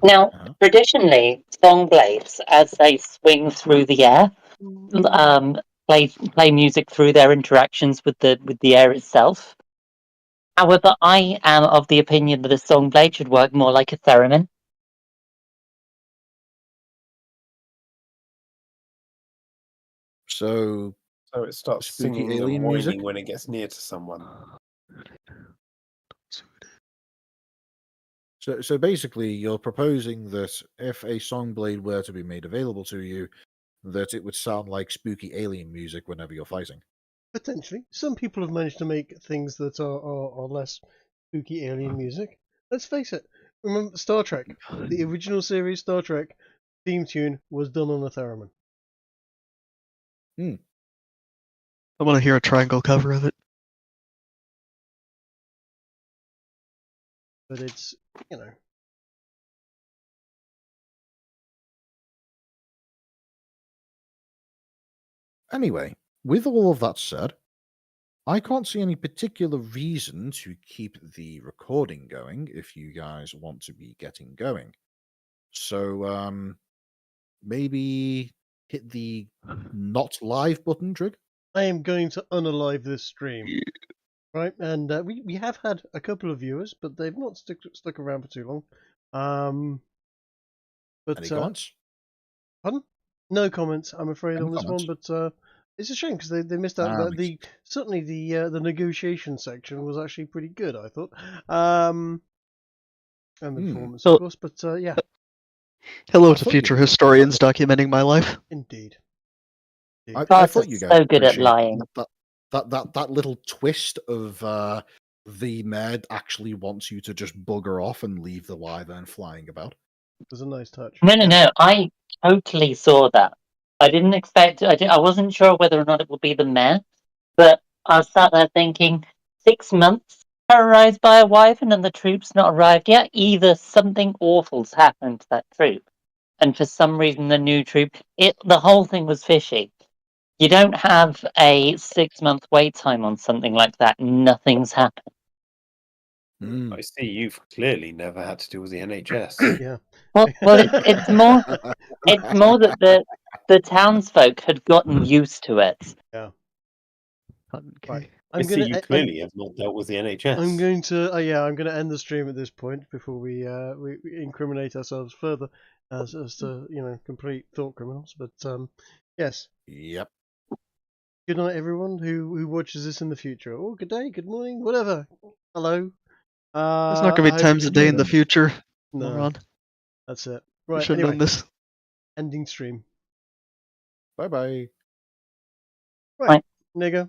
Now, traditionally, song blades, as they swing through the air, play music through their interactions with the air itself. However, I am of the opinion that a song blade should work more like a theremin. So So it starts Spooky singing and alien whining music? when it gets near to someone. So basically, you're proposing that if a song blade were to be made available to you, that it would sound like spooky alien music whenever you're fighting. Potentially. Some people have managed to make things that are less spooky alien music. Let's face it. Remember Star Trek? The original series Star Trek theme tune was done on a theremin. I want to hear a triangle cover of it. But it's, you know. Anyway, with all of that said, I can't see any particular reason to keep the recording going if you guys want to be getting going. So, maybe hit the not live button, Trig. I am going to unalive this stream. Right, and we have had a couple of viewers, but they've not stuck around for too long. But Any comments? pardon? No comments, I'm afraid, Any on this one. comments? But it's a shame because they missed out. Certainly the negotiation section was actually pretty good, I thought. And the performance, of course. But yeah, Hello to future historians documenting my life. indeed. I Bards thought are you guys so good at appreciated lying. that little twist of the med actually wants you to just bugger off and leave the wyvern flying about. It was a nice touch. No. I totally saw that. I didn't expect. I wasn't sure whether or not it would be the mayor, but I was sat there thinking, 6 months terrorized by a wyvern and the troops not arrived yet. Either something awful's happened to that troop, and for some reason the new troop. The whole thing was fishy. You don't have a 6-month wait time on something like that. Nothing's happened. I see you've clearly never had to deal with the NHS. Yeah. Well, it's more that the townsfolk had gotten used to it. Yeah. Right. I see you clearly have not dealt with the NHS. I'm going to end the stream at this point before we incriminate ourselves further as to complete thought criminals. But yes. Yep. Good night, everyone who watches this in the future. Or good day, good morning, whatever. Hello. There's not going to be times a day in the future. No, Moron. that's it. You Right. should have Anyway, known this. ending stream. Bye bye. Right, nigger.